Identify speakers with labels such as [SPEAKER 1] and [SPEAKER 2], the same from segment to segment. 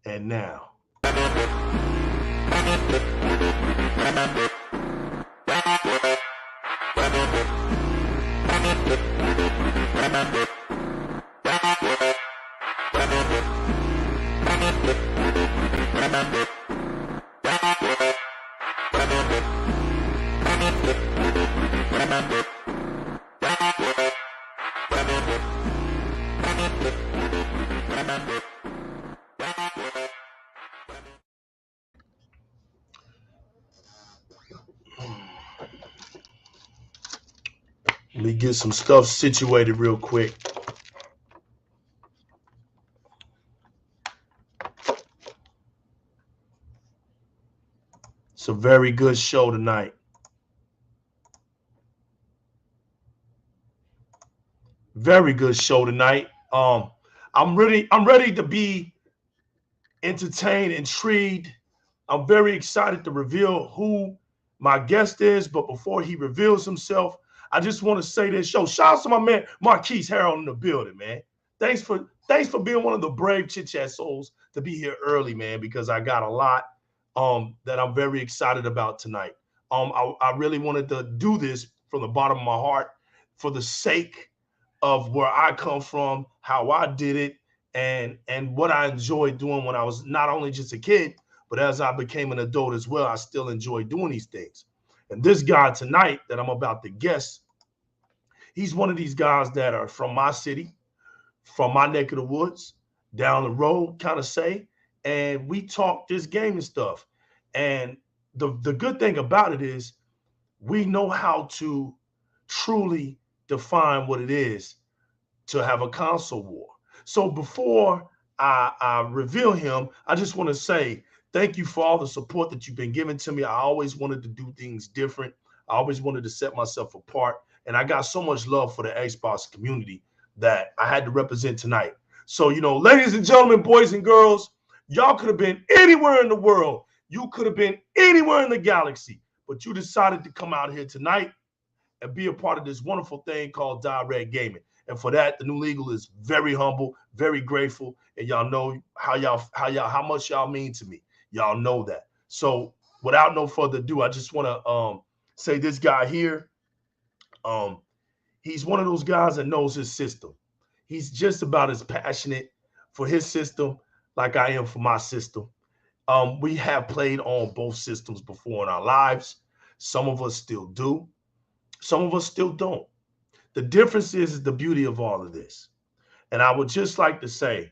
[SPEAKER 1] And now. Let me get some stuff situated real quick. It's a very good show tonight. Very good show tonight. I'm ready to be entertained, intrigued. I'm very excited to reveal who my guest is, but before he reveals himself, I just want to say this. Shout out to my man Marquise Harold in the building, man. Thanks for being one of the brave chit chat souls to be here early, man, because I got a lot that I'm very excited about tonight. I really wanted to do this from the bottom of my heart for the sake of where I come from, how I did it, and what I enjoyed doing when I was not only just a kid, but as I became an adult as well. I still enjoy doing these things. And this guy tonight that I'm about to guess, he's one of these guys that are from my city, from my neck of the woods, down the road, kind of say, and we talk this game and stuff. And the good thing about it is we know how to truly define what it is to have a console war. So before I reveal him, I just want to say thank you for all the support that you've been giving to me. I always wanted to do things different. I always wanted to set myself apart. And I got so much love for the Xbox community that I had to represent tonight. So, ladies and gentlemen, boys and girls, y'all could have been anywhere in the world. You could have been anywhere in the galaxy, but you decided to come out here tonight and be a part of this wonderful thing called Di-RRec Gaming. And for that, the new legal is very humble, very grateful. And y'all know how much y'all mean to me. Y'all know that. So without no further ado, I just want to say this guy here, he's one of those guys that knows his system. He's just about as passionate for his system like I am for my system. We have played on both systems before in our lives. Some of us still do. Some of us still don't. The difference is the beauty of all of this. And I would just like to say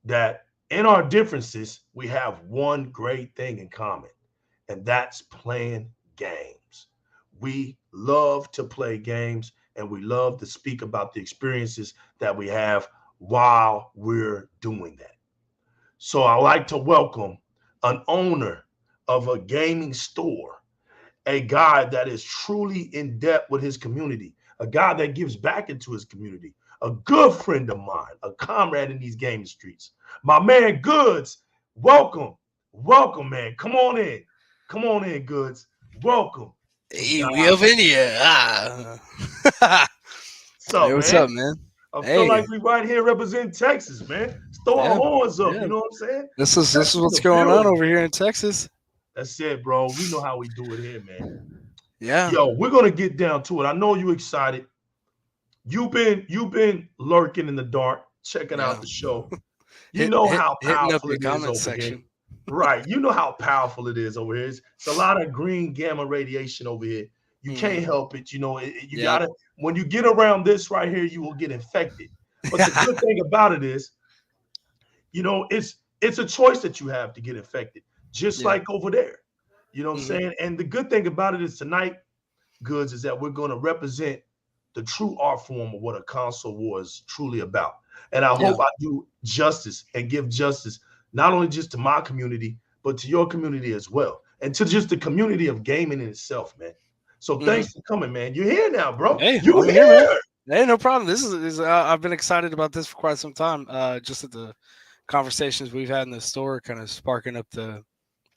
[SPEAKER 1] that in our differences, we have one great thing in common, and that's playing games. We love to play games, and we love to speak about the experiences that we have while we're doing that. So I'd like to welcome an owner of a gaming store, a guy that is truly in depth with his community, a guy that gives back into his community, a good friend of mine, a comrade in these gaming streets. My man Goods, welcome, man. Come on in, Goods. Welcome.
[SPEAKER 2] Hey, we over in here.
[SPEAKER 1] What's up, man? I feel like we right here representing Texas, man. Throw our horns up, you know what I'm saying?
[SPEAKER 2] This is what's going on over here in Texas.
[SPEAKER 1] That's it, bro. We know how we do it here, man.
[SPEAKER 2] Yeah.
[SPEAKER 1] Yo, we're gonna get down to it. I know you excited. You've been lurking in the dark, checking out the show. You know how powerful it is over here. Right. You know how powerful it is over here. It's a lot of green gamma radiation over here. You can't help it. You gotta, when you get around this right here, you will get infected. But the good thing about it is, it's a choice that you have to get infected, just like over there. You know what I'm saying? And the good thing about it is tonight, Goods, is that we're going to represent the true art form of what a console war is truly about. And I hope I do justice and give justice not only just to my community, but to your community as well. And to just the community of gaming in itself, man. So thanks for coming, man. You're here now, bro.
[SPEAKER 2] Hey,
[SPEAKER 1] you're here.
[SPEAKER 2] Hey, no problem. This is I've been excited about this for quite some time. Just at the conversations we've had in the store kind of sparking up the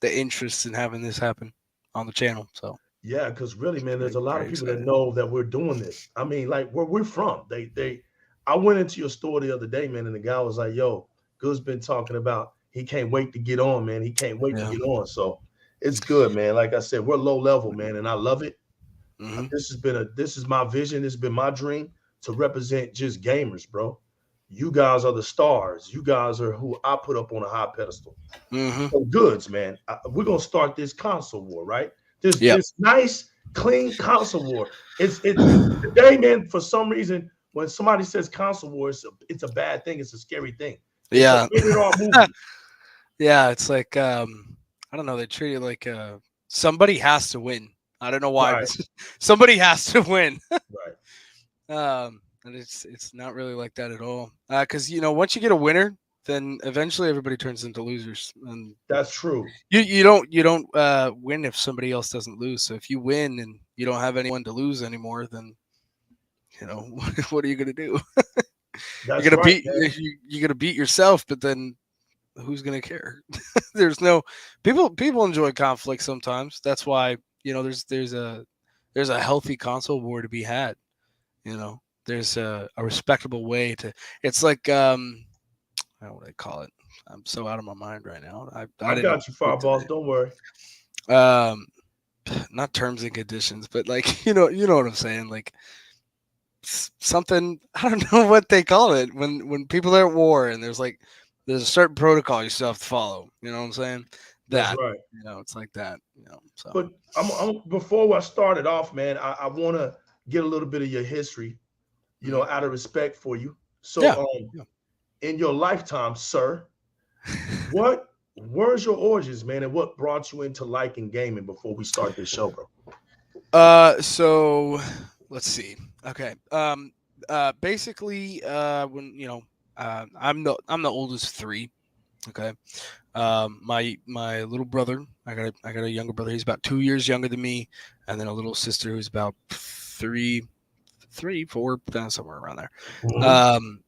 [SPEAKER 2] interest in having this happen on the channel. So
[SPEAKER 1] yeah, because really, man, there's a lot of people that know that we're doing this. I mean, like where we're from. I went into your store the other day, man, and the guy was like, yo, Good's been talking about he can't wait to get on, man. He can't wait to get on. So it's good, man. Like I said, we're low level, man, and I love it. This is my vision. This has been my dream to represent just gamers, bro. You guys are the stars. You guys are who I put up on a high pedestal. So goods, man. We're gonna start this console war, right? This nice, clean console war. It's today, man. For some reason, when somebody says console war, it's a bad thing. It's a scary thing. It's a rated R movie.
[SPEAKER 2] Yeah, it's like I don't know. They treat it like somebody has to win. I don't know why,
[SPEAKER 1] Right.
[SPEAKER 2] but somebody has to win.
[SPEAKER 1] Right.
[SPEAKER 2] And it's not really like that at all. Because once you get a winner, then eventually everybody turns into losers. And
[SPEAKER 1] that's true.
[SPEAKER 2] You don't win if somebody else doesn't lose. So if you win and you don't have anyone to lose anymore, then what are you gonna do?
[SPEAKER 1] That's
[SPEAKER 2] you're gonna
[SPEAKER 1] right,
[SPEAKER 2] you're gonna beat yourself, but then who's gonna care? There's no people enjoy conflict sometimes. That's why there's a healthy console war to be had. There's a respectable way to. It's like I don't know what I call it. I'm so out of my mind right now.
[SPEAKER 1] I got you, Fireballs. Don't worry.
[SPEAKER 2] Not terms and conditions, but like you know what I'm saying. Like something, I don't know what they call it when people are at war and there's a certain protocol you still have to follow. You know what I'm saying?
[SPEAKER 1] That's right.
[SPEAKER 2] It's like that. So.
[SPEAKER 1] But I'm before I started off, man, I want to get a little bit of your history, out of respect for you. So, in your lifetime, sir, where's your origins, man, and what brought you into liking gaming before we start this show,
[SPEAKER 2] bro? So let's see. Okay. Basically, when I'm the oldest three. Okay. My little brother, I got a younger brother. He's about 2 years younger than me, and then a little sister who's about 3, 4, somewhere around there.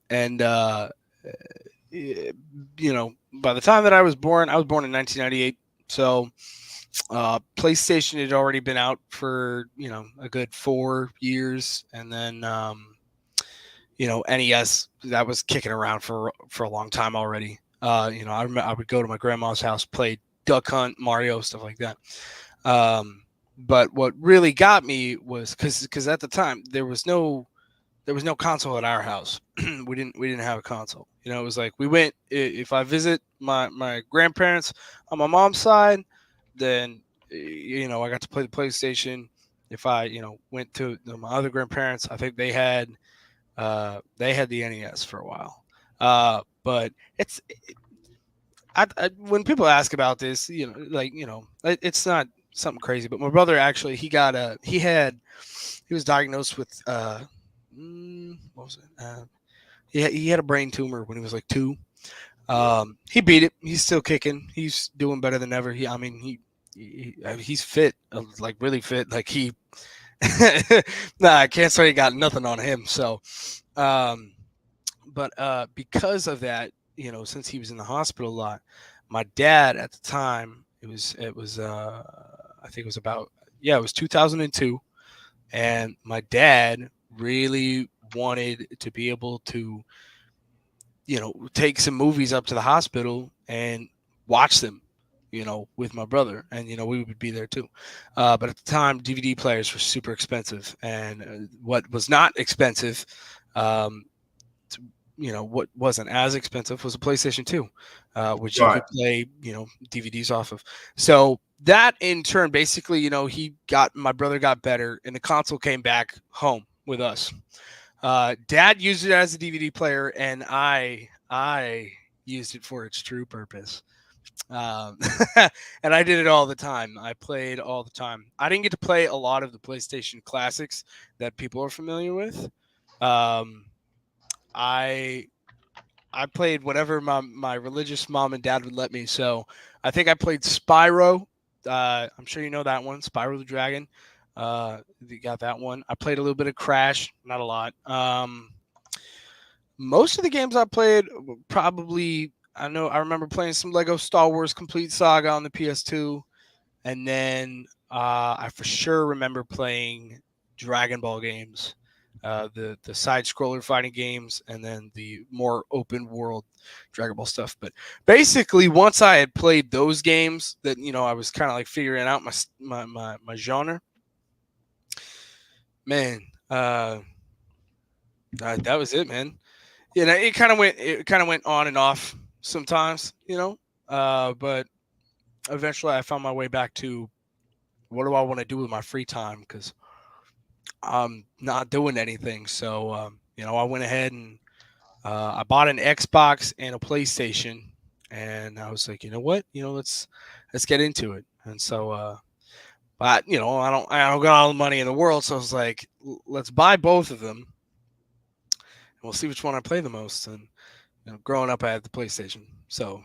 [SPEAKER 2] And by the time that I was born in 1998. So PlayStation had already been out for a good 4 years, and then NES that was kicking around for a long time already. I remember I would go to my grandma's house, play Duck Hunt, Mario, stuff like that. But what really got me was because at the time there was no console at our house. we didn't have a console. It was like we went, if I visit my grandparents on my mom's side, then I got to play the PlayStation. If I went to my other grandparents, I think they had the NES for a while. But it's when people ask about this, it's not something crazy. But my brother actually, he was diagnosed with what was it? He had a brain tumor when he was like 2. He beat it. He's still kicking. He's doing better than ever. He's fit, like really fit. Like he, I can't say he got nothing on him. So, but because of that, since he was in the hospital a lot, my dad at the time, it was I think it was about, it was 2002, and my dad really wanted to be able to take some movies up to the hospital and watch them with my brother, and we would be there too, but at the time DVD players were super expensive, and what was not expensive, what wasn't as expensive was a PlayStation 2, which you could play DVDs off of. So that in turn, basically, my brother got better, and the console came back home with us. Dad used it as a DVD player, and I used it for its true purpose. And I did it all the time. I played all the time. I didn't get to play a lot of the PlayStation classics that people are familiar with. I played whatever my religious mom and dad would let me. So I think I played Spyro. I'm sure you know that one, Spyro the Dragon. You got that one. I played a little bit of Crash, not a lot. Most of the games I played, probably, I remember playing some Lego Star Wars Complete Saga on the PS2, and then I for sure remember playing Dragon Ball games the side scroller fighting games, and then the more open world Dragon Ball stuff. But basically, once I had played those games, that I was kind of like figuring out my genre. Man, that was it, man. It kind of went on and off sometimes, but eventually I found my way back to what do I want to do with my free time, because I'm not doing anything. So I went ahead and I bought an Xbox and a PlayStation, and I was like, you know what, let's get into it. And so but I don't got all the money in the world, so I was like, let's buy both of them, and we'll see which one I play the most. And growing up, I had the PlayStation, so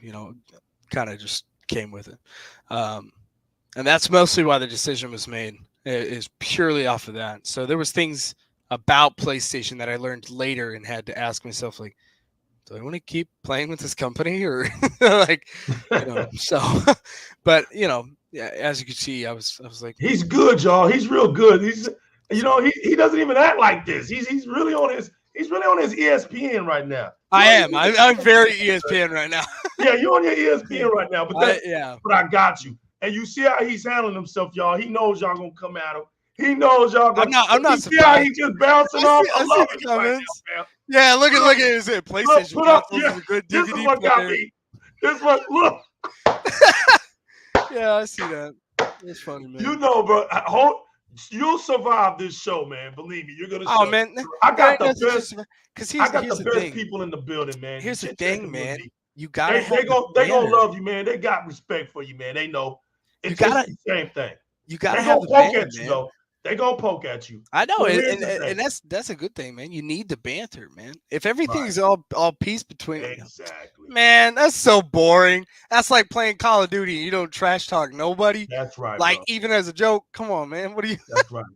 [SPEAKER 2] kind of just came with it. And that's mostly why the decision was made, is purely off of that. So there was things about PlayStation that I learned later and had to ask myself, like, do I want to keep playing with this company, or like, so, but yeah, as you can see, I was like,
[SPEAKER 1] he's good, y'all. He's real good. He's, he doesn't even act like this. He's really on his ESPN right now.
[SPEAKER 2] I'm very ESPN right now.
[SPEAKER 1] Yeah, you're on your ESPN right now. But but I got you. And you see how he's handling himself, y'all. He knows y'all gonna come at him. He knows y'all gonna.
[SPEAKER 2] I'm not
[SPEAKER 1] surprised. See how he's just bouncing off.
[SPEAKER 2] I see the comments. Right now, yeah, look at his PlayStation.
[SPEAKER 1] Put up, yeah. This is what got me. This one, look.
[SPEAKER 2] Yeah, I see that. It's funny, man.
[SPEAKER 1] Bro. You'll survive this show, man. Believe me, you're gonna.
[SPEAKER 2] Oh man,
[SPEAKER 1] I got the best. I got the best people in the building, man.
[SPEAKER 2] Here's the thing, man. You gotta.
[SPEAKER 1] They gonna love you, man. They got respect for you, man. They know. It's the same thing.
[SPEAKER 2] You gotta
[SPEAKER 1] have the poke at you, though. They gonna poke at you.
[SPEAKER 2] I know, and that's a good thing, man. You need the banter, man. If everything's all peace between
[SPEAKER 1] exactly,
[SPEAKER 2] man, that's so boring. That's like playing Call of Duty. You don't trash talk nobody.
[SPEAKER 1] That's right.
[SPEAKER 2] Like,
[SPEAKER 1] bro.
[SPEAKER 2] Even as a joke, come on, man. What are you?
[SPEAKER 1] That's right.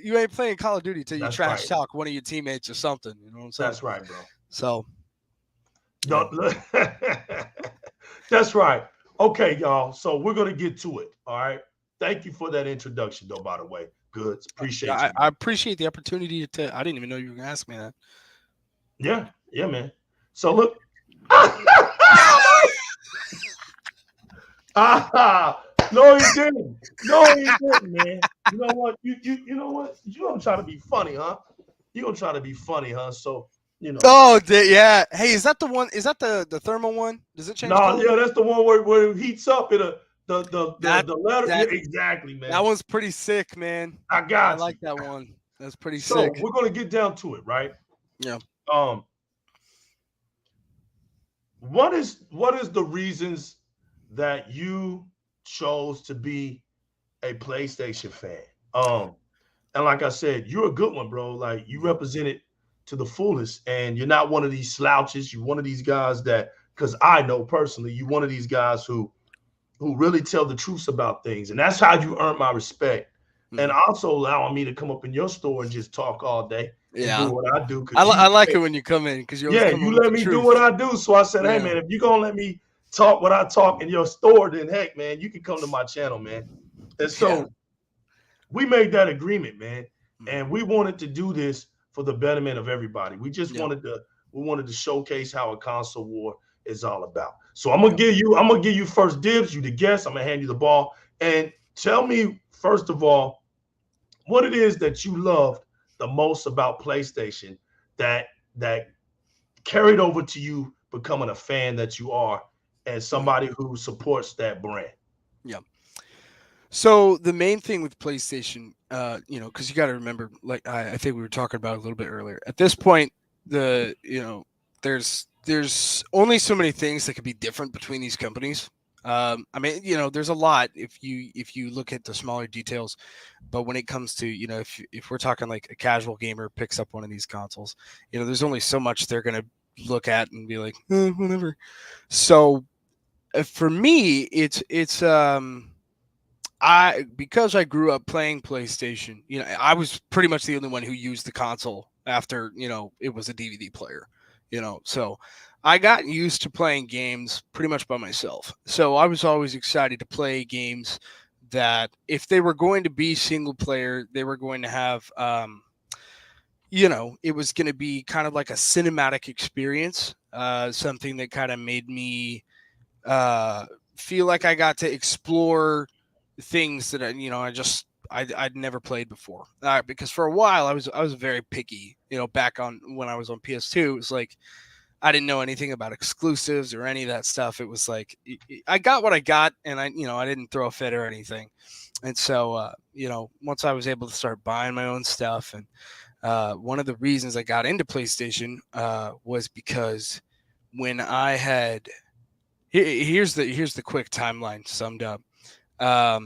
[SPEAKER 2] You ain't playing Call of Duty till you trash talk one of your teammates or something. You know what I'm saying?
[SPEAKER 1] That's right, bro.
[SPEAKER 2] So,
[SPEAKER 1] that's right. Okay, y'all. So we're gonna get to it. All right. Thank you for that introduction, though, by the way. Good. Appreciate you.
[SPEAKER 2] I appreciate the opportunity to. I didn't even know you were going to ask me that.
[SPEAKER 1] Yeah, man. So, look. No, he didn't. Man. You know what? You know what? You're going to try to be funny, huh? You're going to try to be funny, huh? So,
[SPEAKER 2] Oh, yeah. Hey, is that the one? Is that the thermal one? Does it change?
[SPEAKER 1] No, yeah, that's the one where it heats up in the letter. Yeah, exactly, man.
[SPEAKER 2] That one's pretty sick, man. I like that one. That's pretty sick.
[SPEAKER 1] So we're gonna get down to it, right?
[SPEAKER 2] Yeah.
[SPEAKER 1] What is the reasons that you chose to be a PlayStation fan? And like I said, you're a good one, bro. Like, you represent it to the fullest, and you're not one of these slouches. You're one of these guys that, because I know personally, you're one of these guys who really tell the truth about things. And that's how you earn my respect. Mm-hmm. And also allowing me to come up in your store and just talk all day.
[SPEAKER 2] Yeah.
[SPEAKER 1] And do what I do.
[SPEAKER 2] I like it when you come in, because you
[SPEAKER 1] let me do what I do. So I said, hey, man, if you're going to let me talk what I talk in your store, then heck, man, you can come to my channel, man. And so we made that agreement, man. And we wanted to do this for the betterment of everybody. We just wanted to showcase how a console war is all about. So I'm gonna give you first dibs. You the guest. I'm gonna hand you the ball, and tell me first of all what it is that you loved the most about PlayStation that carried over to you becoming a fan that you are, and somebody who supports that brand.
[SPEAKER 2] Yeah. So the main thing with PlayStation, because you got to remember, like I think we were talking about a little bit earlier. At this point, there's only so many things that could be different between these companies. I mean, there's a lot if you look at the smaller details, but when it comes to, if we're talking like a casual gamer picks up one of these consoles, there's only so much they're going to look at and be like, whatever. So for me, it's because I grew up playing PlayStation, I was pretty much the only one who used the console after, it was a DVD player. So I got used to playing games pretty much by myself. So I was always excited to play games that if they were going to be single player, they were going to have it was going to be kind of like a cinematic experience, something that kind of made me feel like I got to explore things that I'd never played before. Because for a while I was very picky. Back on when I was on PS2, it was like I didn't know anything about exclusives or any of that stuff. It was like I got what I got, and I didn't throw a fit or anything. And so once I was able to start buying my own stuff, and one of the reasons I got into PlayStation was because when I had here's the quick timeline summed up. I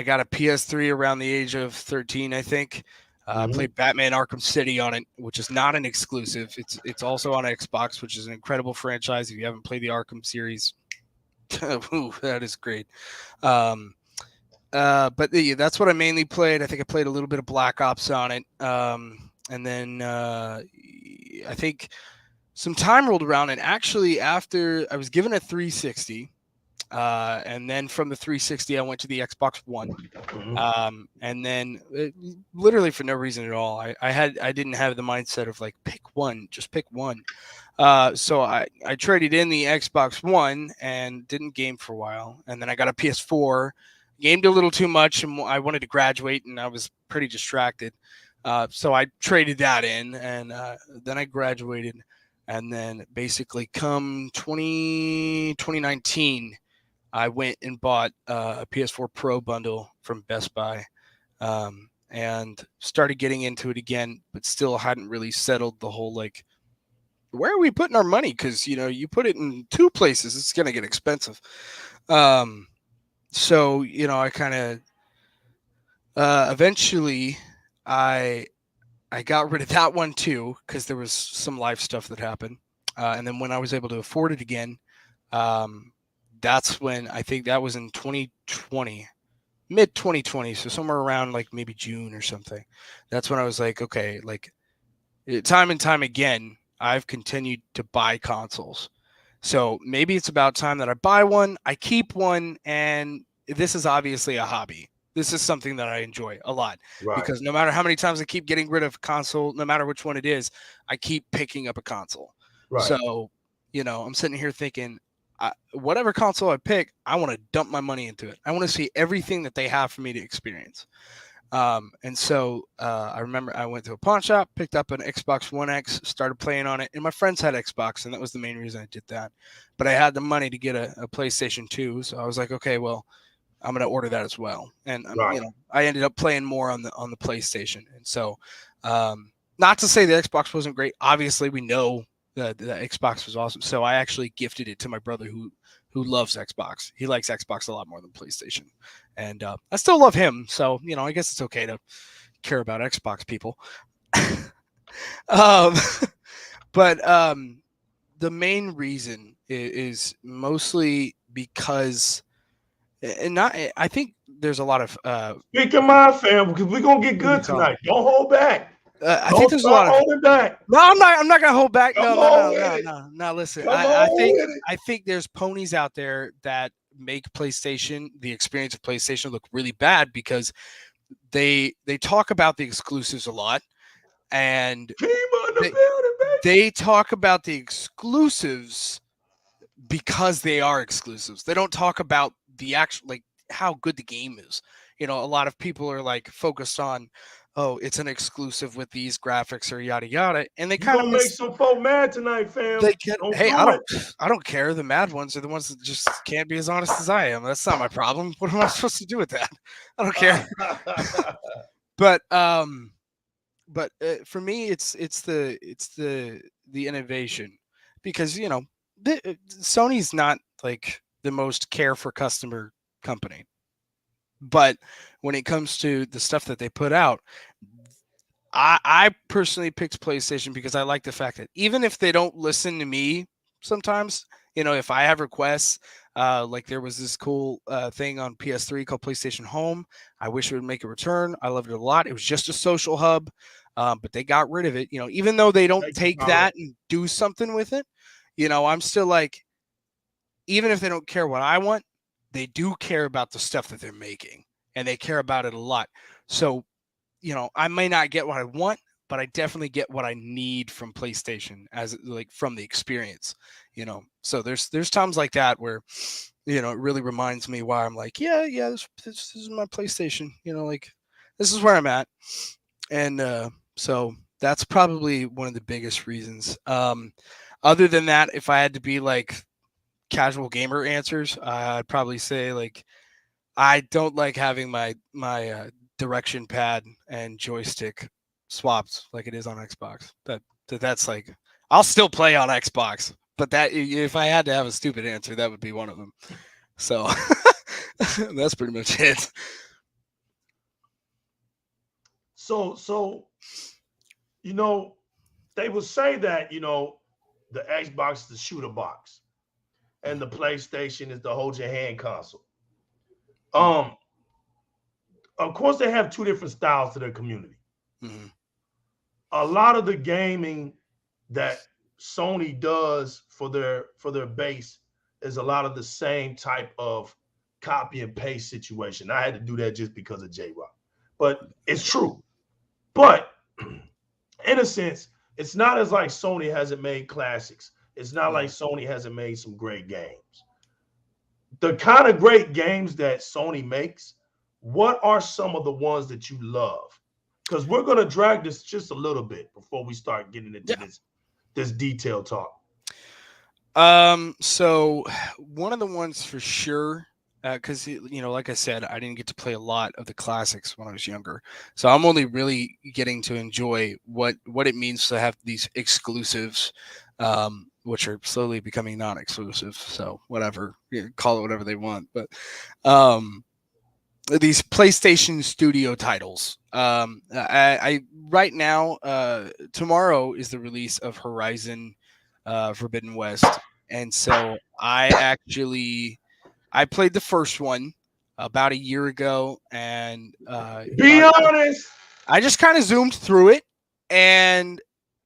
[SPEAKER 2] got a PS3 around the age of 13, I think. I played Batman Arkham City on it, which is not an exclusive. It's also on Xbox, which is an incredible franchise. If you haven't played the Arkham series, ooh, that is great. But that's what I mainly played. I think I played a little bit of Black Ops on it. And then I think some time rolled around, and actually after I was given a 360, and then from the 360 I went to the Xbox One, and then literally for no reason at all, I didn't have the mindset of like just pick one. So I traded in the Xbox One and didn't game for a while, and then I got a PS4, gamed a little too much, and I wanted to graduate, and I was pretty distracted. So I traded that in, and then I graduated. And then basically come 2019, I went and bought a PS4 Pro bundle from Best Buy, and started getting into it again, but still hadn't really settled the whole, like, where are we putting our money? Because, you put it in two places, it's going to get expensive. So, I kind of eventually I got rid of that one too, because there was some life stuff that happened. And then when I was able to afford it again, that's when I think that was in 2020, mid 2020. So somewhere around like maybe June or something. That's when I was like, okay, like time and time again, I've continued to buy consoles. So maybe it's about time that I buy one, I keep one, and this is obviously a hobby. This is something that I enjoy a lot, because no matter how many times I keep getting rid of a console, no matter which one it is, I keep picking up a console. Right. So, I'm sitting here thinking, whatever console I pick, I want to dump my money into it. I want to see everything that they have for me to experience. And so I remember I went to a pawn shop, picked up an Xbox One X, started playing on it, and my friends had Xbox, and that was the main reason I did that. But I had the money to get a PlayStation 2, so I was like, okay, well, I'm going to order that as well. And I ended up playing more on the PlayStation. And so, not to say the Xbox wasn't great. Obviously, we know that the Xbox was awesome. So I actually gifted it to my brother who loves Xbox. He likes Xbox a lot more than PlayStation. And I still love him. So, I guess it's okay to care about Xbox people. But the main reason is mostly because, and I think there's a lot of
[SPEAKER 1] speak your mind, fam, because we're gonna get good tonight. Don't hold back.
[SPEAKER 2] I think there's a lot of
[SPEAKER 1] holding back.
[SPEAKER 2] No, I'm not gonna hold back. No. Listen, I think there's ponies out there that make PlayStation, the experience of PlayStation, look really bad because they talk about the exclusives a lot, and they talk about the exclusives because they are exclusives. They don't talk about the actual, like, how good the game is. A lot of people are like focused on, oh, it's an exclusive with these graphics or yada yada, and they kind of
[SPEAKER 1] make some folk mad tonight, fam.
[SPEAKER 2] I don't care. The mad ones are the ones that just can't be as honest as I am. That's not my problem. What am I supposed to do with that? I don't care. But for me, it's the innovation, because Sony's not like the most care for customer company, but when it comes to the stuff that they put out, I personally picked PlayStation because I like the fact that even if they don't listen to me sometimes, if I have requests, like there was this cool thing on PS3 called PlayStation Home. I wish it would make a return. I loved it a lot. It was just a social hub, but they got rid of it. Even though they don't take that and do something with it, I'm still like, even if they don't care what I want, they do care about the stuff that they're making, and they care about it a lot. So, I may not get what I want, but I definitely get what I need from PlayStation as like from the experience, you know. So there's times like that where, you know, it really reminds me why I'm like, yeah, this is my PlayStation, you know, like this is where I'm at. And so that's probably one of the biggest reasons. Other than that, if I had to be like casual gamer answers, I'd probably say like I don't like having my direction pad and joystick swapped like it is on Xbox. That's like I'll still play on Xbox, but that if I had to have a stupid answer, that would be one of them. So that's pretty much it.
[SPEAKER 1] So you know, they will say that, you know, the Xbox is the shooter box and the PlayStation is the hold your hand console. Um, of course, they have two different styles to their community.
[SPEAKER 2] Mm-hmm.
[SPEAKER 1] A lot of the gaming that Sony does for their base is a lot of the same type of copy and paste situation. I had to do that just because of J-Rock, but it's true. But in a sense, it's not as like Sony hasn't made classics. It's not like Sony hasn't made some great games. The kind of great games that Sony makes, what are some of the ones that you love? Because we're going to drag this just a little bit before we start getting into this detailed talk.
[SPEAKER 2] So one of the ones for sure, because you know, like I said, I didn't get to play a lot of the classics when I was younger, so I'm only really getting to enjoy what it means to have these exclusives, which are slowly becoming non-exclusive. So whatever, call it whatever they want, but these PlayStation Studio titles. I right now, tomorrow is the release of Horizon Forbidden West, and so I played the first one about a year ago, and
[SPEAKER 1] Be honest,
[SPEAKER 2] I just kind of zoomed through it, and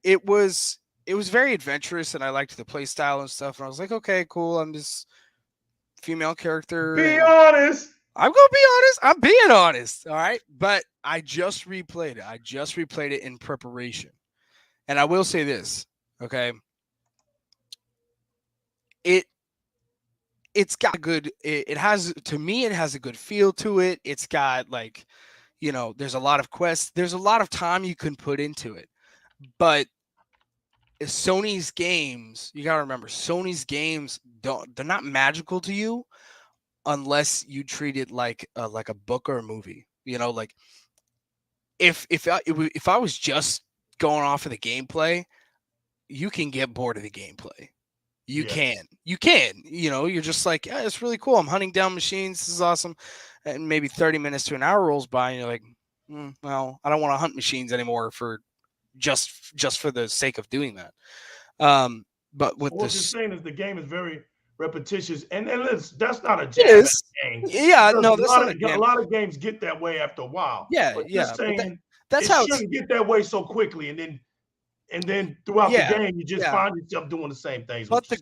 [SPEAKER 2] it was very adventurous, and I liked the play style and stuff, and I was like, okay, cool, I'm this female character.
[SPEAKER 1] Be honest.
[SPEAKER 2] I'm gonna be honest. I'm being honest. All right, but I just replayed it. I just replayed it in preparation, and I will say this. Okay, it's got good. It has, to me, it has a good feel to it. It's got like, you know, there's a lot of quests. There's a lot of time you can put into it, but Sony's games, you gotta remember, Sony's games they're not magical to you unless you treat it like a book or a movie. You know, like if I was just going off of the gameplay, you can get bored of the gameplay. You can. You know, you're just like, yeah, it's really cool. I'm hunting down machines. This is awesome. And maybe 30 minutes to an hour rolls by, and you're like, well, I don't want to hunt machines anymore for just for the sake of doing that. But with
[SPEAKER 1] what
[SPEAKER 2] this,
[SPEAKER 1] you're saying is the game is very repetitious, and that's not a
[SPEAKER 2] it
[SPEAKER 1] jab
[SPEAKER 2] is.
[SPEAKER 1] at the game.
[SPEAKER 2] Yeah, no, that's
[SPEAKER 1] a lot of games get that way after a while.
[SPEAKER 2] Yeah,
[SPEAKER 1] but
[SPEAKER 2] yeah.
[SPEAKER 1] Just saying,
[SPEAKER 2] that's
[SPEAKER 1] it
[SPEAKER 2] how
[SPEAKER 1] shouldn't get that way so quickly, and then throughout the game, you just find yourself doing the same things.
[SPEAKER 2] But the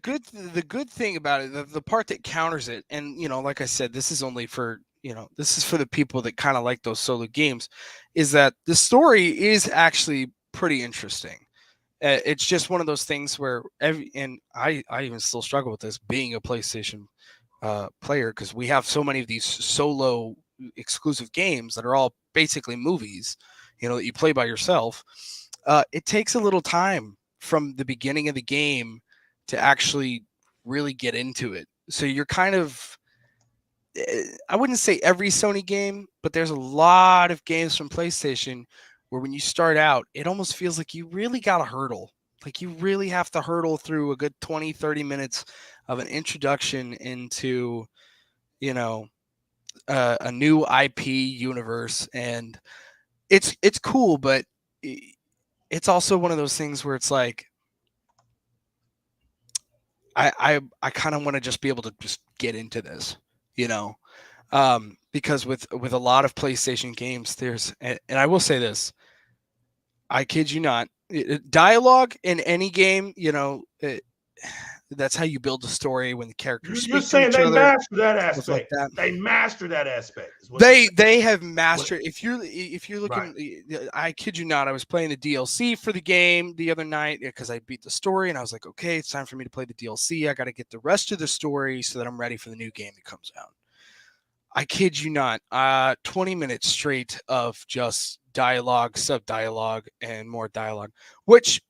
[SPEAKER 2] good thing about it, the part that counters it, and you know, like I said, this is only for, you know, this is for the people that kind of like those solo games, is that the story is actually pretty interesting. It's just one of those things where and I even still struggle with this being a PlayStation player, because we have so many of these solo exclusive games that are all basically movies, you know, that you play by yourself. It takes a little time from the beginning of the game to actually really get into it. So you're kind of, I wouldn't say every Sony game, but there's a lot of games from PlayStation where when you start out, it almost feels like you really got to hurdle. Like you really have to hurdle through a good 20, 30 minutes of an introduction into, you know, a new IP universe. And it's cool, but it's also one of those things where it's like, I kind of want to just be able to just get into this, you know, because with a lot of PlayStation games, there's, and I will say this, I kid you not, dialogue in any game, you know, That's how you build a story when the characters
[SPEAKER 1] You're
[SPEAKER 2] speak to
[SPEAKER 1] saying
[SPEAKER 2] each
[SPEAKER 1] they
[SPEAKER 2] other,
[SPEAKER 1] master that
[SPEAKER 2] stuff like
[SPEAKER 1] aspect.
[SPEAKER 2] that.
[SPEAKER 1] They master that aspect. Is what you're saying.
[SPEAKER 2] They have mastered. If you're
[SPEAKER 1] Right.
[SPEAKER 2] looking, I kid you not, I was playing the DLC for the game the other night because I beat the story, and I was like, okay, it's time for me to play the DLC. I got to get the rest of the story so that I'm ready for the new game that comes out. I kid you not, 20 minutes straight of just dialogue, sub-dialogue, and more dialogue, which,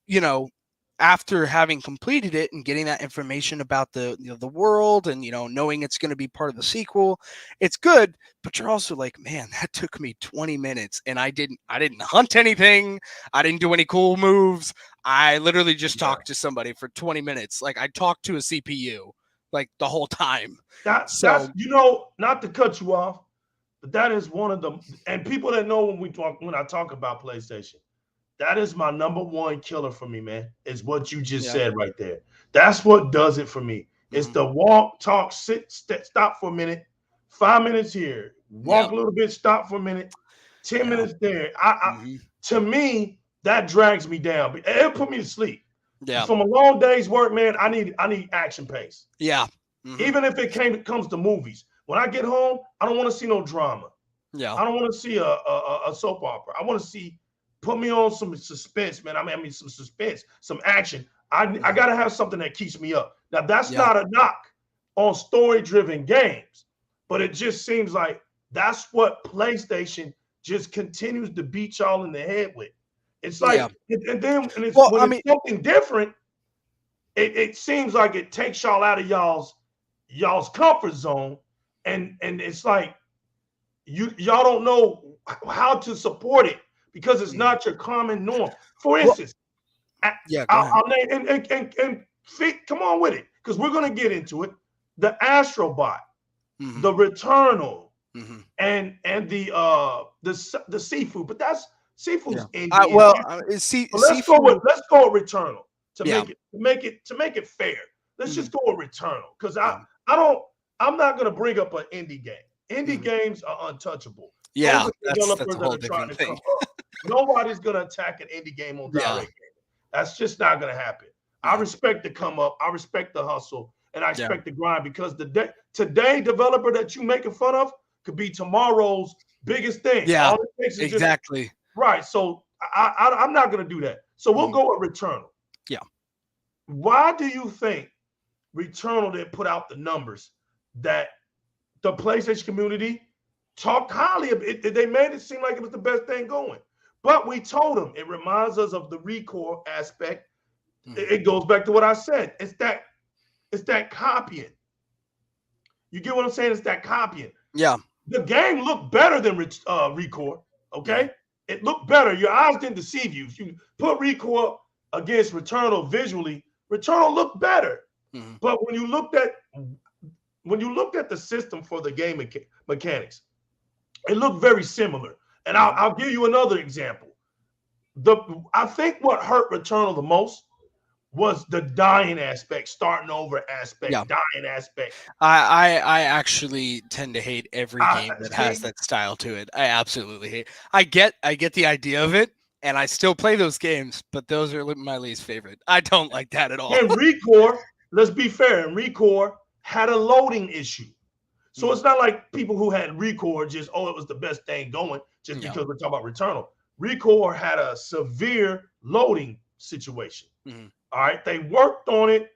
[SPEAKER 2] after having completed it and getting that information about the world and, knowing it's going to be part of the sequel, it's good, but you're also like, man, that took me 20 minutes and I didn't hunt anything. I didn't do any cool moves. I literally just talked to somebody for 20 minutes. Like I talked to a CPU like the whole time.
[SPEAKER 1] That's
[SPEAKER 2] So
[SPEAKER 1] not to cut you off, but that is one of the, and people that know when I talk about PlayStation, that is my number one killer for me, man. Is what you just said right there. That's what does it for me. It's the walk, talk, sit, stop for a minute, 5 minutes here, walk a little bit, stop for a minute, 10 minutes there. To me, that drags me down. It'll put me to sleep.
[SPEAKER 2] Yeah.
[SPEAKER 1] From a long day's work, man, I need action pace.
[SPEAKER 2] Yeah.
[SPEAKER 1] Even if it comes to movies. When I get home, I don't want to see no drama.
[SPEAKER 2] Yeah.
[SPEAKER 1] I don't want to see a soap opera. I want to see, put me on some suspense, man. I mean some suspense, some action. I got to have something that keeps me up. Now, that's not a knock on story-driven games, but it just seems like that's what PlayStation just continues to beat y'all in the head with. It's like, when it's something different, it seems like it takes y'all out of y'all's comfort zone, and it's like y'all don't know how to support it because it's not your common norm. For instance, I'll name and come on with it because we're gonna get into it. The Astrobot, the Returnal, and the seafood, but that's seafood's indie. Let's go with Returnal to make it fair. Let's just go with Returnal because I'm not gonna bring up an indie game. Indie games are untouchable.
[SPEAKER 2] Yeah, that's a whole different thing.
[SPEAKER 1] Nobody's gonna attack an indie game on Di-RRec game. That's just not gonna happen. I respect the come up, I respect the hustle, and I respect the grind because today developer that you making fun of could be tomorrow's biggest thing.
[SPEAKER 2] Yeah, exactly.
[SPEAKER 1] Right. So I'm not gonna do that. So we'll go with Returnal.
[SPEAKER 2] Yeah.
[SPEAKER 1] Why do you think Returnal didn't put out the numbers that the PlayStation community talked highly of it? They made it seem like it was the best thing going. But we told them it reminds us of the ReCore aspect. It goes back to what I said. It's that copying. You get what I'm saying? It's that copying.
[SPEAKER 2] Yeah.
[SPEAKER 1] The game looked better than ReCore. Okay? It looked better. Your eyes didn't deceive you. If you put ReCore against Returnal visually, Returnal looked better. But when you looked at the system for the game mechanics, it looked very similar. And I'll give you another example. I think what hurt Returnal the most was the dying aspect, starting over aspect, dying aspect.
[SPEAKER 2] I actually tend to hate every game that has that style to it. I absolutely hate. I get the idea of it, and I still play those games, but those are my least favorite. I don't like that at all.
[SPEAKER 1] And ReCore, let's be fair, and ReCore had a loading issue. So it's not like people who had ReCore just, it was the best thing going just because we're talking about Returnal. ReCore had a severe loading situation. All right. They worked on it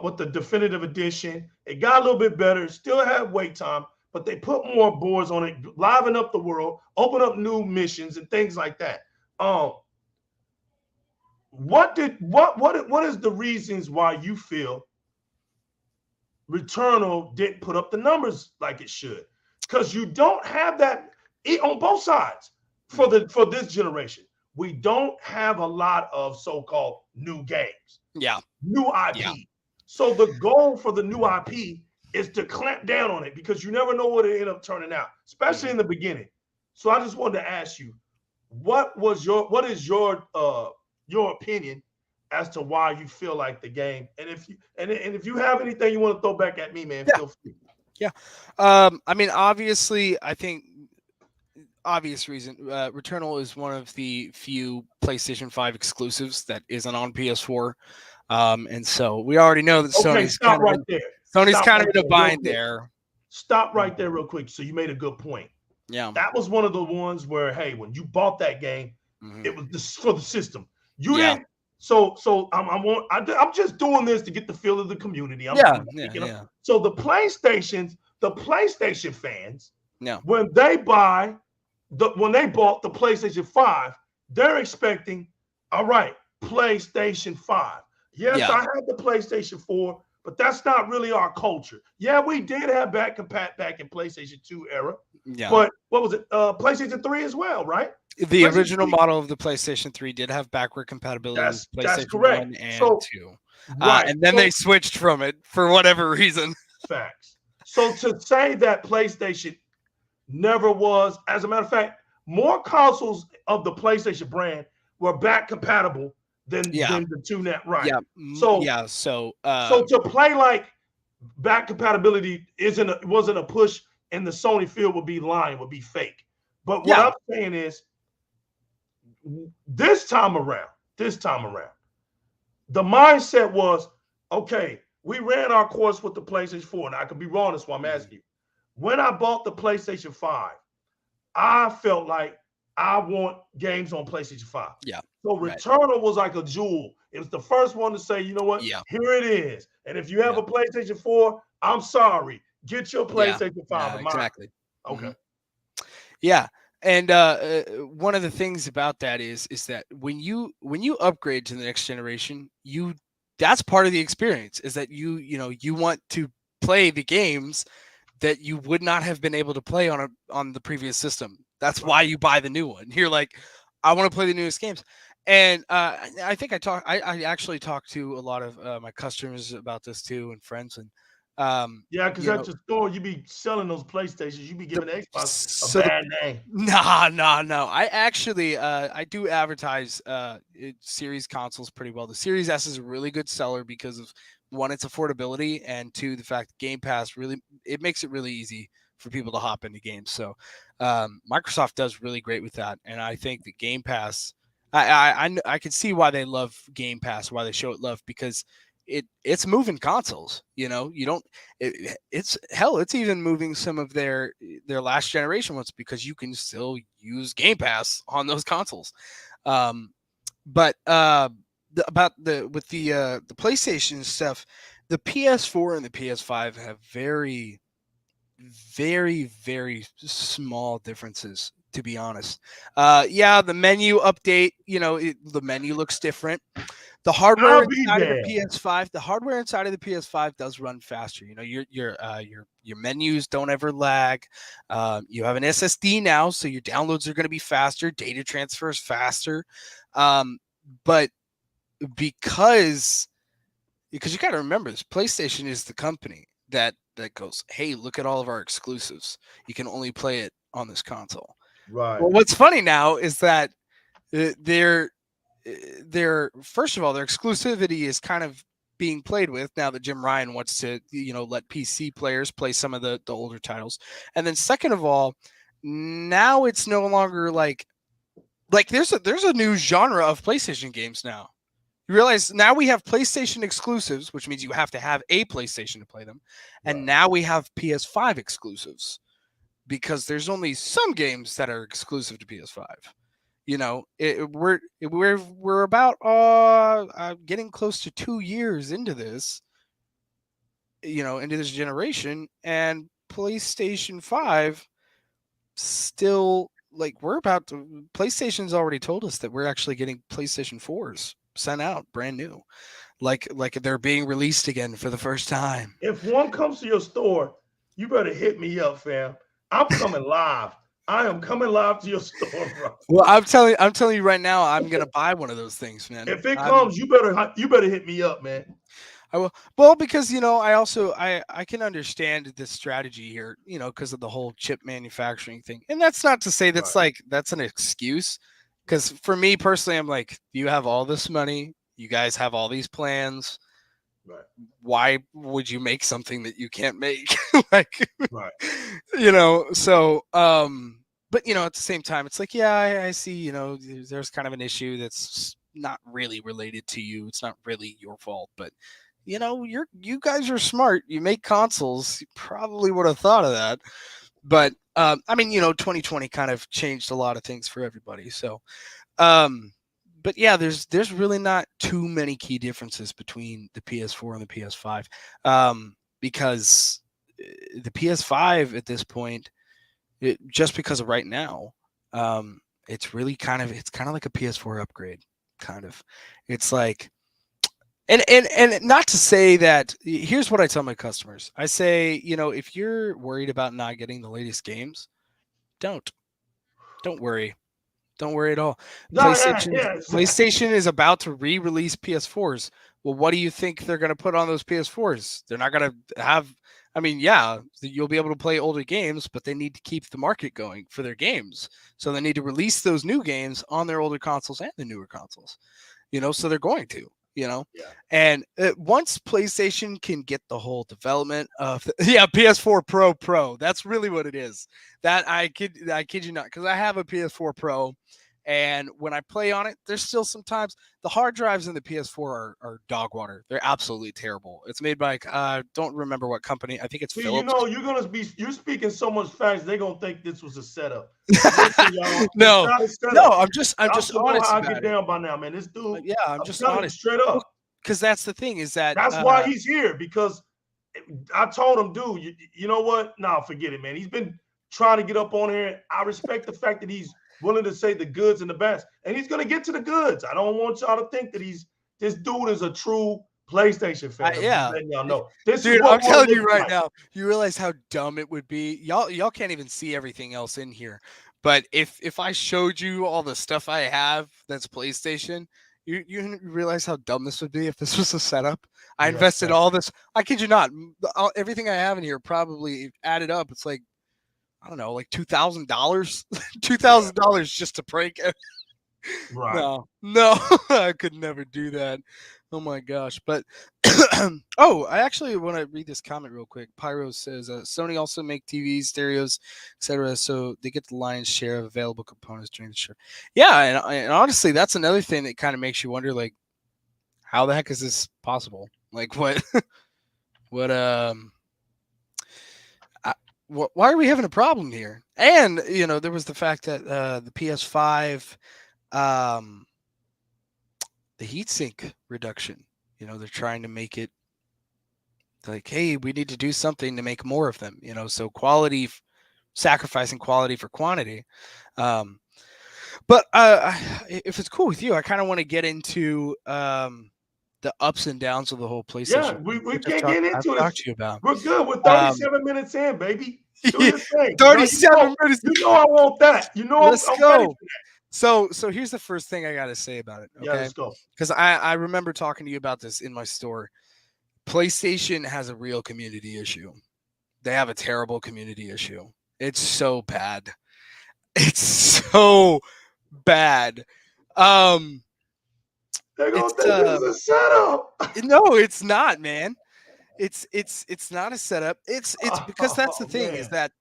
[SPEAKER 1] with the definitive edition. It got a little bit better. Still had wait time, but they put more boards on it, liven up the world, open up new missions and things like that. What is the reasons why you feel Returnal didn't put up the numbers like it should? Because you don't have that on both sides for this generation. We don't have a lot of so-called new games.
[SPEAKER 2] Yeah.
[SPEAKER 1] New IP. Yeah. So the goal for the new IP is to clamp down on it because you never know what it end up turning out, especially in the beginning. So I just wanted to ask you, what is your opinion as to why you feel like the game, and if you have anything you want to throw back at me, man, feel free.
[SPEAKER 2] Yeah. I mean, obviously, I think obvious reason, Returnal is one of the few PlayStation 5 exclusives that isn't on PS4. And so we already know that
[SPEAKER 1] Okay,
[SPEAKER 2] Sony's
[SPEAKER 1] stop
[SPEAKER 2] kind of
[SPEAKER 1] right
[SPEAKER 2] in,
[SPEAKER 1] there.
[SPEAKER 2] Sony's
[SPEAKER 1] Stop
[SPEAKER 2] kind
[SPEAKER 1] right
[SPEAKER 2] of in a
[SPEAKER 1] there, real
[SPEAKER 2] bind
[SPEAKER 1] quick.
[SPEAKER 2] there.
[SPEAKER 1] Stop right there real quick. So you made a good point.
[SPEAKER 2] Yeah.
[SPEAKER 1] That was one of the ones where, hey, when you bought that game, it was just for the system. You
[SPEAKER 2] Yeah.
[SPEAKER 1] didn't. So I'm just doing this to get the feel of the community.
[SPEAKER 2] Yeah.
[SPEAKER 1] So the PlayStation fans,
[SPEAKER 2] Yeah.
[SPEAKER 1] when they bought the PlayStation 5, they're expecting, all right, PlayStation 5. Yes,
[SPEAKER 2] Yeah.
[SPEAKER 1] I had the PlayStation 4, but that's not really our culture. Yeah, we did have back in PlayStation 2 era.
[SPEAKER 2] Yeah.
[SPEAKER 1] But what was it? PlayStation 3 as well, right?
[SPEAKER 2] The
[SPEAKER 1] PlayStation
[SPEAKER 2] original
[SPEAKER 1] 3,
[SPEAKER 2] model of the PlayStation 3 did have backward compatibility with
[SPEAKER 1] that's
[SPEAKER 2] PlayStation
[SPEAKER 1] correct.
[SPEAKER 2] 1 and
[SPEAKER 1] So
[SPEAKER 2] 2.
[SPEAKER 1] right.
[SPEAKER 2] And then they switched from it for whatever reason.
[SPEAKER 1] Facts. So to say that PlayStation never was, as a matter of fact, more consoles of the PlayStation brand were back compatible than the two net, right?
[SPEAKER 2] Yeah.
[SPEAKER 1] So to play like back compatibility wasn't a push, and the Sony field would be lying, would be fake. But what I'm saying is, this time around, the mindset was, okay, we ran our course with the PlayStation 4, and I could be wrong, that's why I'm asking you. When I bought the PlayStation 5, I felt like I want games on PlayStation 5.
[SPEAKER 2] Yeah.
[SPEAKER 1] So Returnal was like a jewel. It was the first one to say, you know what?
[SPEAKER 2] Yeah.
[SPEAKER 1] Here it is. And if you have a PlayStation 4, I'm sorry. Get your PlayStation 5.
[SPEAKER 2] Exactly.
[SPEAKER 1] Okay.
[SPEAKER 2] Yeah. And one of the things about that is that when you upgrade to the next generation, that's part of the experience, is that you want to play the games that you would not have been able to play on the previous system. That's why you buy the new one. You're like, I want to play the newest games. And I think I actually talked to a lot of my customers about this too, and friends, and
[SPEAKER 1] because at your store you be selling those PlayStations, you be giving Xbox a bad name.
[SPEAKER 2] No. I actually I do advertise Series consoles pretty well. The Series S is a really good seller because of, one, its affordability, and two, the fact that Game Pass it makes it really easy for people to hop into games. So Microsoft does really great with that, and I think the Game Pass, I can see why they love Game Pass, why they show it love, because it's moving consoles. It's even moving some of their last generation ones, because you can still use Game Pass on those consoles. But with the PlayStation stuff, the PS4 and the PS5 have very, very, very small differences, to be honest. The menu update, the menu looks different. The hardware inside of the PS5, does run faster. Your menus don't ever lag. You have an SSD now, so your downloads are going to be faster. Data transfer is faster. But because you got to remember, this PlayStation is the company that goes, hey, look at all of our exclusives. You can only play it on this console.
[SPEAKER 1] Right.
[SPEAKER 2] Well, what's funny now is that first of all, their exclusivity is kind of being played with now that Jim Ryan wants to, let PC players play some of the older titles. And then second of all, now it's no longer like there's a new genre of PlayStation games now. You realize now we have PlayStation exclusives, which means you have to have a PlayStation to play them. And now we have PS5 exclusives, because there's only some games that are exclusive to PS5. We're about getting close to 2 years into this, into this generation, and PlayStation 5 still, PlayStation's already told us that we're actually getting PlayStation 4s sent out brand new, like they're being released again for the first time.
[SPEAKER 1] If one comes to your store, you better hit me up, fam. I'm coming live. I am coming live to your store, bro.
[SPEAKER 2] Well, I'm telling you right now, I'm gonna buy one of those things, man.
[SPEAKER 1] If it comes, you better hit me up, man.
[SPEAKER 2] I will. Well, because I also I can understand the strategy here, because of the whole chip manufacturing thing. And that's not to say that's that's an excuse, because for me personally, I'm like, you have all this money, you guys have all these plans.
[SPEAKER 1] Right.
[SPEAKER 2] Why would you make something that you can't make?
[SPEAKER 1] Right.
[SPEAKER 2] So but at the same time, it's like, yeah, I see, there's kind of an issue that's not really related to you. It's not really your fault, but you guys are smart. You make consoles. You probably would have thought of that. But I mean, 2020 kind of changed a lot of things for everybody. So, but yeah, there's really not too many key differences between the PS4 and the PS5, because the PS5 at this point, just because of right now, it's really kind of like a PS4 upgrade, kind of. It's like, and not to say that. Here's what I tell my customers. I say, if you're worried about not getting the latest games, don't worry. Don't worry at all. PlayStation is about to re-release PS4s. Well, what do you think they're going to put on those PS4s? They're not going to have. I mean, yeah, you'll be able to play older games, but they need to keep the market going for their games. So they need to release those new games on their older consoles and the newer consoles. So they're going to.
[SPEAKER 1] Yeah.
[SPEAKER 2] And once PlayStation can get the whole development of PS4 Pro, that's really what it is. That I kid you not, because I have a PS4 Pro, and when I play on it, there's still sometimes the hard drives in the PS4 are dog water. They're absolutely terrible. It's made by don't remember what company. I think it's Philips.
[SPEAKER 1] You're speaking so much facts. They're gonna think this was a setup. Listen,
[SPEAKER 2] no, I'm just honest
[SPEAKER 1] about
[SPEAKER 2] it.
[SPEAKER 1] Get down by now, man. This dude.
[SPEAKER 2] Yeah, I'm just honest.
[SPEAKER 1] Straight up.
[SPEAKER 2] Because that's the thing is that
[SPEAKER 1] that's why he's here. Because I told him, dude, you know what? Nah, forget it, man. He's been trying to get up on here. I respect the fact that he's willing to say the goods and the bads, and he's gonna get to the goods. I don't want y'all to think that this dude is a true PlayStation fan.
[SPEAKER 2] Yeah,
[SPEAKER 1] y'all know.
[SPEAKER 2] Dude, I'm telling you right now. You realize how dumb it would be. Y'all can't even see everything else in here. But if I showed you all the stuff I have that's PlayStation, you realize how dumb this would be if this was a setup. I invested all this. I kid you not. Everything I have in here probably added up. It's like, I don't know, like $2,000, $2,000 just to prank it.
[SPEAKER 1] Right.
[SPEAKER 2] No, I could never do that. Oh my gosh. But I actually want to read this comment real quick. Pyro says Sony also make TVs, stereos, etc., so they get the lion's share of available components during the show. Yeah, and honestly, that's another thing that kind of makes you wonder, like, how the heck is this possible? Like, what why are we having a problem here? And there was the fact that the PS5, the heatsink reduction, they're trying to make it like, hey, we need to do something to make more of them, so quality, sacrificing quality for quantity. But if it's cool with you, I kind of want to get into the ups and downs of the whole PlayStation.
[SPEAKER 1] Yeah, we can't get into it.
[SPEAKER 2] Talk to you about.
[SPEAKER 1] We're good. We're 37 minutes in, baby. Do your thing.
[SPEAKER 2] 37 minutes.
[SPEAKER 1] I want that.
[SPEAKER 2] Let's go. So here's the first thing I got to say about it. Okay?
[SPEAKER 1] Yeah, let's go.
[SPEAKER 2] Because I remember talking to you about this in my store. PlayStation has a real community issue. They have a terrible community issue. It's so bad. It's so bad.
[SPEAKER 1] They're gonna think this is a setup.
[SPEAKER 2] No, it's not, man. It's not a setup. It's because that's the thing, is that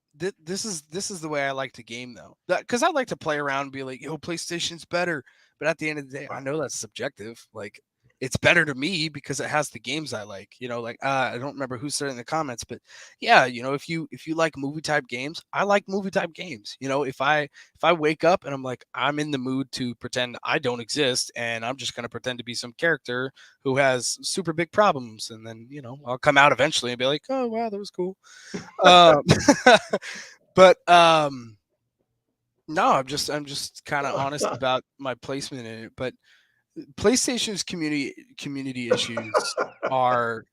[SPEAKER 2] this is the way I like to game, though. Because I like to play around and be like, yo, PlayStation's better. But at the end of the day, I know that's subjective. Like, it's better to me because it has the games I like. I don't remember who said it in the comments, but yeah, if you like movie type games, I like movie type games. If I wake up and I'm like, I'm in the mood to pretend I don't exist, and I'm just gonna pretend to be some character who has super big problems, and then I'll come out eventually and be like, oh wow, that was cool. But no, I'm just kind of honest about my placement in it. But PlayStation's community issues are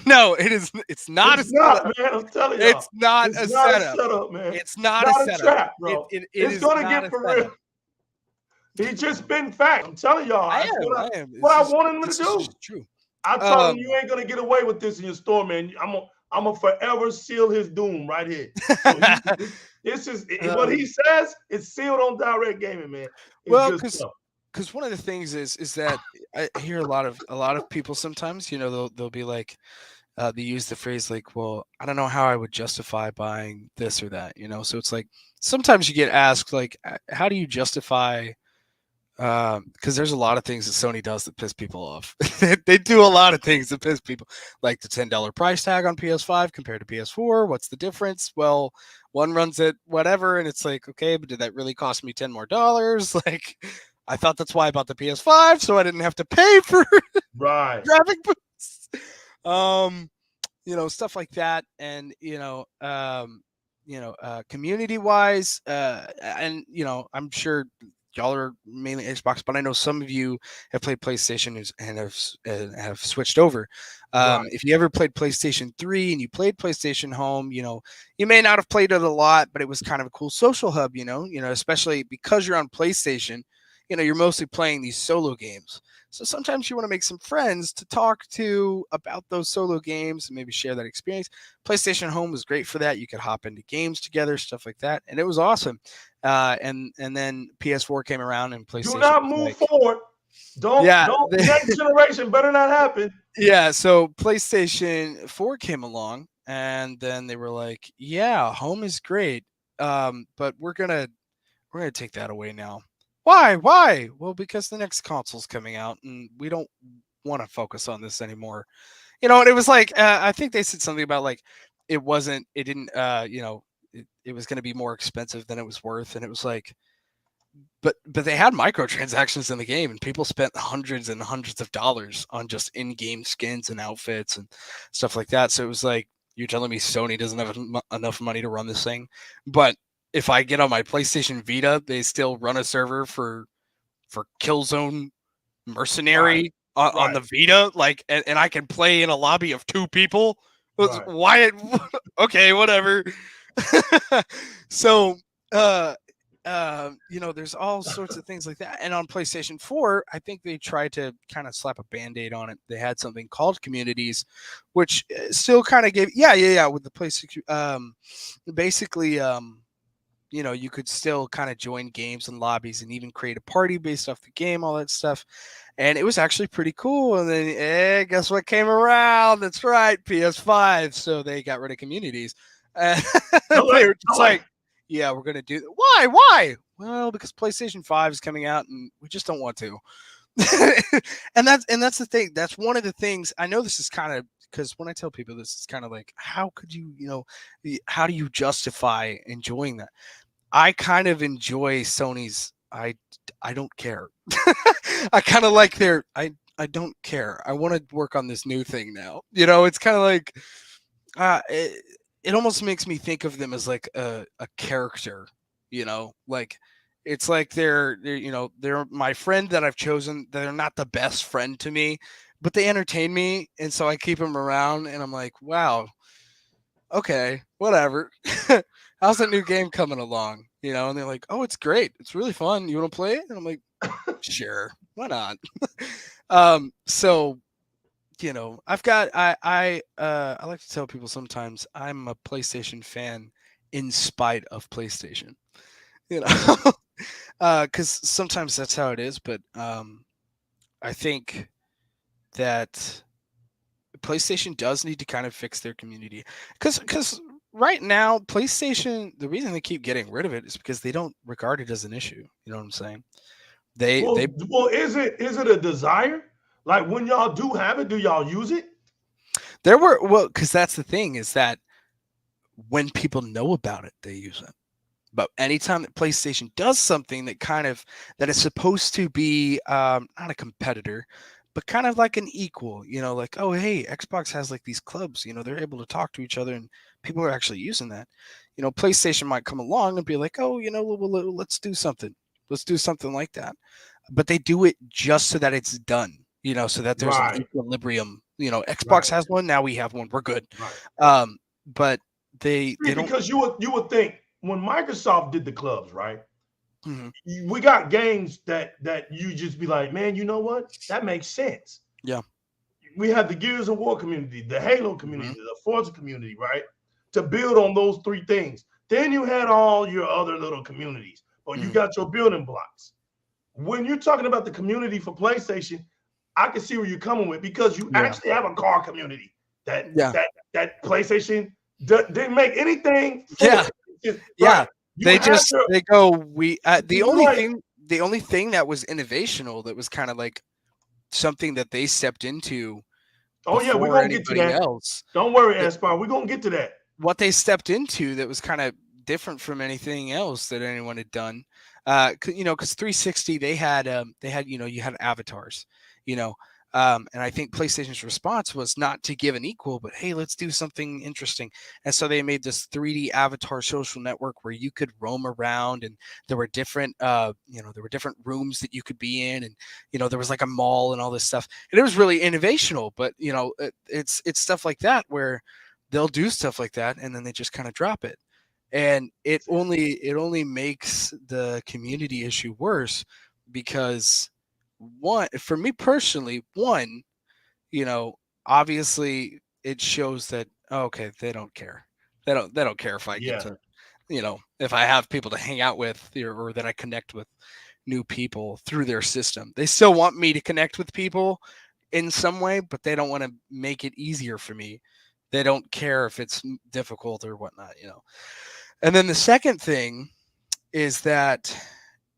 [SPEAKER 2] no, it's not a setup,
[SPEAKER 1] man. I'm telling you,
[SPEAKER 2] it's not a setup,
[SPEAKER 1] man.
[SPEAKER 2] It's not a setup,
[SPEAKER 1] trap, bro.
[SPEAKER 2] It's
[SPEAKER 1] gonna get for real. He just been fact. I'm telling y'all.
[SPEAKER 2] I am.
[SPEAKER 1] What I wanted him to do.
[SPEAKER 2] True.
[SPEAKER 1] I told him, you ain't gonna get away with this in your store, man. I'm gonna forever seal his doom right here. So this is what he says. It's sealed on Di-RRec Gaming, man.
[SPEAKER 2] Because one of the things is that I hear a lot of people sometimes, they'll be like, they use the phrase like, well, I don't know how I would justify buying this or that, you know? So it's like sometimes you get asked, like, how do you justify? Because there's a lot of things that Sony does that piss people off. They do a lot of things that piss people, like the $10 price tag on PS5 compared to PS4. What's the difference? Well, one runs at whatever, and it's like, okay, but did that really cost me $10 more? Like, I thought that's why I bought the PS5, so I didn't have to pay for
[SPEAKER 1] Right.
[SPEAKER 2] graphic boosts. Stuff like that, and community wise, and I'm sure y'all are mainly Xbox, but I know some of you have played PlayStation and have switched over.
[SPEAKER 1] Right.
[SPEAKER 2] If you ever played PlayStation 3 and you played PlayStation Home, you may not have played it a lot, but it was kind of a cool social hub, especially because you're on PlayStation, you're mostly playing these solo games. So sometimes you want to make some friends to talk to about those solo games and maybe share that experience. PlayStation Home was great for that. You could hop into games together, stuff like that, and it was awesome. And then PS4 came around and PlayStation.
[SPEAKER 1] Do not move forward. Don't. Next generation better not happen.
[SPEAKER 2] Yeah. So PlayStation 4 came along, and then they were like, "Yeah, Home is great, but we're gonna take that away now." Why? Well, because the next console's coming out, and we don't want to focus on this anymore. And it was like, I think they said something about like it was going to be more expensive than it was worth, and it was like, but they had microtransactions in the game, and people spent hundreds and hundreds of dollars on just in-game skins and outfits and stuff like that. So it was like, you're telling me Sony doesn't have enough money to run this thing, but if I get on my PlayStation Vita, they still run a server for Killzone Mercenary on the Vita, like, and I can play in a lobby of 2 people. Right. Why? Okay, whatever. So, there's all sorts of things like that. And on PlayStation 4, I think they tried to kind of slap a Band-Aid on it. They had something called Communities, which still kind of gave, with the PlayStation, basically, you could still kind of join games and lobbies and even create a party based off the game, all that stuff. And it was actually pretty cool. And then, guess what came around? That's right, PS5. So they got rid of Communities. They were just like, yeah, we're going to do that. Why? Well, because PlayStation 5 is coming out and we just don't want to. and that's the thing. That's one of the things. I know this is kind of, because when I tell people this, it's kind of like, how could you, how do you justify enjoying that? I kind of enjoy Sony's, I don't care. I kind of like their, I don't care. I want to work on this new thing now. It's kind of like, it almost makes me think of them as like a character, like it's like they're my friend that I've chosen. They're not the best friend to me, but they entertain me. And so I keep them around and I'm like, wow, okay, whatever. How's that new game coming along? And they're like, oh, it's great. It's really fun. You want to play it? And I'm like, sure, why not? So, I've got, I like to tell people sometimes I'm a PlayStation fan in spite of PlayStation, because sometimes that's how it is. But I think that PlayStation does need to kind of fix their community, because right now PlayStation, the reason they keep getting rid of it is because they don't regard it as an issue. You know what I'm saying?
[SPEAKER 1] Well, is it a desire? Like, when y'all do have it, do y'all use it?
[SPEAKER 2] Because that's the thing, is that when people know about it, they use it. But anytime that PlayStation does something that is supposed to be not a competitor, but kind of like an equal, like, oh, hey, Xbox has like these clubs, they're able to talk to each other and people are actually using that. PlayStation might come along and be like, oh, let's do something. Let's do something like that. But they do it just so that it's done, so that there's an equilibrium. Xbox has one, now we have one, we're good.
[SPEAKER 1] Right.
[SPEAKER 2] But they don't,
[SPEAKER 1] because you would think when Microsoft did the clubs, right?
[SPEAKER 2] Mm-hmm.
[SPEAKER 1] We got games that you just be like, man, you know what? That makes sense.
[SPEAKER 2] Yeah.
[SPEAKER 1] We had the Gears of War community, the Halo community, the Forza community, right? To build on those 3 things. Then you had all your other little communities, but you got your building blocks. When you're talking about the community for PlayStation, I can see where you're coming with, because you actually have a car community. that
[SPEAKER 2] Yeah.
[SPEAKER 1] that PlayStation didn't make anything for
[SPEAKER 2] Yeah.
[SPEAKER 1] it.
[SPEAKER 2] Yeah.
[SPEAKER 1] Right. You have to
[SPEAKER 2] They go, we the only
[SPEAKER 1] right.
[SPEAKER 2] thing that was innovational, that was kind of like something that they stepped into
[SPEAKER 1] Oh yeah, we're
[SPEAKER 2] before
[SPEAKER 1] gonna get to
[SPEAKER 2] anybody
[SPEAKER 1] that.
[SPEAKER 2] else.
[SPEAKER 1] Don't worry,
[SPEAKER 2] that-
[SPEAKER 1] Aspire. We're gonna get to that.
[SPEAKER 2] What they stepped into that was kind of different from anything else that anyone had done. Because 360 they had you had avatars, you know, and I think PlayStation's response was not to give an equal, but hey, let's do something interesting. And so they made this 3D avatar social network where you could roam around, and there were different, there were different rooms that you could be in, and there was like a mall and all this stuff, and it was really innovational. But it's stuff like that where they'll do stuff like that, and then they just kind of drop it, and it only makes the community issue worse, because for me personally, obviously it shows that, okay, they don't care. They don't care if I get
[SPEAKER 1] Yeah.
[SPEAKER 2] to, if I have people to hang out with, or that I connect with new people through their system. They still want me to connect with people in some way, but they don't want to make it easier for me. They don't care if it's difficult or whatnot. And then the second thing is that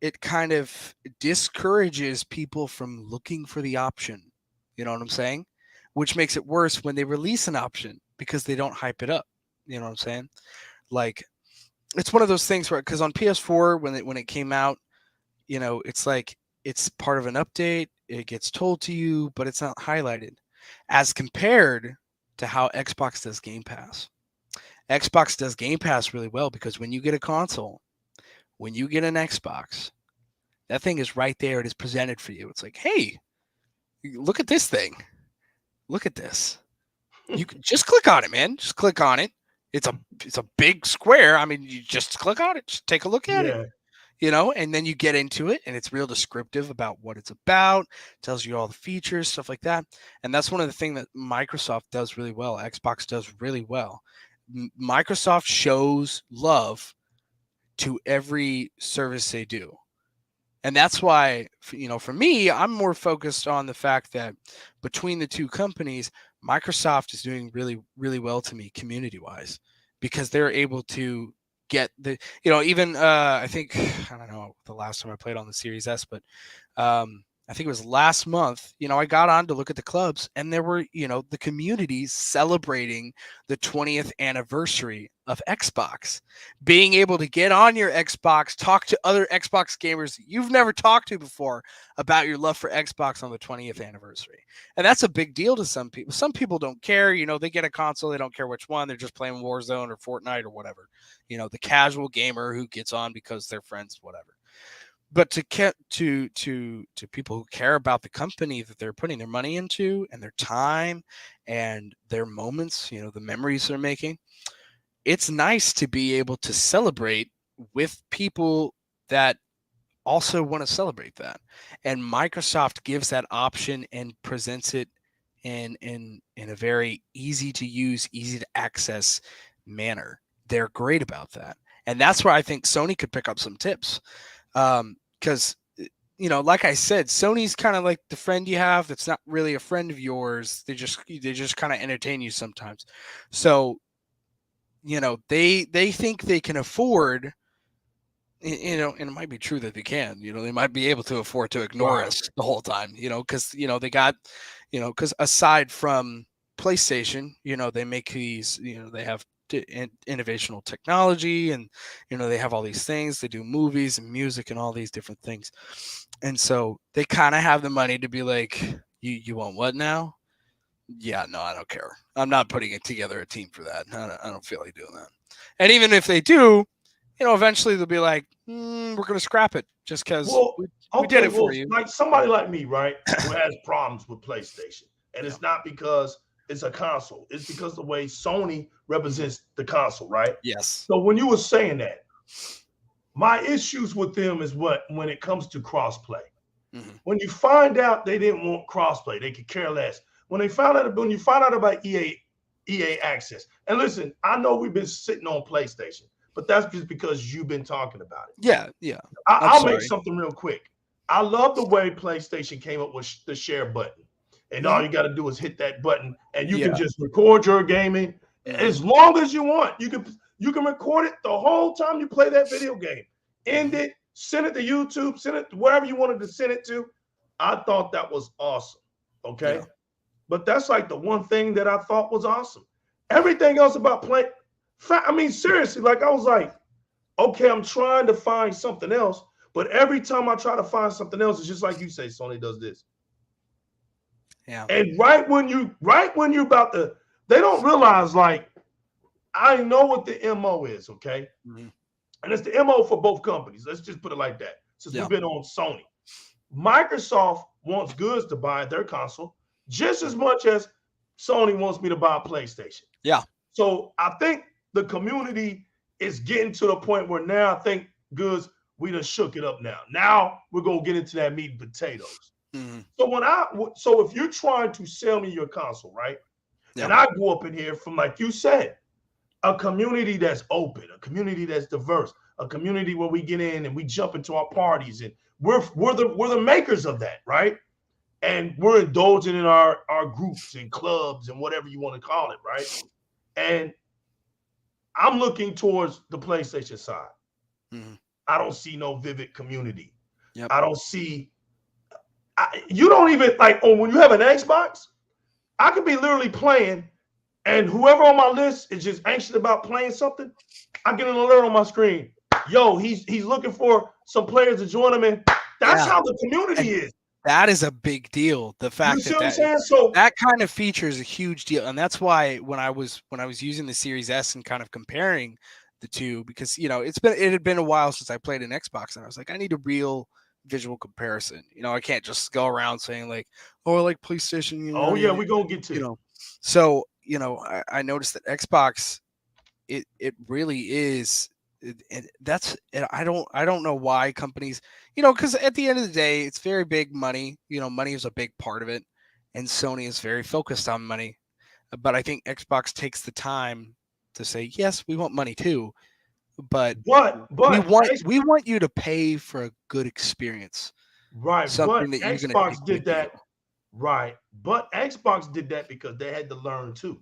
[SPEAKER 2] it kind of discourages people from looking for the option. You know what I'm saying? Which makes it worse when they release an option, because they don't hype it up. You know what I'm saying? Like, it's one of those things where, because on PS4 when it came out, it's like it's part of an update. It gets told to you, but it's not highlighted, as compared to how Xbox does Game Pass. Xbox does Game Pass really well, because when you get a console, when you get an Xbox, that thing is right there. It is presented for you. It's like, hey, look at this thing. Look at this. You can just click on it, man. Just click on it. It's a big square. I mean, you just click on it. Just take a look at it. And then you get into it, and it's real descriptive about what it's about, tells you all the features, stuff like that. And that's one of the things that Microsoft does really well. Xbox does really well. Microsoft shows love to every service they do. And that's why, for me, I'm more focused on the fact that between the two companies, Microsoft is doing really, really well to me community-wise, because they're able to get the, even I think, I don't know the last time I played on the Series S, but I think it was last month, I got on to look at the clubs, and there were, the community celebrating the 20th anniversary of Xbox. Being able to get on your Xbox, talk to other Xbox gamers you've never talked to before about your love for Xbox on the 20th anniversary. And that's a big deal to some people. Some people don't care, they get a console, they don't care which one, they're just playing Warzone or Fortnite or whatever. The casual gamer who gets on because they're friends, whatever. But to people who care about the company that they're putting their money into, and their time and their moments, the memories they're making, it's nice to be able to celebrate with people that also want to celebrate that. And Microsoft gives that option and presents it in a very easy to use, easy to access manner. They're great about that. And that's where I think Sony could pick up some tips. Because, like I said, Sony's kind of like the friend you have that's not really a friend of yours. They just kind of entertain you sometimes. So, they think they can afford, and it might be true that they can, they might be able to afford to ignore us the whole time, because, they got, because aside from PlayStation, they make these, they have innovational technology, and they have all these things. They do movies and music and all these different things, and so they kind of have the money to be like, you want what now? Yeah, no, I don't care. I'm not putting it together a team for that. I don't feel like doing that. And even if they do, eventually they'll be like, we're going to scrap it just because we did it for you.
[SPEAKER 1] Like somebody like me, right, who has problems with PlayStation, and it's not because it's a console. It's because the way Sony represents the console, right?
[SPEAKER 2] Yes.
[SPEAKER 1] So when you were saying that, my issues with them is when it comes to crossplay. Mm-hmm. When you find out they didn't want crossplay, they could care less. When you find out about EA access, and listen, I know we've been sitting on PlayStation, but that's just because you've been talking about it.
[SPEAKER 2] Yeah.
[SPEAKER 1] I'll make something real quick. I love the way PlayStation came up with the share button. and all you got to do is hit that button, and you can
[SPEAKER 2] Yeah.
[SPEAKER 1] just record your gaming as long as you want. You can record it the whole time you play that video game. End it, send it to YouTube, send it to wherever you wanted to send it to. I thought that was awesome. Okay.
[SPEAKER 2] Yeah.
[SPEAKER 1] But that's like the one thing that I thought was awesome. Everything else about play, I mean, seriously, like I was like, okay, I'm trying to find something else. But every time I try to find something else, it's just like you say, Sony does this.
[SPEAKER 2] Yeah.
[SPEAKER 1] And right when you're about to, they don't realize, like, I know what the MO is, okay? And it's the MO for both companies. Let's just put it like that. Since we've been on Sony. Microsoft wants goods to buy their console just as much as Sony wants me to buy a PlayStation.
[SPEAKER 2] Yeah.
[SPEAKER 1] So I think the community is getting to the point where now I think goods, we done shook it up now. Now we're gonna get into that meat and potatoes. So if you're trying to sell me your console, right? Yeah. And I go up in here from, like you said, a community that's open, a community that's diverse, a community where we get in and we jump into our parties, and we're the makers of that, right? And we're indulging in our groups and clubs and whatever you want to call it, right? And I'm looking towards the PlayStation side. I don't see no vivid community. I don't see. You don't even like. Oh, when you have an Xbox, I could be literally playing, and whoever on my list is just anxious about playing something, I get an alert on my screen. Yo, he's looking for some players to join him in. That's how the community is.
[SPEAKER 2] That is a big deal. The fact that kind of feature is a huge deal, and that's why when I was using the Series S and kind of comparing the two, because it had been a while since I played an Xbox, and I was like, I need a real visual comparison. I can't just go around saying like, oh, I like PlayStation.
[SPEAKER 1] We're gonna get to
[SPEAKER 2] So I noticed that Xbox, it really is. I don't know why companies, because at the end of the day, it's very big money. Money is a big part of it, and Sony is very focused on money. But I think Xbox takes the time to say, yes, we want money too, but we want you to pay for a good experience,
[SPEAKER 1] right?
[SPEAKER 2] Something
[SPEAKER 1] but
[SPEAKER 2] that
[SPEAKER 1] Xbox did that, right? But Xbox did that because they had to learn too.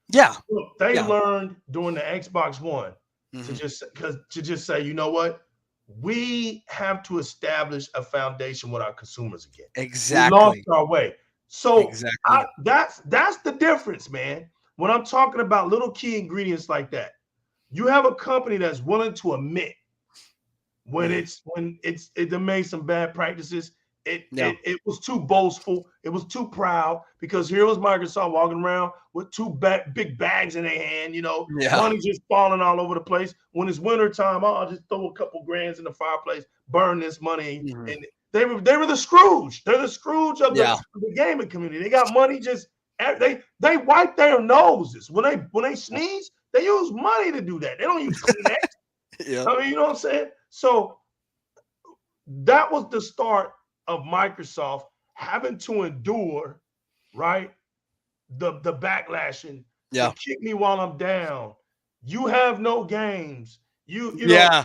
[SPEAKER 2] Yeah,
[SPEAKER 1] look, they learned during the Xbox One. To just say, you know what, we have to establish a foundation with our consumers again.
[SPEAKER 2] Exactly.
[SPEAKER 1] We lost our way. So that's the difference, man. When I'm talking about little key ingredients like that, you have a company that's willing to admit when it made some bad practices. It was too boastful. It was too proud, because here was Microsoft walking around with two big bags in their hand, money just falling all over the place. When it's winter time, I'll just throw a couple grands in the fireplace, burn this money. And they were the Scrooge. They're the Scrooge of the gaming community. They got money they wipe their noses. When they sneeze, they use money to do that. They don't use Kleenex. I mean, you know what I'm saying? So that was the start of Microsoft having to endure, right, the backlashing to kick me while I'm down. You have no games. You know,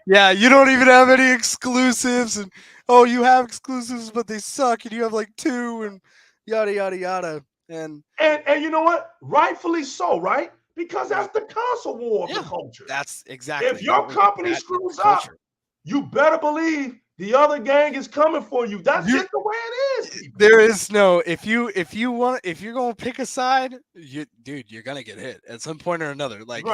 [SPEAKER 2] you don't even have any exclusives, and you have exclusives, but they suck, and you have like 2, and yada yada yada. And
[SPEAKER 1] you know what? Rightfully so, right? Because that's the console war of the culture.
[SPEAKER 2] That's exactly.
[SPEAKER 1] If your company screws up, you better believe the other gang is coming for you. That's just the way it is. People.
[SPEAKER 2] There is no, if you're gonna pick a side, you're gonna get hit at some point or another. Like,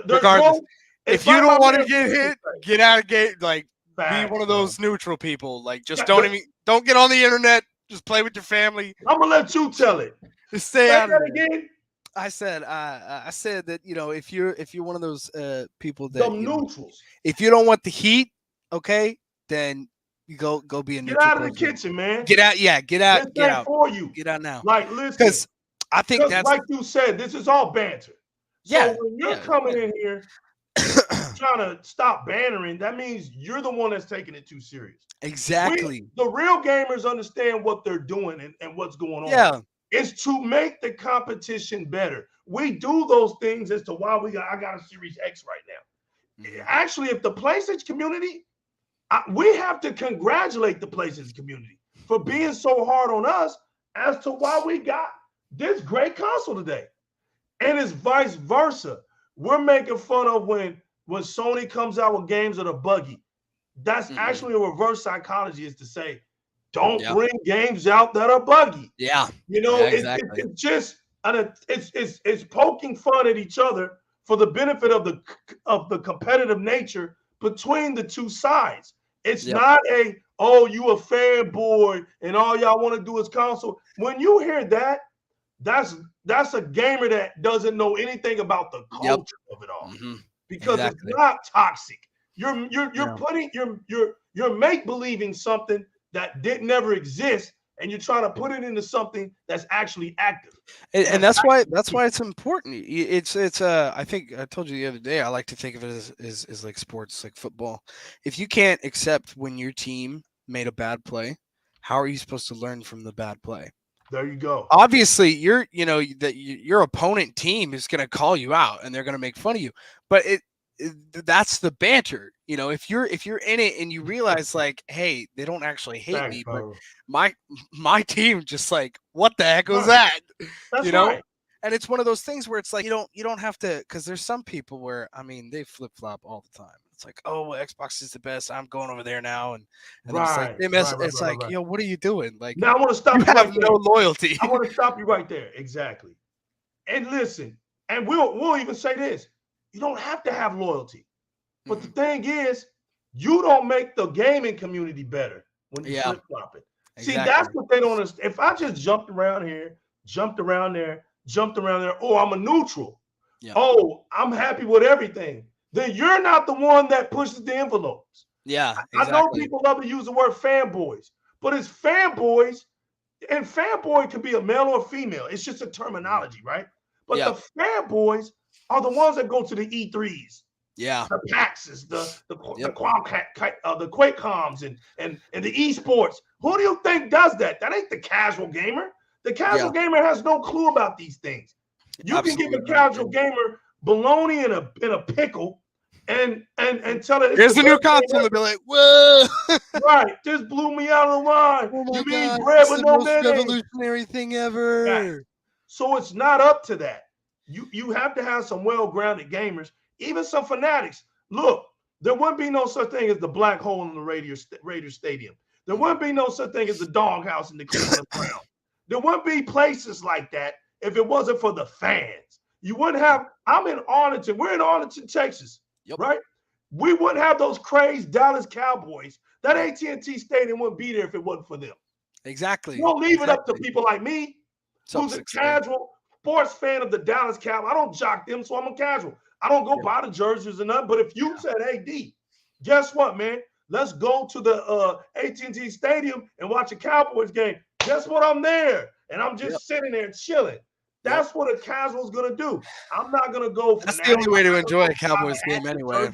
[SPEAKER 2] regardless, if you don't want to get hit, get out of game. Like, be one of those neutral people. Like, just don't get on the internet. Just play with your family.
[SPEAKER 1] I'm gonna let you tell it.
[SPEAKER 2] Just stay out of
[SPEAKER 1] it again.
[SPEAKER 2] I said that if you're one of those people that
[SPEAKER 1] neutrals,
[SPEAKER 2] if you don't want the heat, okay, then you go be a neutral.
[SPEAKER 1] Get out of the kitchen, man.
[SPEAKER 2] Get out, get out.
[SPEAKER 1] This ain't for you.
[SPEAKER 2] Get out now.
[SPEAKER 1] Like, listen,
[SPEAKER 2] because I think that's
[SPEAKER 1] like you said. This is all banter. So when you're coming in here trying to stop bantering, that means you're the one that's taking it too serious.
[SPEAKER 2] Exactly.
[SPEAKER 1] The real gamers understand what they're doing and what's going on.
[SPEAKER 2] Yeah.
[SPEAKER 1] It's to make the competition better. We do those things as to why I got a Series X right now. Actually, if the PlayStation community, we have to congratulate the PlayStation community for being so hard on us, as to why we got this great console today. And it's vice versa. We're making fun of when Sony comes out with games that are buggy. That's actually a reverse psychology, is to say, don't bring games out that are buggy.
[SPEAKER 2] Yeah.
[SPEAKER 1] You know,
[SPEAKER 2] exactly.
[SPEAKER 1] it's just it's poking fun at each other for the benefit of the competitive nature between the two sides. It's not you a fanboy and all y'all want to do is console. When you hear that, that's a gamer that doesn't know anything about the culture of it all, because it's not toxic. You're putting you're make believing something that didn't never exist, and you're trying to put it into something that's actually active.
[SPEAKER 2] And that's why it's important. It's I think I told you the other day, I like to think of it as like sports, like football. If you can't accept when your team made a bad play, how are you supposed to learn from the bad play?
[SPEAKER 1] There you go.
[SPEAKER 2] Obviously, your opponent team is going to call you out and they're going to make fun of you, but that's the banter. If you're in it and you realize, like, hey, they don't actually hate me, but my team just like, what the heck was that?
[SPEAKER 1] That's right.
[SPEAKER 2] And it's one of those things where it's like you don't have to, because there's some people where, I mean, they flip flop all the time. It's like, oh, well, Xbox is the best, I'm going over there now, and it's like they mess. It's like, yo, what are you doing? Like,
[SPEAKER 1] now I want to stop you.
[SPEAKER 2] Have no loyalty.
[SPEAKER 1] I want to stop you right there. Exactly. And listen, and we'll even say this: you don't have to have loyalty, but the thing is, you don't make the gaming community better when you flip flop it. Exactly. See, that's what they don't understand. If I just jumped around here, jumped around there, oh, I'm a neutral. Yeah. Oh, I'm happy with everything. Then you're not the one that pushes the envelopes.
[SPEAKER 2] Yeah,
[SPEAKER 1] exactly. I know people love to use the word fanboys, but it's fanboys, and fanboy can be a male or a female. It's just a terminology, right? But the fanboys are the ones that go to the E3s.
[SPEAKER 2] Yeah,
[SPEAKER 1] the PAXs, the QuakeComs, and the esports. Who do you think does that? That ain't the casual gamer. The casual gamer has no clue about these things. You can give a casual gamer bologna in a pickle and tell it
[SPEAKER 2] here's the new console, and be like, whoa,
[SPEAKER 1] right, this blew me out of the line.
[SPEAKER 2] Oh
[SPEAKER 1] you mean bread with no mayonnaise?
[SPEAKER 2] Revolutionary thing ever.
[SPEAKER 1] Right. So it's not up to that. You have to have some well-grounded gamers, even some fanatics. Look, there wouldn't be no such thing as the black hole in the Raider Stadium. There wouldn't be no such thing as the doghouse in the Cleveland Browns. There wouldn't be places like that if it wasn't for the fans. You wouldn't have. I'm in Arlington. We're in Arlington, Texas, right? We wouldn't have those crazed Dallas Cowboys. That AT&T Stadium wouldn't be there if it wasn't for them.
[SPEAKER 2] Exactly.
[SPEAKER 1] You don't leave it up to people like me, who's a casual sports fan of the Dallas Cowboys. I don't jock them, so I'm a casual. I don't go buy the jerseys or nothing. But if you said, hey, D, guess what, man? Let's go to the AT&T Stadium and watch a Cowboys game. Guess what? I'm there. And I'm just sitting there chilling. That's what a casual is going to do. I'm not going to go.
[SPEAKER 2] That's the only way to enjoy a Cowboys game anyway.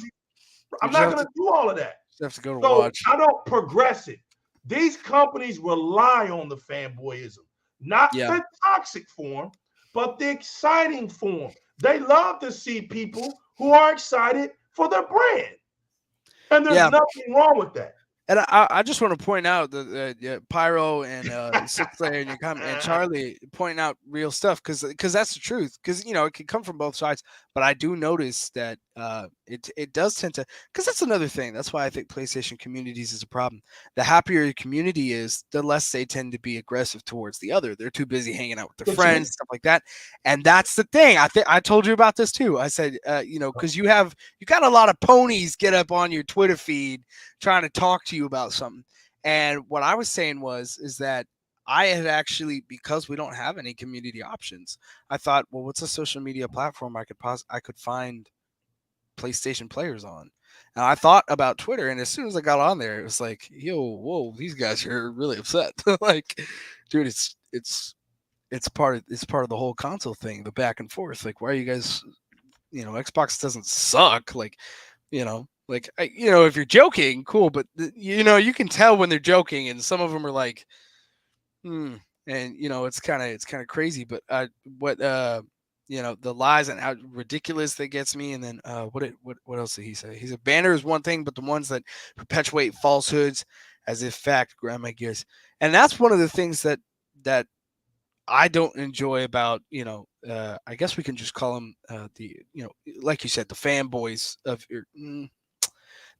[SPEAKER 1] I'm not going to do all of that.
[SPEAKER 2] You have to go to watch.
[SPEAKER 1] I don't progress it. These companies rely on the fanboyism, not the toxic form, but the exciting form. They love to see people who are excited for their brand. And there's nothing wrong with that.
[SPEAKER 2] And I just want to point out that Pyro and Sixth Layer and your comment and Charlie pointing out real stuff because that's the truth. Because it can come from both sides, but I do notice that it does tend to, because that's another thing. That's why I think PlayStation communities is a problem. The happier your community is, the less they tend to be aggressive towards the other. They're too busy hanging out with their friends, stuff like that. And that's the thing. I told you about this too. I said, because you got a lot of ponies get up on your Twitter feed trying to talk to you about something. And what I was saying is that I had actually, because we don't have any community options, I thought, well, what's a social media platform I could find PlayStation players on? And I thought about Twitter, and as soon as I got on there, it was like, whoa, these guys are really upset. Like, dude, it's part of the whole console thing, the back and forth. Like, why are you guys, Xbox doesn't suck. Like, like, if you're joking, cool, but you can tell when they're joking, and some of them are like, and it's kind of crazy. But the lies and how ridiculous that gets me. And then what else did he say? He said banner is one thing, but the ones that perpetuate falsehoods as if fact grind my gears. And that's one of the things that I don't enjoy about, I guess we can just call them like you said, the fanboys of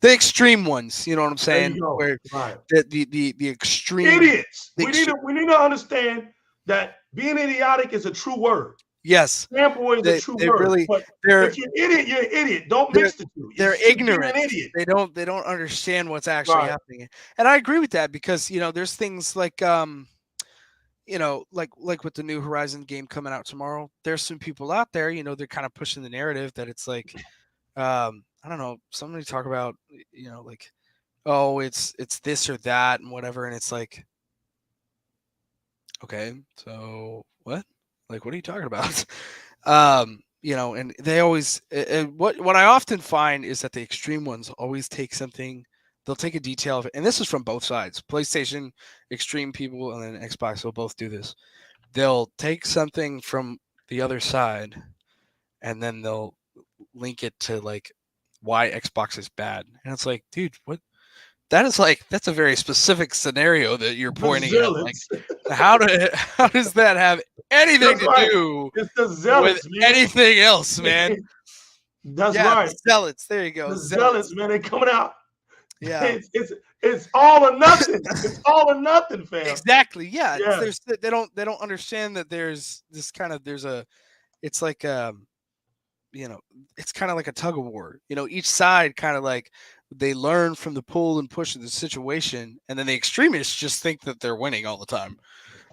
[SPEAKER 2] the extreme ones. You know what I'm
[SPEAKER 1] There
[SPEAKER 2] saying?
[SPEAKER 1] you go.
[SPEAKER 2] Where
[SPEAKER 1] Right.
[SPEAKER 2] the extreme
[SPEAKER 1] Idiots. We need to understand that being idiotic is a true word.
[SPEAKER 2] Yes,
[SPEAKER 1] Fanboy is a true word.
[SPEAKER 2] really
[SPEAKER 1] But
[SPEAKER 2] they're
[SPEAKER 1] if you're an idiot, you're an idiot. Don't mix the two.
[SPEAKER 2] they're
[SPEAKER 1] You're being
[SPEAKER 2] ignorant.
[SPEAKER 1] an idiot.
[SPEAKER 2] They don't understand what's actually
[SPEAKER 1] Right.
[SPEAKER 2] happening. And I agree with that because there's things like like with the new Horizon game coming out tomorrow, there's some people out there, they're kind of pushing the narrative that it's like, I don't know, somebody talk about, like, oh, it's this or that and whatever, and it's like, okay, so what? Like, what are you talking about? And they always, what I often find is that the extreme ones always take something. They'll take a detail of it, and this is from both sides. PlayStation, extreme people, and then Xbox will both do this. They'll take something from the other side, and then they'll link it to like why Xbox is bad. And it's like, dude, what? That's a very specific scenario that you're pointing at. Like, how does that have anything to do
[SPEAKER 1] it's the zealots,
[SPEAKER 2] with
[SPEAKER 1] man.
[SPEAKER 2] anything else, man?
[SPEAKER 1] That's right.
[SPEAKER 2] The zealots. There you go.
[SPEAKER 1] The zealots, man. They coming out.
[SPEAKER 2] Yeah.
[SPEAKER 1] It's all or nothing. It's all or nothing, fam.
[SPEAKER 2] Exactly. Yeah. Yes. They don't understand that there's this kind of it's like it's kind of like a tug of war. Each side kind of like they learn from the pull and push of the situation, and then the extremists just think that they're winning all the time.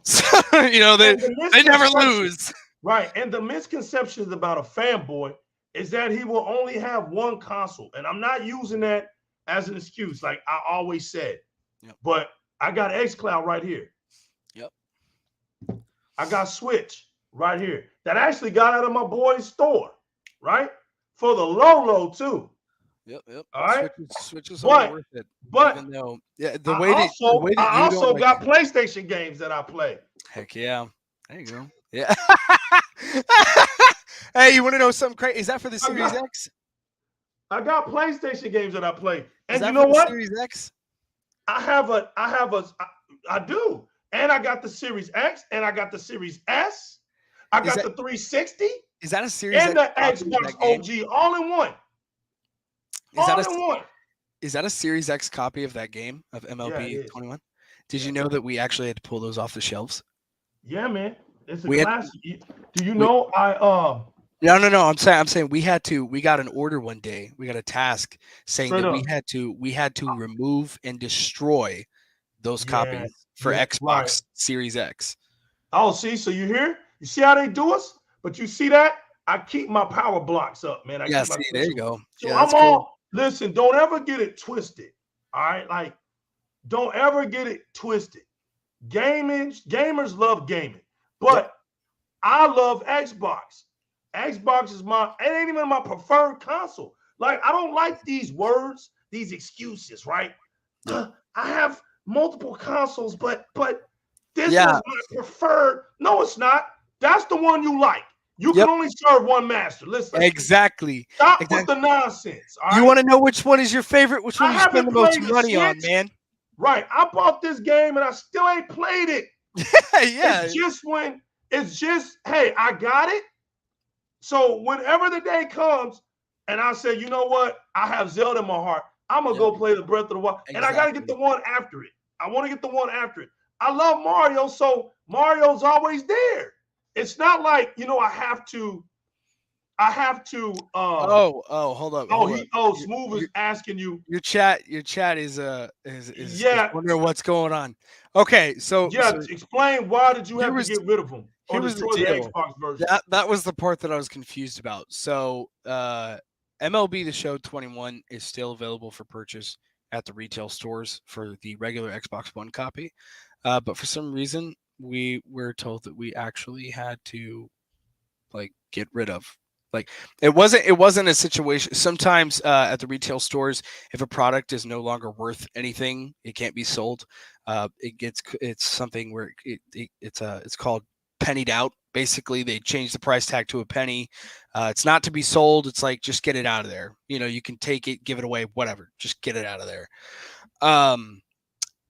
[SPEAKER 2] So they never lose.
[SPEAKER 1] Right. And the misconceptions about a fanboy is that he will only have one console. And I'm not using that as an excuse, like I always said.
[SPEAKER 2] Yep.
[SPEAKER 1] But I got xCloud right here.
[SPEAKER 2] Yep.
[SPEAKER 1] I got Switch right here. That actually got out of my boy's store, right? For the low too.
[SPEAKER 2] Yep.
[SPEAKER 1] All right.
[SPEAKER 2] Switch is worth it. But
[SPEAKER 1] even
[SPEAKER 2] though,
[SPEAKER 1] I also got PlayStation games that I play.
[SPEAKER 2] Heck yeah. There you go. Yeah. Hey, you want to know something crazy? Is that for the Series X?
[SPEAKER 1] I got PlayStation games that I play. And
[SPEAKER 2] you
[SPEAKER 1] know what?
[SPEAKER 2] Series X?
[SPEAKER 1] I do. And I got the Series X and I got the Series S. I got the 360.
[SPEAKER 2] Is that a Series
[SPEAKER 1] and
[SPEAKER 2] X?
[SPEAKER 1] And the Xbox OG all in one.
[SPEAKER 2] Is that a Series X copy of that game of MLB 21? Did you know that we actually had to pull those off the shelves?
[SPEAKER 1] Yeah, man. It's a classic. Do you know
[SPEAKER 2] No. I'm saying we got an order one day. We got a task saying that we had to remove and destroy those copies for Xbox Series X.
[SPEAKER 1] Oh, see, so you hear? You see how they do us? But you see that? I keep my power blocks up, man.
[SPEAKER 2] There you go.
[SPEAKER 1] So I'm all listen, don't ever get it twisted. All right. Like, don't ever get it twisted. Gamers love gaming, but I love Xbox. Xbox is it ain't even my preferred console. Like, I don't like these words, these excuses, right? I have multiple consoles, but this is my preferred. No, it's not. That's the one you like. You can only serve one master. Listen.
[SPEAKER 2] Exactly.
[SPEAKER 1] Stop with the nonsense. All right?
[SPEAKER 2] You want to know which one is your favorite? Which one you spend the most money on, man?
[SPEAKER 1] Right. I bought this game and I still ain't played it.
[SPEAKER 2] Yeah.
[SPEAKER 1] It's just, hey, I got it. So whenever the day comes and I say, you know what? I have Zelda in my heart. I'm going to go play the Breath of the Wild. Exactly. And I got to get the one after it. I want to get the one after it. I love Mario, so Mario's always there. It's not like, I have to.
[SPEAKER 2] Hold up.
[SPEAKER 1] Smooth is asking you.
[SPEAKER 2] Your chat is wondering what's going on. Okay, so
[SPEAKER 1] explain why did you have to get rid of them or destroy the Xbox version?
[SPEAKER 2] That was the part that I was confused about. So MLB The Show 21 is still available for purchase at the retail stores for the regular Xbox One copy, but for some reason we were told that we actually had to get rid of. It wasn't a situation. Sometimes at the retail stores, if a product is no longer worth anything, it can't be sold. It's something where it's called pennied out. Basically, they change the price tag to a penny. It's not to be sold. It's like, just get it out of there. You can take it, give it away, whatever. Just get it out of there.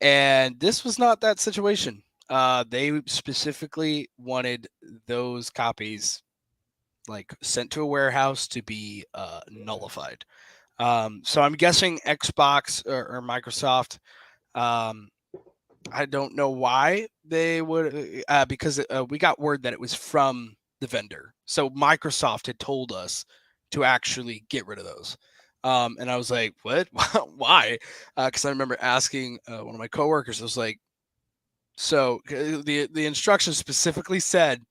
[SPEAKER 2] And this was not that situation. They specifically wanted those copies like sent to a warehouse to be nullified. So I'm guessing Xbox or Microsoft. I don't know why they would, because we got word that it was from the vendor. So Microsoft had told us to actually get rid of those. And I was like, what? Why? Because I remember asking one of my coworkers, I was like, so the instructions specifically said,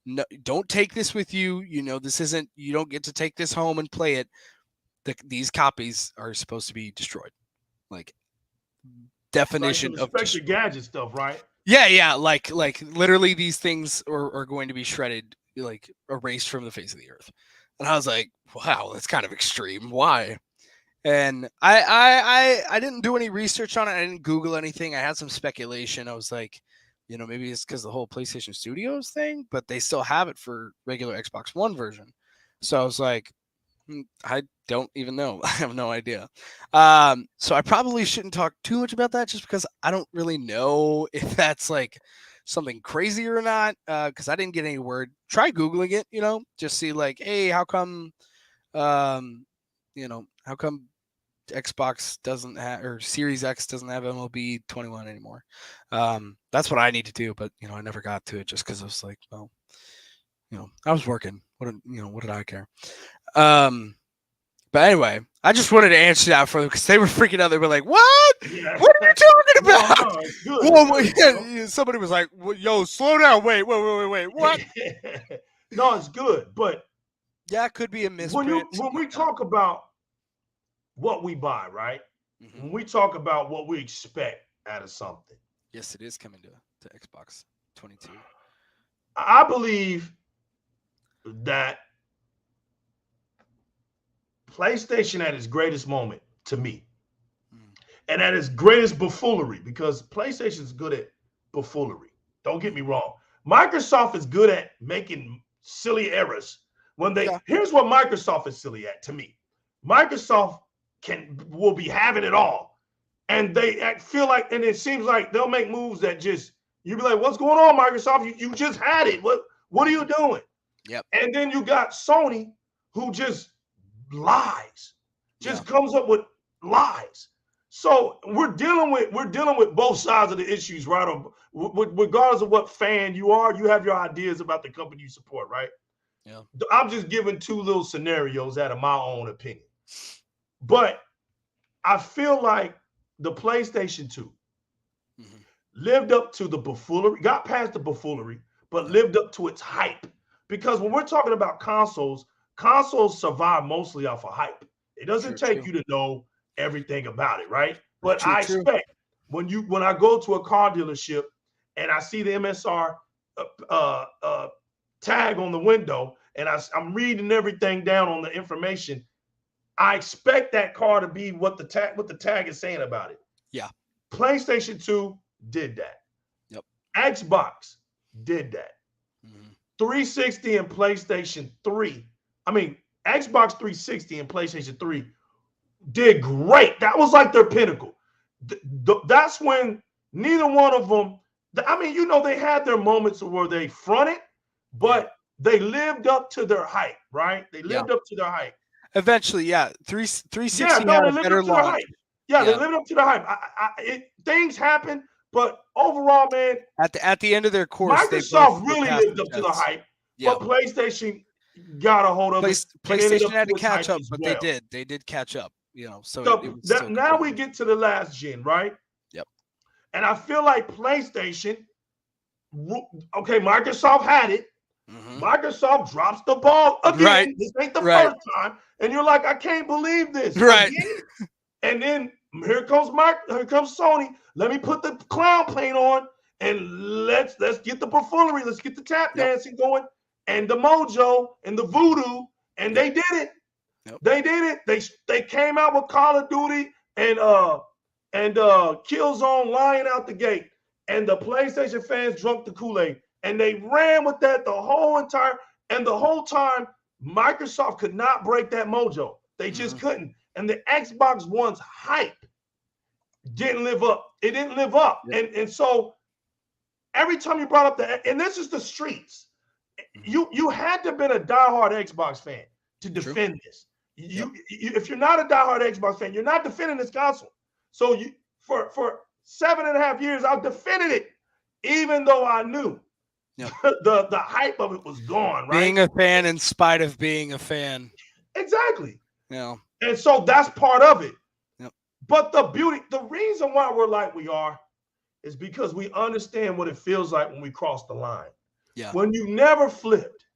[SPEAKER 2] no, don't take this with you. You know, this isn't, you don't get to take this home and play it. These copies are supposed to be destroyed. Like, definition
[SPEAKER 1] Like
[SPEAKER 2] of
[SPEAKER 1] Inspector Gadget stuff, right?
[SPEAKER 2] yeah, like literally these things are going to be shredded, like erased from the face of the earth. And I was like, wow, that's kind of extreme. Why? And I didn't do any research on it. I didn't Google anything. I had some speculation. I was like, you know, maybe it's because the whole PlayStation Studios thing, but they still have it for regular Xbox One version. So I was like, I don't even know. I have no idea. So I probably shouldn't talk too much about that just because I don't really know if that's like something crazy or not. Because I didn't get any word. Try Googling it, you know, just see like, hey, how come, how come Xbox doesn't have, or Series X doesn't have MLB 21 anymore? That's what I need to do, but I never got to it just because I was like, well, I was working. What did I care? But anyway, I just wanted to answer that for them because they were freaking out. They were like, "What?
[SPEAKER 1] Yeah.
[SPEAKER 2] What are you talking about?"
[SPEAKER 1] No, it's good.
[SPEAKER 2] Yeah, somebody was like, "Yo, slow down! Wait! What?"
[SPEAKER 1] No, it's good, but
[SPEAKER 2] yeah, it could be a misprint.
[SPEAKER 1] When we talk about what we buy, right?
[SPEAKER 2] Mm-hmm.
[SPEAKER 1] When we talk about what we expect out of something,
[SPEAKER 2] yes, it is coming to Xbox 22.
[SPEAKER 1] I believe that PlayStation at its greatest moment to me, and at its greatest buffoonery, because PlayStation is good at buffoonery. Don't get me wrong. Microsoft is good at making silly errors. Here's what Microsoft is silly at to me. Microsoft will be having it all, and they feel like, and it seems like they'll make moves that just you'll be like, "What's going on, Microsoft? You just had it. What are you doing?"
[SPEAKER 2] Yep.
[SPEAKER 1] And then you got Sony, who just lies, just comes up with lies. So we're dealing with both sides of the issues, right? Regardless of what fan you are, you have your ideas about the company you support, right?
[SPEAKER 2] Yeah.
[SPEAKER 1] I'm just giving two little scenarios out of my own opinion. But I feel like the PlayStation 2 lived up to the buffoonery, got past the buffoonery, but lived up to its hype. Because when we're talking about consoles survive mostly off of hype. It doesn't take you to know everything about it, right? But I expect when I go to a car dealership and I see the MSR tag on the window and I'm reading everything down on the information, I expect that car to be what the tag is saying about it.
[SPEAKER 2] Yeah.
[SPEAKER 1] PlayStation 2 did that.
[SPEAKER 2] Yep.
[SPEAKER 1] Xbox did that. 360 and PlayStation 3. I mean, Xbox 360 and PlayStation 3 did great. That was like their pinnacle. That's when neither one of them, I mean, they had their moments where they fronted, but they lived up to their hype, right? They lived up to their hype.
[SPEAKER 2] Eventually, 360 had a better launch.
[SPEAKER 1] They lived up to the hype. Things happen, but overall, man,
[SPEAKER 2] at the end of their course,
[SPEAKER 1] Microsoft really lived up to the hype, but PlayStation got a hold of it.
[SPEAKER 2] PlayStation had to catch up, but they did catch up. So
[SPEAKER 1] now we get to the last gen, right?
[SPEAKER 2] Yep.
[SPEAKER 1] And I feel like PlayStation, okay, Microsoft had it. Microsoft drops the ball again.
[SPEAKER 2] Right.
[SPEAKER 1] This ain't the first time, and you're like, I can't believe this.
[SPEAKER 2] Right.
[SPEAKER 1] Again? And then here comes Sony. Let me put the clown paint on, and let's get the buffoonery. Let's get the tap dancing going, and the mojo and the voodoo, and they did it. They did it. They came out with Call of Duty and Killzone lying out the gate, and the PlayStation fans drunk the Kool-Aid, and they ran with that the whole time. Microsoft could not break that mojo. They just couldn't. And the Xbox One's hype didn't live up. It didn't live up. And so every time you brought up and this is the streets, you had to have been a diehard Xbox fan to defend this. If you're not a diehard Xbox fan, you're not defending this console. So for 7.5 years, I've defended it, even though I knew the hype of it was gone. Right,
[SPEAKER 2] being a fan in spite of being a fan.
[SPEAKER 1] Exactly.
[SPEAKER 2] Yeah.
[SPEAKER 1] And so that's part of it.
[SPEAKER 2] Yep.
[SPEAKER 1] But the reason why we're like we are is because we understand what it feels like when we cross the line.
[SPEAKER 2] Yeah.
[SPEAKER 1] When you never flipped,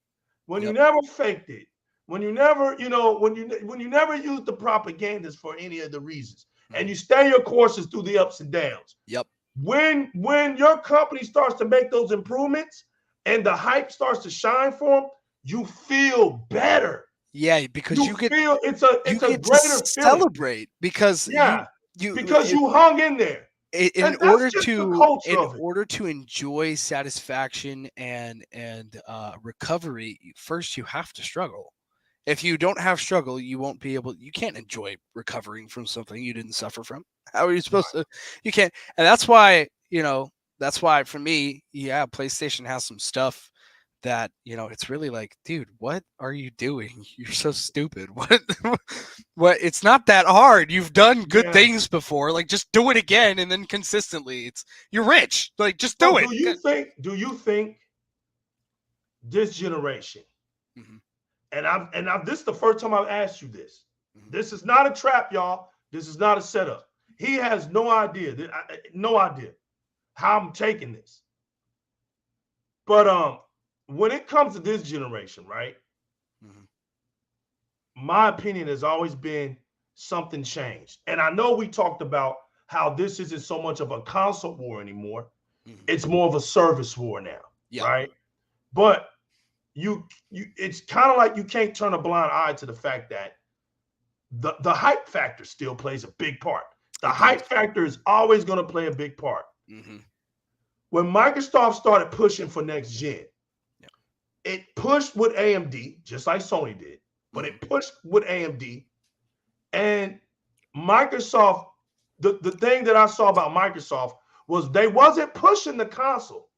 [SPEAKER 1] when you never faked it, when you never, when you never used the propagandas for any of the reasons, and you stay your courses through the ups and downs.
[SPEAKER 2] Yep.
[SPEAKER 1] When your company starts to make those improvements and the hype starts to shine for them, you feel better.
[SPEAKER 2] Yeah, because you
[SPEAKER 1] feel it's a greater
[SPEAKER 2] celebrate because
[SPEAKER 1] you hung in there.
[SPEAKER 2] In order to enjoy satisfaction and recovery, first you have to struggle. If you don't have struggle, you won't be able. You can't enjoy recovering from something you didn't suffer from. How are you supposed to? You can't, and that's why for me, PlayStation has some stuff that it's really like, dude, what are you doing? You're so stupid. What? It's not that hard. You've done good things before. Like, just do it again, and then consistently. You're rich. Like, just do it.
[SPEAKER 1] Do you think this generation? Mm-hmm. And this is the first time I've asked you this. Mm-hmm. This is not a trap, y'all. This is not a setup. He has no idea how I'm taking this. But when it comes to this generation, right? Mm-hmm. My opinion has always been something changed. And I know we talked about how this isn't so much of a console war anymore. Mm-hmm. It's more of a service war now, right? But it's kind of like you can't turn a blind eye to the fact that the hype factor still plays a big part. The hype factor is always going to play a big part. Mm-hmm. When Microsoft started pushing for next gen, it pushed with AMD, just like Sony did, but it pushed with AMD. And Microsoft, the thing that I saw about Microsoft was they wasn't pushing the console,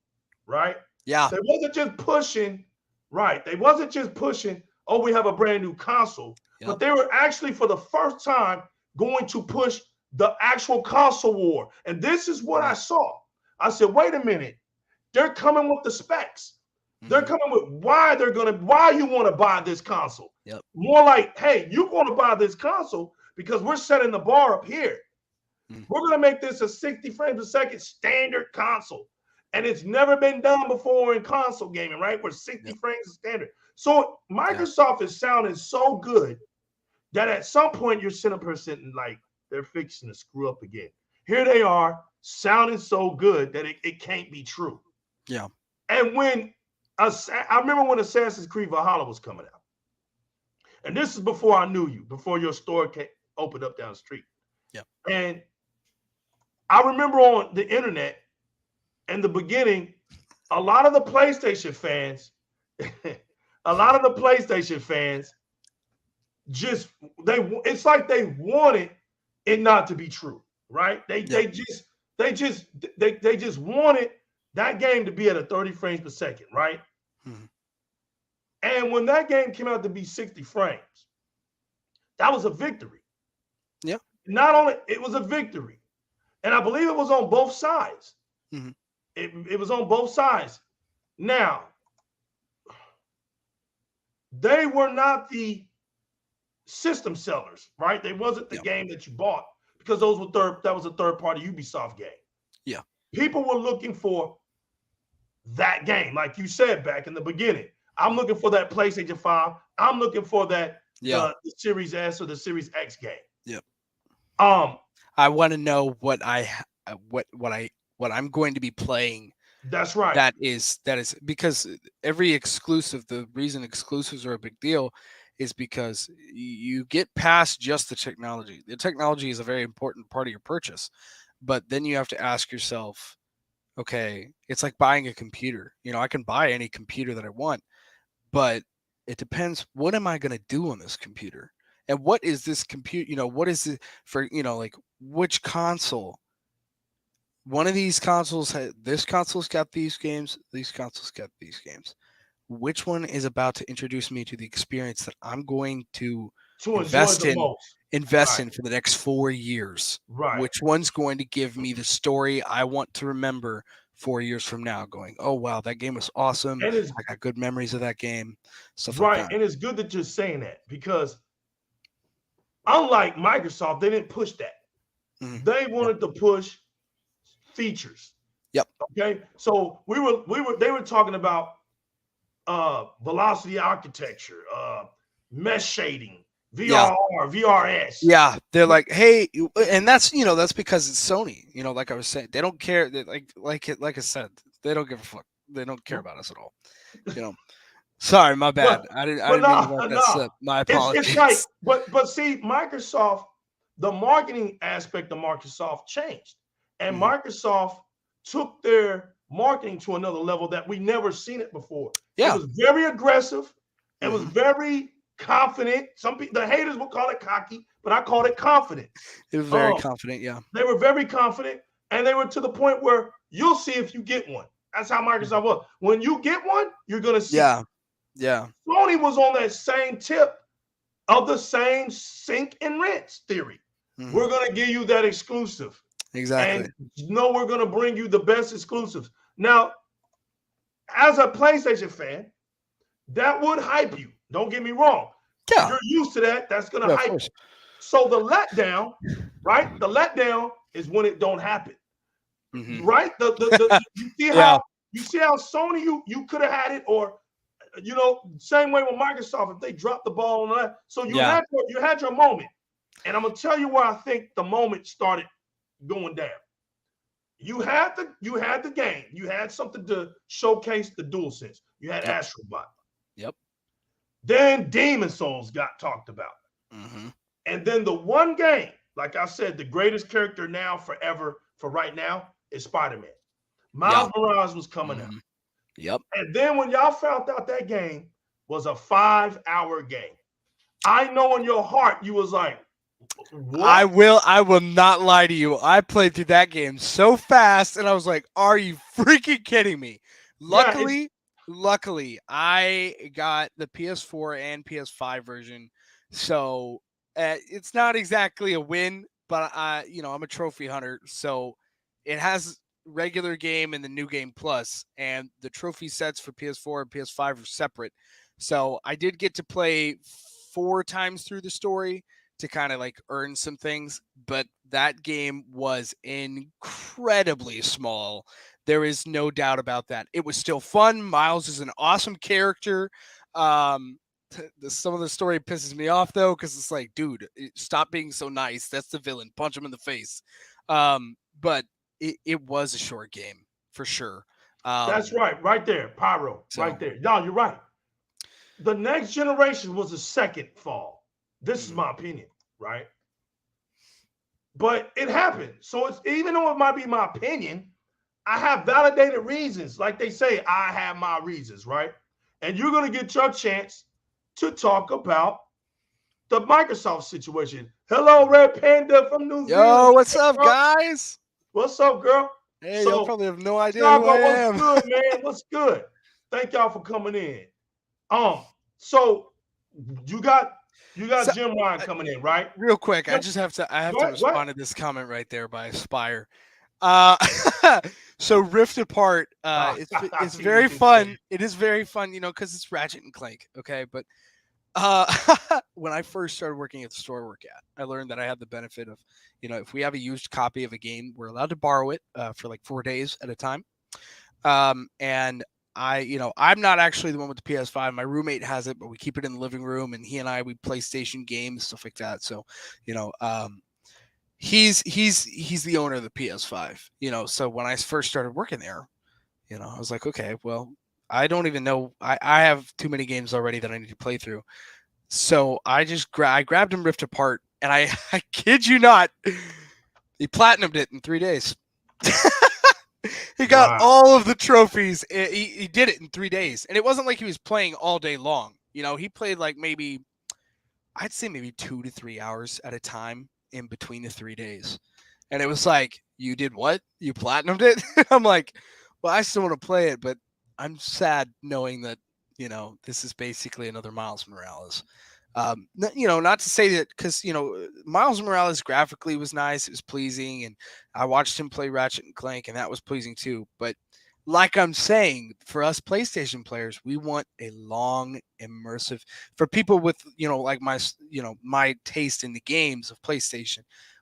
[SPEAKER 1] right?
[SPEAKER 2] Yeah.
[SPEAKER 1] They wasn't just pushing, right? They wasn't just pushing, oh, we have a brand new console, but they were actually for the first time going to push the actual console war. And this is what I saw. I said, wait a minute. They're coming with the specs. They're coming with why you want to buy this console.
[SPEAKER 2] Yep.
[SPEAKER 1] More like, hey, you want to buy this console because we're setting the bar up here. We're going to make this a 60 frames a second standard console. And it's never been done before in console gaming, right? Where 60 frames is standard. So Microsoft is sounding so good that at some point you're sitting up here sitting like they're fixing to screw up again. Here they are sounding so good that it can't be true.
[SPEAKER 2] Yeah.
[SPEAKER 1] And I remember when Assassin's Creed Valhalla was coming out. And this is before I knew you, before your store opened up down the street.
[SPEAKER 2] Yeah.
[SPEAKER 1] And I remember on the internet in the beginning, a lot of the PlayStation fans, it's like they wanted it not to be true, right? They just wanted that game to be at a 30 frames per second, right? Mm-hmm. And when that game came out to be 60 frames, that was a victory.
[SPEAKER 2] Yeah.
[SPEAKER 1] Not only it was a victory, and I believe it was on both sides. Mm-hmm. It was on both sides. Now, they were not the system sellers, right? They wasn't the game that you bought because that was a third-party Ubisoft game.
[SPEAKER 2] Yeah.
[SPEAKER 1] People were looking for that game, like you said back in the beginning. I'm looking for that PlayStation 5. I'm looking for that the Series S or the Series X game.
[SPEAKER 2] Yep.
[SPEAKER 1] I
[SPEAKER 2] want to know what I'm going to be playing.
[SPEAKER 1] That's right.
[SPEAKER 2] That is because every exclusive, the reason exclusives are a big deal is because you get past just the technology. The technology is a very important part of your purchase, but then you have to ask yourself, okay, it's like buying a computer. I can buy any computer that I want, but it depends. What am I going to do on this computer? And what is this computer? What is it for, like which console one of these consoles, this console's got these games, these consoles got these games. Which one is about to introduce me to the experience that I'm going to
[SPEAKER 1] enjoy the most.
[SPEAKER 2] invest in for the next 4 years?
[SPEAKER 1] Right.
[SPEAKER 2] Which one's going to give me the story I want to remember 4 years from now? Going, oh wow, that game was awesome.
[SPEAKER 1] And
[SPEAKER 2] I got good memories of that game. Stuff
[SPEAKER 1] right.
[SPEAKER 2] like that.
[SPEAKER 1] And it's good that you're saying that, because unlike Microsoft, they didn't push that. They wanted to push features.
[SPEAKER 2] Yep.
[SPEAKER 1] Okay. So they were talking about velocity architecture, mesh shading, VRR, VRS.
[SPEAKER 2] Yeah, they're like, hey, and that's that's because it's Sony. Like I was saying, they don't care. Like I said, they don't give a fuck. They don't care about us at all. Sorry, my bad. I didn't mean to let that slip. My apologies.
[SPEAKER 1] It's like, but see, Microsoft, the marketing aspect of Microsoft changed, and Microsoft took their marketing to another level that we never seen it before.
[SPEAKER 2] Yeah,
[SPEAKER 1] it was very aggressive. It was very confident. Some people, the haters would call it cocky, but I called it confident.
[SPEAKER 2] It was very confident. Yeah,
[SPEAKER 1] they were very confident, and they were to the point where you'll see if you get one. That's how Microsoft was. When you get one, you're gonna see.
[SPEAKER 2] Yeah.
[SPEAKER 1] Sony was on that same tip of the same sink and rinse theory. We're gonna give you that exclusive.
[SPEAKER 2] Exactly.
[SPEAKER 1] And we're gonna bring you the best exclusives. Now, as a PlayStation fan, that would hype you. Don't get me wrong.
[SPEAKER 2] Yeah.
[SPEAKER 1] You're used to that. That's gonna hype you. So the letdown, right? The letdown is when it don't happen. Right? You see how Sony you could have had it, or same way with Microsoft, if they dropped the ball on that. So you had your moment. And I'm gonna tell you where I think the moment started going down. You had the game. You had something to showcase the DualSense. You had Astrobot.
[SPEAKER 2] Yep.
[SPEAKER 1] Then Demon Souls got talked about. And then the one game, like I said, the greatest character now forever for right now is Spider-Man. Miles Morales was coming out.
[SPEAKER 2] Yep.
[SPEAKER 1] And then when y'all found out that game was a 5-hour game, I know in your heart you was like, what?
[SPEAKER 2] I will not lie to you. I played through that game so fast, and I was like, are you freaking kidding me? Luckily, I got the PS4 and PS5 version, so it's not exactly a win, but I'm a trophy hunter, so it has regular game and the new game plus, and the trophy sets for PS4 and PS5 are separate. So I did get to play 4 times through the story to kind of like earn some things, but that game was incredibly small. There is no doubt about that. It was still fun. Miles is an awesome character. Some of the story pisses me off though, because it's like, dude, stop being so nice. That's the villain. Punch him in the face. But it was a short game for sure.
[SPEAKER 1] That's right there, Pyro, right there. No, you're right. The next generation was a second fall. This is my opinion, right? But it happened. So it's, even though it might be my opinion, I have validated reasons. Like they say, I have my reasons, right? And you're going to get your chance to talk about the Microsoft situation. Hello, Red Panda from New Zealand.
[SPEAKER 2] Yo, what's up, guys?
[SPEAKER 1] What's up, girl?
[SPEAKER 2] Hey, y'all probably have no idea who I am.
[SPEAKER 1] What's good, man? What's good? Thank y'all for coming in. So you got Jim Ryan coming in, right?
[SPEAKER 2] Real quick, I have to respond to this comment right there by Aspire. So Rift Apart, it's very fun. It is very fun, because it's Ratchet and Clank. Okay, but when I first started working at the store I work at, I learned that I had the benefit of, if we have a used copy of a game, we're allowed to borrow it for like 4 days at a time. And I'm not actually the one with the PS5. My roommate has it, but we keep it in the living room, and he and I, we play station games, stuff like that. So, he's the owner of the PS5, so when I first started working there, I was like, okay, well, I don't even know. I have too many games already that I need to play through. So I just I grabbed him Rift Apart, and I kid you not, he platinumed it in 3 days. He got all of the trophies. He did it in 3 days. And it wasn't like he was playing all day long. He played like I'd say maybe 2 to 3 hours at a time in between the 3 days. And it was like, You did what? You platinumed it? I'm like, well, I still want to play it, but I'm sad knowing that, this is basically another Miles Morales. Not to say that, because, Miles Morales graphically was nice. It was pleasing. And I watched him play Ratchet and Clank, and that was pleasing too. But like I'm saying, for us PlayStation players, we want a long, immersive, for people with, like my taste in the games of PlayStation,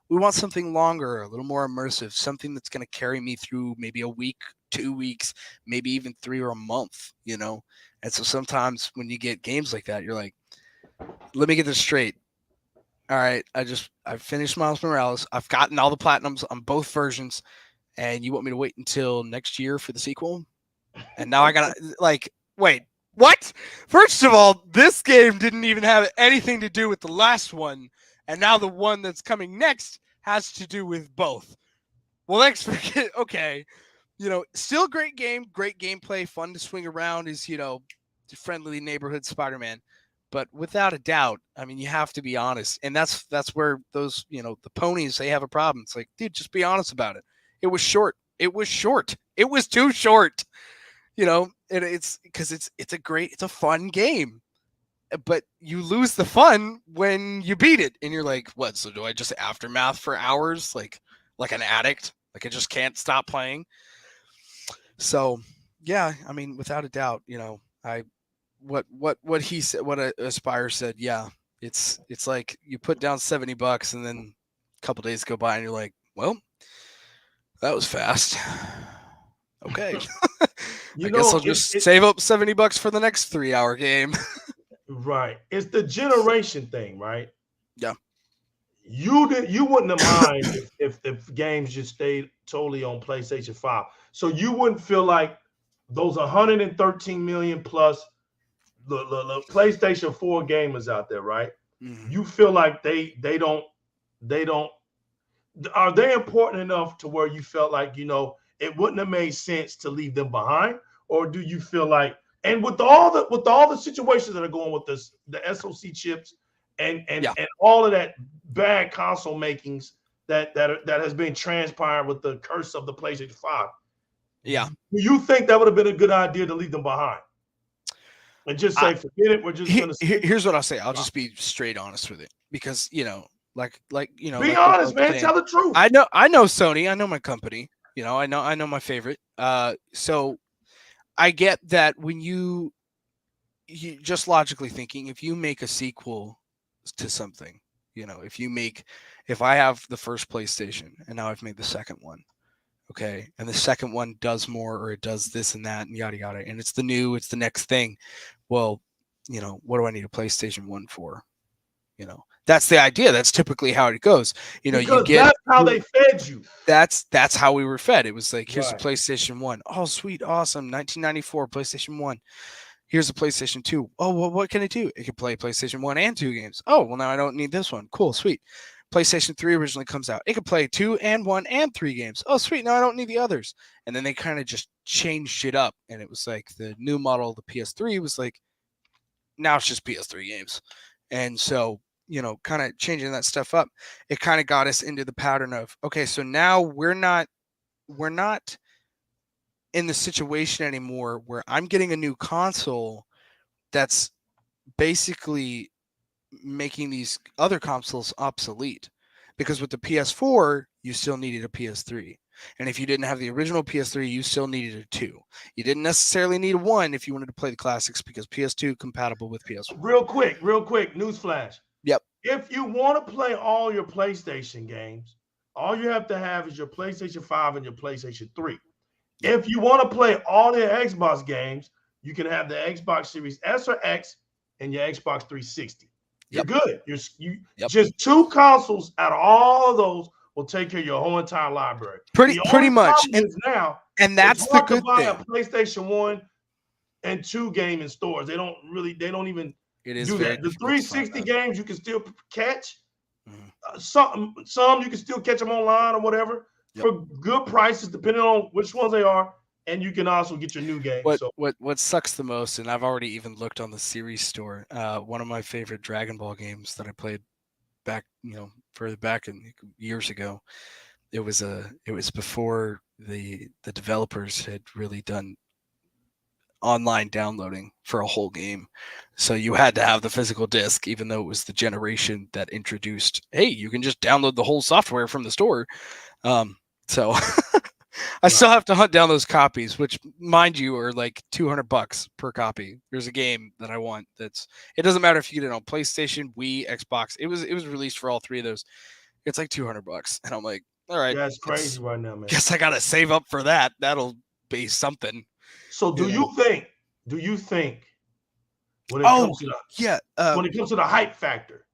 [SPEAKER 2] we want something longer, a little more immersive, something that's going to carry me through maybe a week, 2 weeks, maybe even 3 or a month, And so sometimes when you get games like that, you're like, let me get this straight. All right, I've finished Miles Morales. I've gotten all the platinums on both versions, and you want me to wait until next year for the sequel? And now I gotta wait, what? First of all, this game didn't even have anything to do with the last one, and now the one that's coming next has to do with both. Well, thanks for okay. Still great game, great gameplay, fun to swing around. Is friendly neighborhood Spider-Man. But without a doubt, I mean, you have to be honest, and that's where those the ponies, they have a problem. It's like, dude, just be honest about it. It was short. It was short. It was too short. And it's because it's a fun game, but you lose the fun when you beat it, and you're like, what? So do I just aftermath for hours, like an addict? Like I just can't stop playing. So yeah, I mean, without a doubt, what he said, what Aspire said, yeah, it's like you put down $70 and then a couple days go by and you're like, well, that was fast. Okay. I guess I'll just save up $70 for the next 3-hour game.
[SPEAKER 1] Right. It's the generation thing, right?
[SPEAKER 2] Yeah.
[SPEAKER 1] You wouldn't have mind if games just stayed totally on PlayStation 5. So you wouldn't feel like those 113 million plus the PlayStation 4 gamers out there, right? Mm-hmm. You feel like they don't are they important enough to where you felt like, it wouldn't have made sense to leave them behind? Or do you feel like, and with all the situations that are going with this, the SoC chips and all of that bad console makings that has been transpired with the curse of the PlayStation 5.
[SPEAKER 2] Yeah.
[SPEAKER 1] Do you think that would have been a good idea to leave them behind? And just say, forget it. We're just going to.
[SPEAKER 2] Here's what I'll say. I'll just be straight honest with it, because be
[SPEAKER 1] honest, man. Tell the truth.
[SPEAKER 2] I know Sony. I know my company. I know my favorite. So I get that when you just logically thinking, if you make a sequel to something, if I have the first PlayStation and now I've made the second one. Okay. And the second one does more, or it does this and that and yada, yada. And it's the next thing. Well, what do I need a PlayStation 1 for? That's the idea. That's typically how it goes.
[SPEAKER 1] That's how they fed you.
[SPEAKER 2] That's how we were fed. It was like, here's a PlayStation 1. Oh, sweet. Awesome. 1994 PlayStation 1. Here's a PlayStation 2. Oh, well, what can it do? It can play PlayStation 1 and 2 games. Oh, well, now I don't need this one. Cool. Sweet. PlayStation 3 originally comes out. It could play 2 and 1 and 3 games. Oh, sweet. Now I don't need the others. And then they kind of just changed it up. And it was like the new model, the PS3, was like, now it's just PS3 games. And so, kind of changing that stuff up, it kind of got us into the pattern of, okay, so now we're not in the situation anymore where I'm getting a new console that's basically making these other consoles obsolete, because with the PS4 you still needed a PS3, and if you didn't have the original PS3 you still needed a 2. You didn't necessarily need a 1 if you wanted to play the classics, because PS2 compatible with PS4.
[SPEAKER 1] Real quick newsflash.
[SPEAKER 2] Yep.
[SPEAKER 1] If you want to play all your PlayStation games, all you have to have is your PlayStation 5 and your PlayStation 3. Yep. If you want to play all your Xbox games, you can have the Xbox Series S or X and your Xbox 360. You're good. Just 2 consoles out of all of those will take care of your whole entire library.
[SPEAKER 2] Pretty much. And that's the good thing.
[SPEAKER 1] A PlayStation 1 and 2 game in stores. They don't even do that. The 360 games you can still catch. Mm-hmm. Some you can still catch them online or whatever for good prices, depending on which ones they are. And you can also get your new game.
[SPEAKER 2] What sucks the most, and I've already even looked on the series store, one of my favorite Dragon Ball games that I played back, further back in years ago, it was before the developers had really done online downloading for a whole game. So you had to have the physical disc, even though it was the generation that introduced, hey, you can just download the whole software from the store. So I still have to hunt down those copies, which, mind you, are like $200 per copy. There's a game that I want it doesn't matter if you get it on PlayStation, Wii, Xbox. It was released for all three of those. It's like $200, and I'm like, all right,
[SPEAKER 1] yeah, it's crazy right now, man.
[SPEAKER 2] Guess I gotta save up for that. That'll be something.
[SPEAKER 1] So do you think when it comes to when it comes to the hype factor?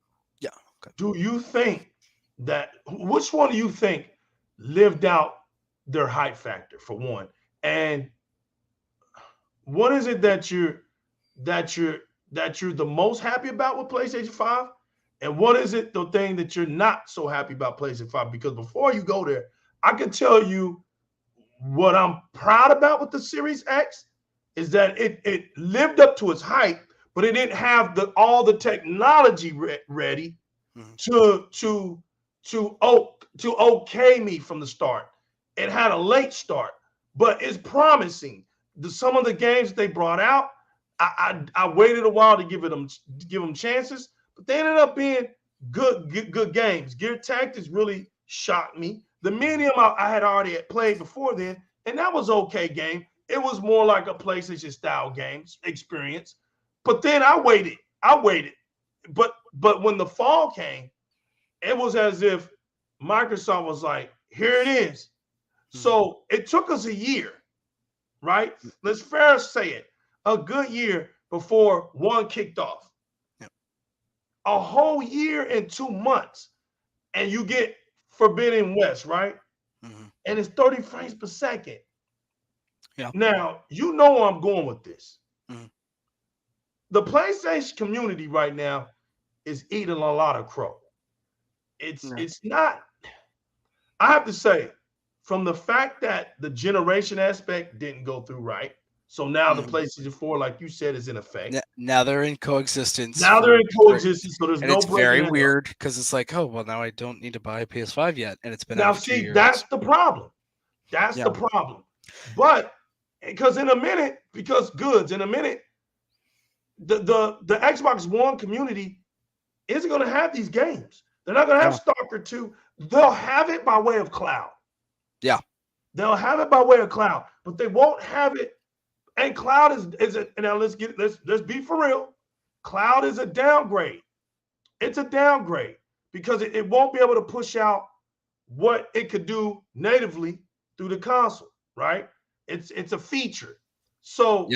[SPEAKER 2] Yeah. Okay.
[SPEAKER 1] Do you think that which one do you think lived out their hype factor for one? And what is it that you're the most happy about with PlayStation 5? And what is it the thing that you're not so happy about PlayStation 5? Because before you go there, I can tell you what I'm proud about with the Series X is that it lived up to its hype, but it didn't have all the technology ready to okay me from the start. It had a late start, but it's promising. Some of the games they brought out, I waited a while to give them chances, but they ended up being good games. Gear Tactics really shocked me. The Medium I had already played before then, and that was okay game. It was more like a PlayStation style game experience. But then I waited. But when the fall came, it was as if Microsoft was like, here it is. So it took us a year, right? Let's fair say it, a good year before one kicked off. Yep. A whole year and 2 months, and you get Forbidden West, right? And it's 30 frames per second. Yeah. Now, you know where I'm going with this. The PlayStation community right now is eating a lot of crow. It's not, I have to say, from the fact that the generation aspect didn't go through right. So now the PlayStation 4, like you said, is in effect.
[SPEAKER 2] Now they're in coexistence.
[SPEAKER 1] So there's no.
[SPEAKER 2] It's very weird because it's like, oh, well, now I don't need to buy a PS5 yet, and it's been
[SPEAKER 1] now.
[SPEAKER 2] Out for 2 years.
[SPEAKER 1] That's the problem. That's the problem. But because in a minute, the Xbox One community isn't going to have these games. They're not going to have Stalker 2. They'll have it by way of cloud.
[SPEAKER 2] Yeah,
[SPEAKER 1] they'll have it by way of cloud, but they won't have it. And cloud is now let's be for real. Cloud is a downgrade. It's a downgrade because it won't be able to push out what it could do natively through the console, right? It's a feature. So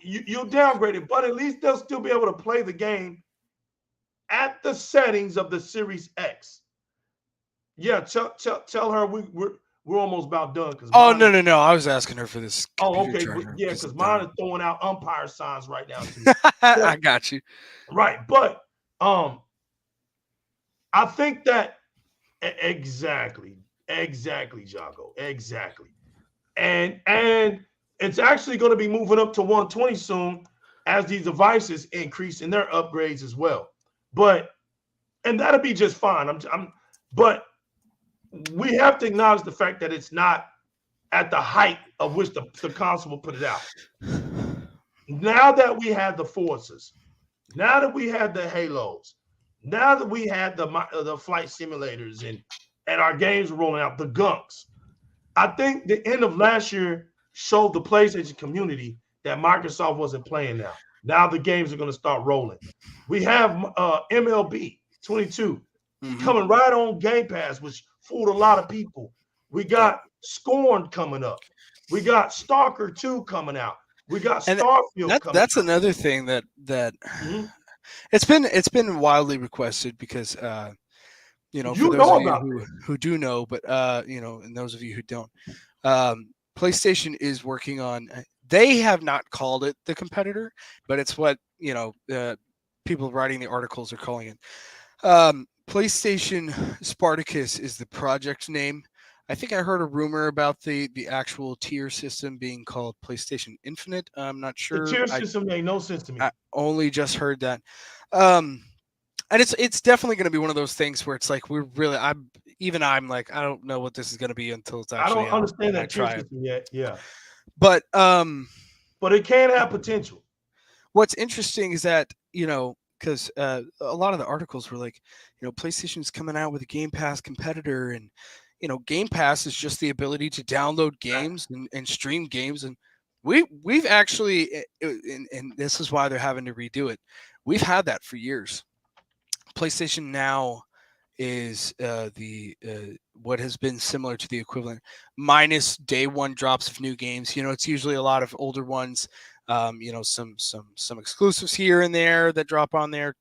[SPEAKER 1] you'll downgrade it, but at least they'll still be able to play the game at the settings of the Series X. Yeah, tell her we're almost about done.
[SPEAKER 2] No! I was asking her for this.
[SPEAKER 1] Oh, okay, yeah, because mine is throwing out umpire signs right now too.
[SPEAKER 2] I got you.
[SPEAKER 1] Right, but I think that exactly, Jago, exactly, and it's actually going to be moving up to 120 soon as these devices increase in their upgrades as well. And that'll be just fine. But we have to acknowledge the fact that it's not at the height of which the console will put it out. Now that we have the Forzas, now that we have the Halos, now that we had the flight simulators and our games are rolling out, the gunks, I think the end of last year showed the PlayStation community that Microsoft wasn't playing now. Now the games are going to start rolling. We have MLB 22 coming right on Game Pass, which fooled a lot of people. We got Scorn coming up. We got Stalker 2 coming out. We got Starfield coming
[SPEAKER 2] that's
[SPEAKER 1] out.
[SPEAKER 2] Another thing that it's been wildly requested because for those of you who do know, but and those of you who don't, PlayStation is working on. They have not called it the competitor, but it's what people writing the articles are calling it. PlayStation Spartacus is the project name. I think I heard a rumor about the actual tier system being called PlayStation Infinite. I'm not sure.
[SPEAKER 1] The tier system made no sense to me.
[SPEAKER 2] I only just heard that. And it's definitely going to be one of those things where it's like even I'm like, I don't know what this is going to be until it's
[SPEAKER 1] I
[SPEAKER 2] actually
[SPEAKER 1] don't
[SPEAKER 2] out
[SPEAKER 1] understand
[SPEAKER 2] and I
[SPEAKER 1] that tier
[SPEAKER 2] try it.
[SPEAKER 1] system yet. Yeah,
[SPEAKER 2] But
[SPEAKER 1] but it can have potential.
[SPEAKER 2] what's interesting is that, because a lot of the articles were like, PlayStation's coming out with a Game Pass competitor, and Game Pass is just the ability to download games and stream games, and we've actually, and this is why they're having to redo it. We've had that for years. PlayStation Now is the what has been similar to the equivalent, minus day one drops of new games. It's usually a lot of older ones. Some exclusives here and there that drop on there,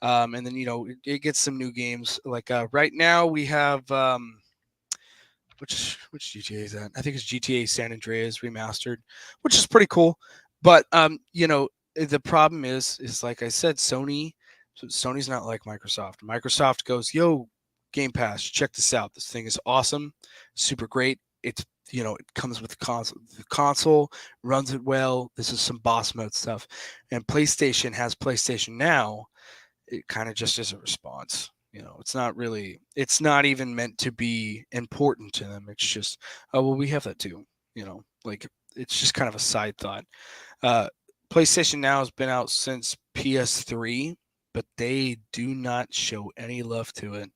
[SPEAKER 2] and then it gets some new games. Like right now we have which GTA is that? I think it's GTA San Andreas remastered, which is pretty cool. But the problem is like I said, Sony's not like Microsoft. Microsoft goes, "Yo, Game Pass, check this out. This thing is awesome, super great. It's it comes with the console. The console runs it well. This is some boss mode stuff." And PlayStation has PlayStation Now. It kind of just is a response. It's not even meant to be important to them. It's just, oh, well, we have that too. Like it's just kind of a side thought. Uh, PlayStation Now has been out since PS3, but they do not show any love to it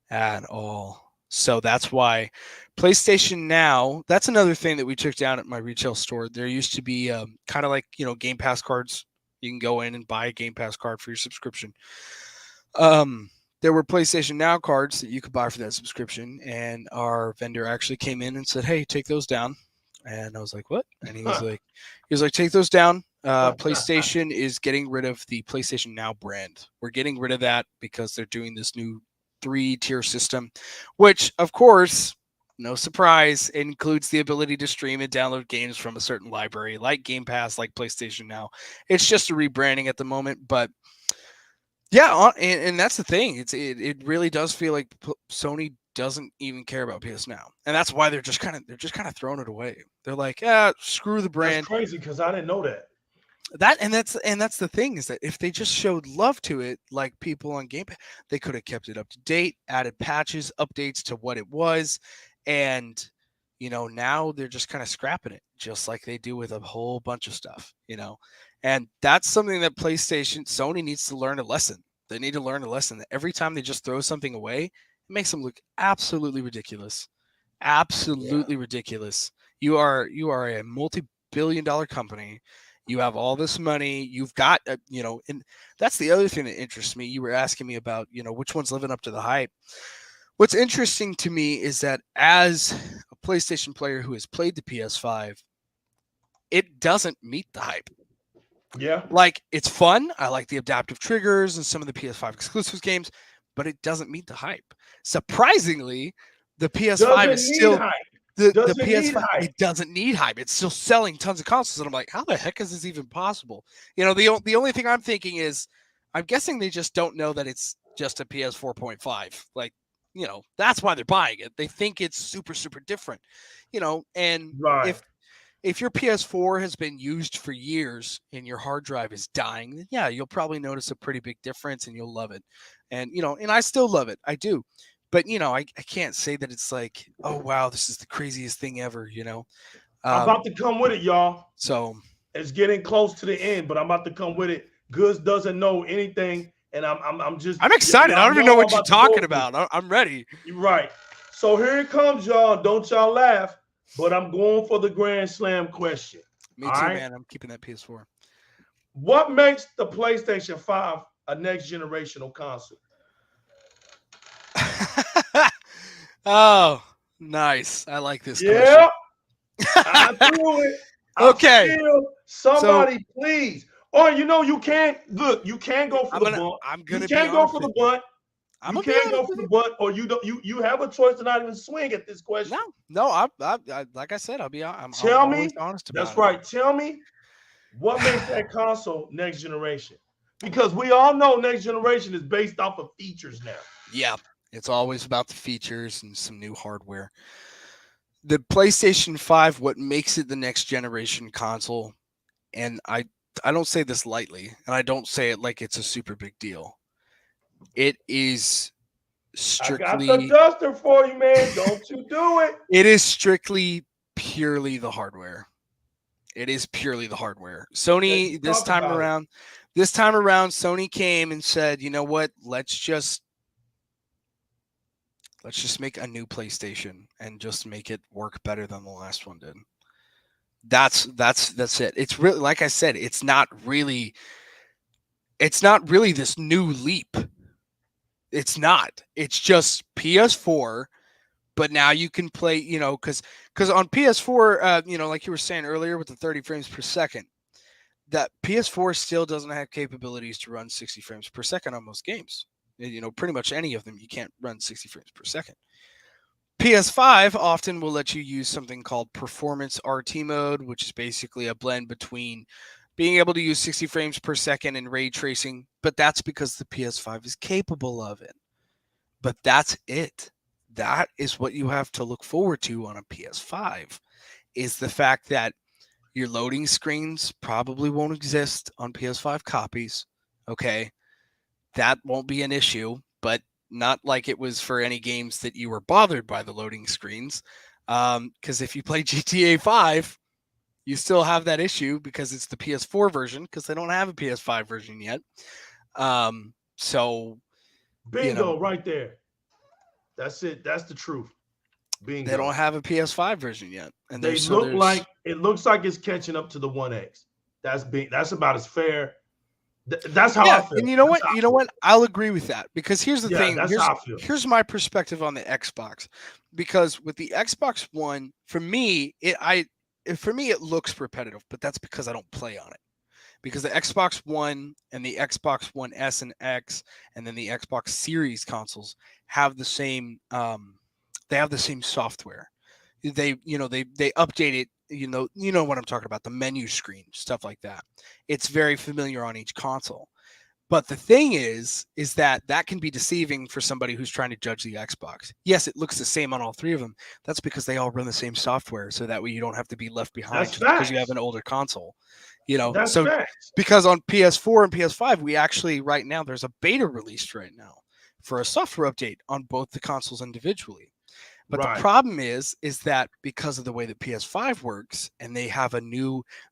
[SPEAKER 2] at all. So that's why PlayStation Now, that's another thing that we took down at my retail store. There used to be kind of like, Game Pass cards. You can go in and buy a Game Pass card for your subscription. There were PlayStation Now cards that you could buy for that subscription, and our vendor actually came in and said, "Hey, take those down." And I was like, "What?" And he was like, "Take those down. PlayStation is getting rid of the PlayStation Now brand. We're getting rid of that because they're doing this new 3-tier system, which, of course, no surprise, includes the ability to stream and download games from a certain library, like Game Pass, like PlayStation Now. It's just a rebranding at the moment, but." Yeah, and that's the thing. It really does feel like Sony doesn't even care about PS Now, and that's why they're just kind of throwing it away. They're like, yeah, screw the
[SPEAKER 1] That's
[SPEAKER 2] brand.
[SPEAKER 1] crazy because I didn't know that.
[SPEAKER 2] That's the thing, is that if they just showed love to it, like people on Game Pass, they could have kept it up to date, added patches, updates to what it was, and now they're just kind of scrapping it, just like they do with a whole bunch of stuff. And that's something that Sony needs to learn a lesson. They need to learn a lesson that every time they just throw something away, it makes them look absolutely ridiculous.
[SPEAKER 1] Yeah.
[SPEAKER 2] Absolutely ridiculous. You are a multi-billion-dollar company. You have all this money. You've got, and that's the other thing that interests me. You were asking me about, which one's living up to the hype. What's interesting to me is that as a PlayStation player who has played the PS5, it doesn't meet the hype.
[SPEAKER 1] Yeah.
[SPEAKER 2] Like, it's fun. I like the adaptive triggers and some of the PS5 exclusive games, but it doesn't meet the hype. Surprisingly, the PS5
[SPEAKER 1] Doesn't
[SPEAKER 2] is
[SPEAKER 1] need
[SPEAKER 2] still
[SPEAKER 1] hype.
[SPEAKER 2] the
[SPEAKER 1] Doesn't need
[SPEAKER 2] PS5.
[SPEAKER 1] hype.
[SPEAKER 2] It doesn't need hype. It's still selling tons of consoles, and I'm like, how the heck is this even possible? The only thing I'm thinking is, I'm guessing they just don't know that it's just a PS 4.5. Like, that's why they're buying it. They think it's super, super different. And
[SPEAKER 1] Right.
[SPEAKER 2] if your PS4 has been used for years and your hard drive is dying, then yeah, you'll probably notice a pretty big difference and you'll love it. And and I still love it. I do. But I can't say that it's like, oh wow, this is the craziest thing ever,
[SPEAKER 1] I'm about to come with it, y'all.
[SPEAKER 2] So
[SPEAKER 1] It's getting close to the end, but I'm about to come with it. Goods doesn't know anything, and I'm just
[SPEAKER 2] I'm excited. I
[SPEAKER 1] y'all
[SPEAKER 2] don't even
[SPEAKER 1] know
[SPEAKER 2] know
[SPEAKER 1] I'm
[SPEAKER 2] what you're
[SPEAKER 1] about to go
[SPEAKER 2] talking
[SPEAKER 1] through.
[SPEAKER 2] about. I'm ready.
[SPEAKER 1] You're right. So here it comes, y'all. Don't y'all laugh, but I'm going for the Grand Slam question.
[SPEAKER 2] Me
[SPEAKER 1] All
[SPEAKER 2] too,
[SPEAKER 1] right.
[SPEAKER 2] man. I'm keeping that PS4.
[SPEAKER 1] What makes the PlayStation 5 a next generational console?
[SPEAKER 2] Oh, nice. I like this question.
[SPEAKER 1] Yeah, I threw it. I
[SPEAKER 2] Okay.
[SPEAKER 1] feel
[SPEAKER 2] So
[SPEAKER 1] somebody, please. Or you can't look. You can't go for the bunt.
[SPEAKER 2] I'm
[SPEAKER 1] You
[SPEAKER 2] gonna be
[SPEAKER 1] can't go
[SPEAKER 2] honest
[SPEAKER 1] for
[SPEAKER 2] with
[SPEAKER 1] the
[SPEAKER 2] you.
[SPEAKER 1] bunt.
[SPEAKER 2] I'm
[SPEAKER 1] You
[SPEAKER 2] gonna be
[SPEAKER 1] can't
[SPEAKER 2] honest
[SPEAKER 1] go for
[SPEAKER 2] with
[SPEAKER 1] the
[SPEAKER 2] you.
[SPEAKER 1] bunt, or you don't. You have a choice to not even swing at this question.
[SPEAKER 2] No. I like I said, I'm
[SPEAKER 1] Tell
[SPEAKER 2] always
[SPEAKER 1] me.
[SPEAKER 2] honest
[SPEAKER 1] That's
[SPEAKER 2] about
[SPEAKER 1] right. Tell me what makes that console next generation, because we all know next generation is based off of features now.
[SPEAKER 2] Yeah, it's always about the features and some new hardware. The PlayStation 5, what makes it the next generation console, and I don't say this lightly, and I don't say it like it's a super big deal. It is strictly.
[SPEAKER 1] I got the duster for you, man. Don't you do it.
[SPEAKER 2] It is strictly purely the hardware. It is purely the hardware. Sony this time around, Sony came and said, you know what? Let's just make a new PlayStation and just make it work better than the last one did. That's it. It's really, like I said, it's not really this new leap. It's not. It's just PS4, but now you can play, because on PS4, like you were saying earlier with the 30 frames per second, that PS4 still doesn't have capabilities to run 60 frames per second on most games. Pretty much any of them, you can't run 60 frames per second. PS5 often will let you use something called Performance RT mode, which is basically a blend between being able to use 60 frames per second and ray tracing, but that's because the PS5 is capable of it. But that's it. That is what you have to look forward to on a PS5, is the fact that your loading screens probably won't exist on PS5 copies. Okay. That won't be an issue, but not like it was for any games that you were bothered by the loading screens. Because if you play GTA 5, you still have that issue because it's the PS4 version, because they don't have a PS5 version yet. So
[SPEAKER 1] bingo, right there. That's it. That's the truth. Bingo.
[SPEAKER 2] They don't have a PS5 version yet, and
[SPEAKER 1] it looks like it's catching up to the 1X. That's about as fair. That's how I feel.
[SPEAKER 2] And you know what? I'll agree with that, because here's the thing.
[SPEAKER 1] That's how I feel.
[SPEAKER 2] Here's my perspective on the Xbox, because with the Xbox One, for me, it looks repetitive, but that's because I don't play on it. Because the Xbox One and the Xbox One S and X, and then the Xbox Series consoles have the same. They have the same software. They update it. You know what I'm talking about, the menu screen, stuff like that. It's very familiar on each console. But the thing is that can be deceiving for somebody who's trying to judge the Xbox. Yes, it looks the same on all three of them. That's because they all run the same software, so that way you don't have to be left behind because you have an older console.
[SPEAKER 1] That's
[SPEAKER 2] so
[SPEAKER 1] facts.
[SPEAKER 2] Because on PS4 and PS5, we actually right now there's a beta released right now for a software update on both the consoles individually. But the problem is that because of the way that PS5 works, and they have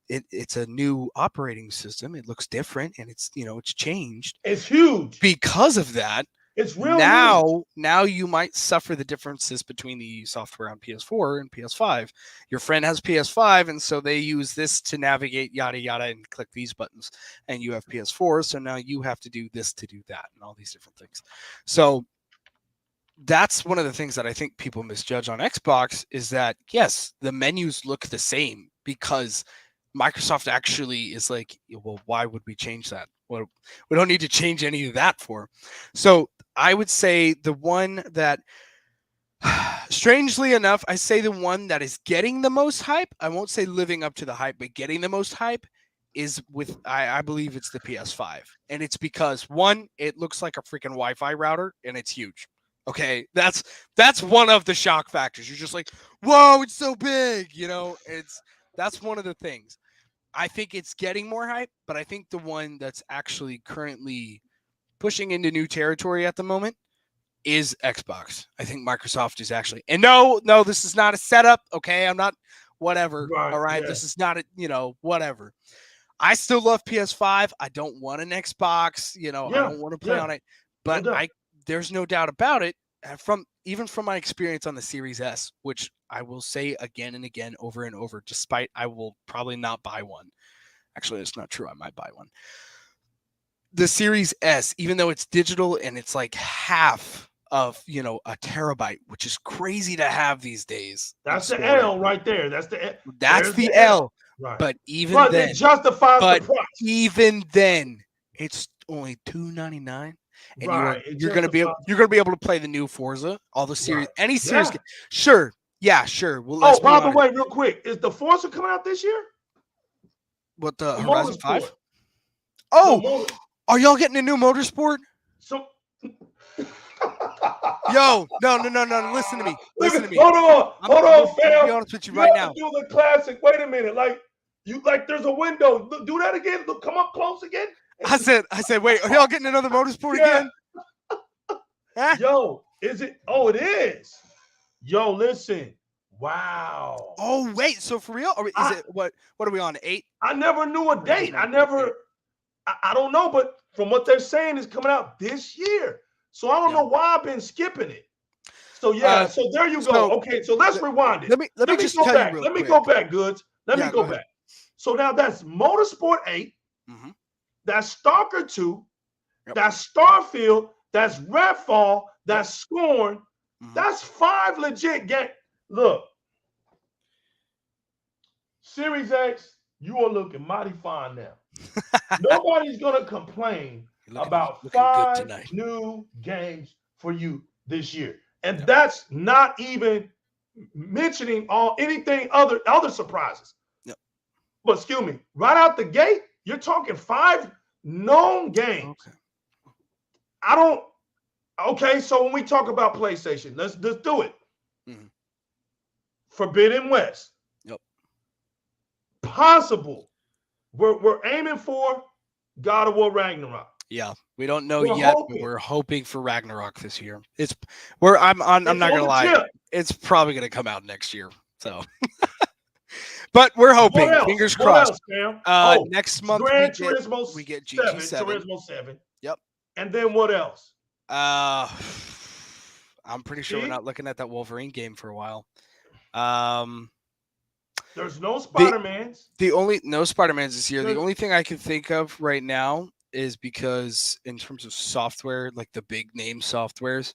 [SPEAKER 2] it's a new operating system. It looks different, and it's changed.
[SPEAKER 1] It's huge.
[SPEAKER 2] Because of that,
[SPEAKER 1] it's real
[SPEAKER 2] now you might suffer the differences between the software on PS4 and PS5. Your friend has PS5, and so they use this to navigate yada yada and click these buttons, and you have PS4, so now you have to do this to do that, and all these different things. So that's one of the things that I think people misjudge on Xbox, is that, yes, the menus look the same because Microsoft actually is like, well, why would we change that? Well, we don't need to change any of that for. So I would say the one that, strangely enough, I say the one that is getting the most hype, I won't say living up to the hype, but getting the most hype is with, I believe it's the PS5. And it's because, one, it looks like a freaking Wi-Fi router, and it's huge. Okay, that's one of the shock factors. You're just like, whoa, it's so big, that's one of the things. I think it's getting more hype, but I think the one that's actually currently pushing into new territory at the moment is Xbox. I think Microsoft is actually, and no, this is not a setup. Okay, I'm not, whatever. All right, yeah. This is not whatever. I still love PS5. I don't want an Xbox. I don't want to play on it, but there's no doubt about it. From my experience on the Series S, which I will say again and again, over and over, despite I will probably not buy one. Actually, it's not true. I might buy one. The Series S, even though it's digital and it's like half of, a terabyte, which is crazy to have these days.
[SPEAKER 1] That's the L right there. That's
[SPEAKER 2] the L. Right. But then,
[SPEAKER 1] it justifies the price.
[SPEAKER 2] Even then, it's only $299. And you're gonna be able to play the new Forza, all the series, any series. Yeah. Sure. Well,
[SPEAKER 1] by the way, real quick, is the Forza coming out this year?
[SPEAKER 2] What, the Horizon 5? Oh, are y'all getting a new motorsport?
[SPEAKER 1] So,
[SPEAKER 2] yo, no. Listen to me.
[SPEAKER 1] Hold on, fam.
[SPEAKER 2] I'll be honest with you right now.
[SPEAKER 1] Do the classic. Wait a minute, there's a window. Do that again. Come up close again.
[SPEAKER 2] I said, wait, are y'all getting another motorsport again?
[SPEAKER 1] Yo, Is it? Oh, it is. Yo, listen. Wow.
[SPEAKER 2] Oh wait, so for real, or is it what are we on 8?
[SPEAKER 1] I never knew a date. I don't know, but from what they're saying, it's coming out this year. So I don't know why I've been skipping it. So yeah, so there you go. Okay, so let's rewind it.
[SPEAKER 2] Let me just
[SPEAKER 1] go
[SPEAKER 2] tell
[SPEAKER 1] back.
[SPEAKER 2] you real
[SPEAKER 1] Let me
[SPEAKER 2] quick.
[SPEAKER 1] go back, Goods. Let me go
[SPEAKER 2] ahead.
[SPEAKER 1] back. So now that's Motorsport 8. That's Stalker 2. That's Starfield. That's Redfall. That's Scorn. That's 5 legit games. Look, Series X, you are looking mighty fine now. Nobody's gonna complain about 5 new games for you this year, and that's not even mentioning anything other surprises. But excuse me, right out the gate, you're talking 5 known games. I don't. Okay, so when we talk about PlayStation, let's do it. Forbidden West. Possible. We're aiming for God of War Ragnarok.
[SPEAKER 2] Yeah, we don't know yet, but we're hoping for Ragnarok this year. I'm not gonna lie, it's probably gonna come out next year. So, but we're hoping. Fingers crossed. Next month we get GT7.
[SPEAKER 1] Turismo 7.
[SPEAKER 2] Yep.
[SPEAKER 1] And then what else?
[SPEAKER 2] I'm pretty sure we're not looking at that Wolverine game for a while.
[SPEAKER 1] There's no Spider-Mans.
[SPEAKER 2] No Spider-Mans this year. The only thing I can think of right now is because in terms of software, like the big name softwares,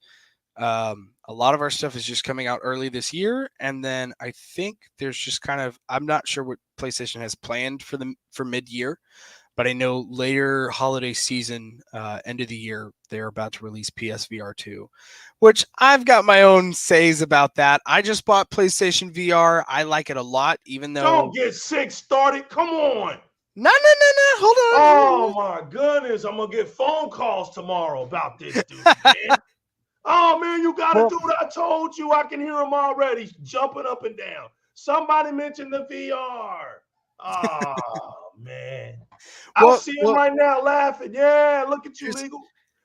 [SPEAKER 2] a lot of our stuff is just coming out early this year. And then I think there's just I'm not sure what PlayStation has planned for mid-year, but I know later holiday season, end of the year, they're about to release PSVR 2, which I've got my own says about that. I just bought PlayStation VR. I like it a lot, even though...
[SPEAKER 1] Don't get sick started. Come on.
[SPEAKER 2] No. Hold on.
[SPEAKER 1] Oh, my goodness. I'm going to get phone calls tomorrow about this dude, man. Oh, man, you got to do what I told you. I can hear him already jumping up and down. Somebody mentioned the VR. Oh, man. I see him right now laughing. Yeah, look at you, Legal.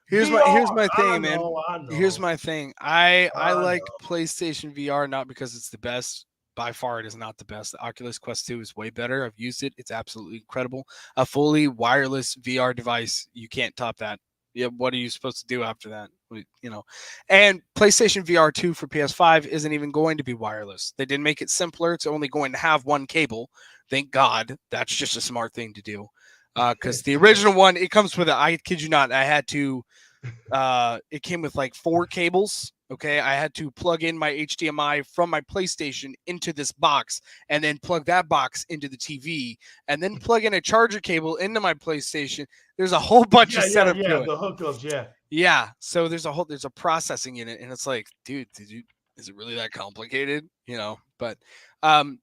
[SPEAKER 2] Here's my thing, man. I know. Here's my thing. I like PlayStation VR not because it's the best. By far, it is not the best. The Oculus Quest 2 is way better. I've used it. It's absolutely incredible. A fully wireless VR device, you can't top that. Yeah, what are you supposed to do after that? And PlayStation VR 2 for PS5 isn't even going to be wireless. They didn't make it simpler. It's only going to have one cable. Thank God. That's just a smart thing to do. Because the original one, it comes with I kid you not, I had to it came with like 4 cables. Okay, I had to plug in my HDMI from my PlayStation into this box and then plug that box into the TV and then plug in a charger cable into my PlayStation. There's a whole bunch of setup to it.
[SPEAKER 1] The hookups,
[SPEAKER 2] yeah. So there's a processing in it, and it's like, dude, is it really that complicated? But I'm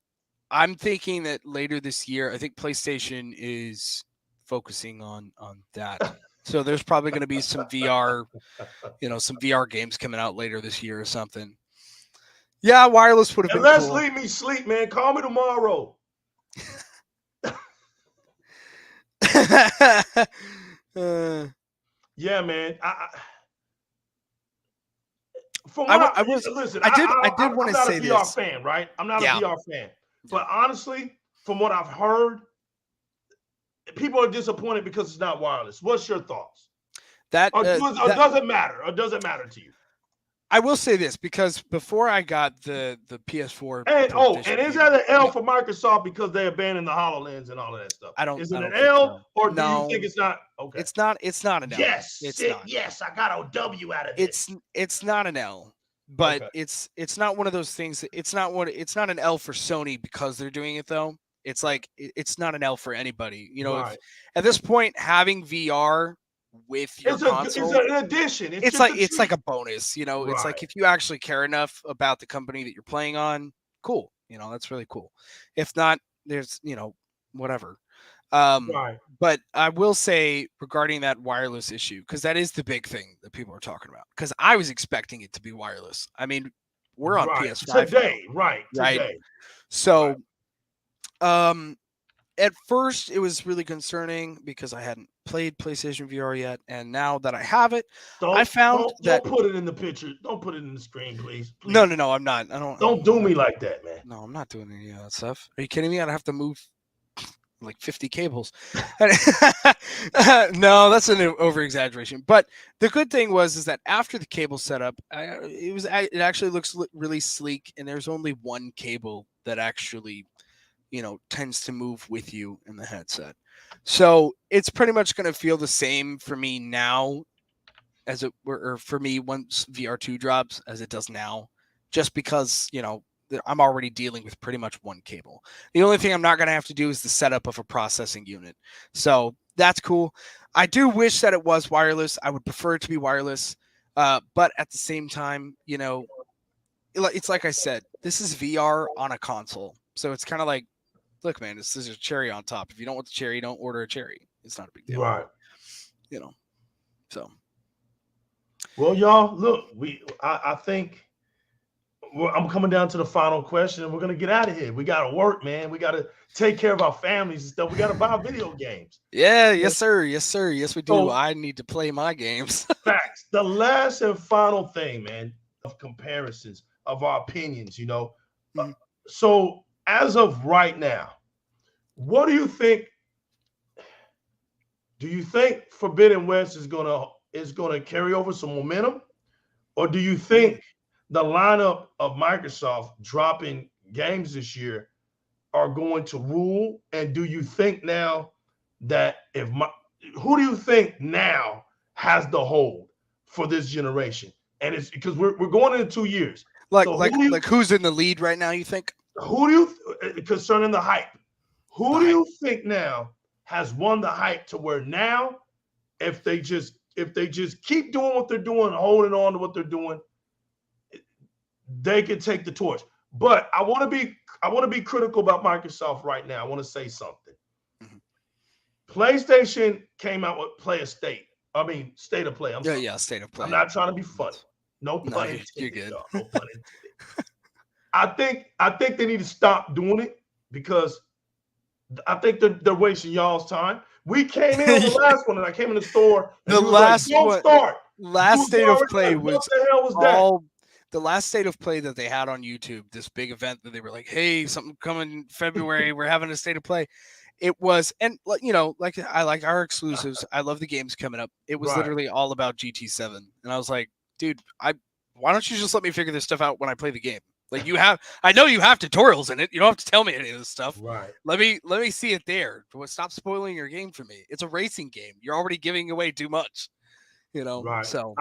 [SPEAKER 2] thinking that later this year, I think PlayStation is focusing on that. So there's probably going to be some VR, some VR games coming out later this year or something. Yeah, wireless would have been
[SPEAKER 1] cool.
[SPEAKER 2] Unless
[SPEAKER 1] leave me sleep, man. Call me tomorrow. Yeah, man. I did want to say this. I'm not a VR fan, right? I'm not a VR fan. But honestly, from what I've heard, people are disappointed because it's not wireless. What's your thoughts? Does it matter? Or does it matter to you?
[SPEAKER 2] I will say this, because before I got the PS4,
[SPEAKER 1] and is that an L for Microsoft because they abandoned the HoloLens and all of that stuff? Is it an L, or do you think it's not? Okay, it's not an L. Yes, yes, I got a W out of this.
[SPEAKER 2] It's not an L, but it's not one of those things. It's not an L for Sony because they're doing it though. It's like it's not an L for anybody. If, at this point, having VR with your console,
[SPEAKER 1] it's an addition.
[SPEAKER 2] It's like a bonus. It's like if you actually care enough about the company that you're playing on, cool. That's really cool. If not, there's whatever. But I will say regarding that wireless issue, because that is the big thing that people are talking about. Because I was expecting it to be wireless. I mean, we're on PS5
[SPEAKER 1] today, right?
[SPEAKER 2] So, At first, it was really concerning because I hadn't played PlayStation VR yet, and now that I have it, I found that
[SPEAKER 1] Don't put it in the picture. Don't put it in the screen, please.
[SPEAKER 2] no,
[SPEAKER 1] Please.
[SPEAKER 2] no, I'm not. I don't.
[SPEAKER 1] Don't do me like that, man.
[SPEAKER 2] No, I'm not doing any of that stuff. Are you kidding me? I'd have to move like 50 cables. No, that's an over exaggeration. But the good thing is that after the cable setup, it actually looks really sleek, and there's only one cable that actually tends to move with you in the headset. So it's pretty much going to feel the same for me now as it were, or for me once VR2 drops as it does now, just because, I'm already dealing with pretty much one cable. The only thing I'm not going to have to do is the setup of a processing unit. So that's cool. I do wish that it was wireless. I would prefer it to be wireless. But at the same time, it's like I said, this is VR on a console. So it's kind of like, look, man, this is a cherry on top. If you don't want the cherry, don't order a cherry. It's not a big deal.
[SPEAKER 1] Right.
[SPEAKER 2] So.
[SPEAKER 1] Well, y'all, look, I think I'm coming down to the final question, and we're gonna get out of here. We gotta work, man. We gotta take care of our families and stuff. We gotta buy video games.
[SPEAKER 2] Yeah, yes, sir. Yes, sir. Yes, we do. So, I need to play my games.
[SPEAKER 1] Facts. The last and final thing, man, of comparisons of our opinions, Mm-hmm. So as of right now, what do you think? Do you think Forbidden West is gonna carry over some momentum, or do you think the lineup of Microsoft dropping games this year are going to rule? And do you think now that who do you think now has the hold for this generation? And it's because we're going into 2 years.
[SPEAKER 2] Like who's in the lead right now, you think?
[SPEAKER 1] Who do you concerning the hype? Who do you think now has won the hype to where now if they just keep doing what they're doing, holding on to what they're doing, they can take the torch? But I want to be critical about Microsoft right now. I want to say something. Mm-hmm. PlayStation came out with State of Play.
[SPEAKER 2] State of Play.
[SPEAKER 1] I'm not trying to be funny. No pun intended. You're good. No pun intended. I think they need to stop doing it because I think they're wasting y'all's time. We came in on the last one, and I came in the store. And
[SPEAKER 2] the last one, last State of Play was what the hell was that? The last State of Play that they had on YouTube, this big event that they were like, "Hey, something coming in February. We're having a State of Play." It was, and like I like our exclusives. I love the games coming up. It was literally all about GT7, and I was like, "Dude, why don't you just let me figure this stuff out when I play the game? Like I know you have tutorials in it. You don't have to tell me any of this stuff.
[SPEAKER 1] Right.
[SPEAKER 2] Let me see it there. Stop spoiling your game for me. It's a racing game. You're already giving away too much.
[SPEAKER 1] Right.
[SPEAKER 2] So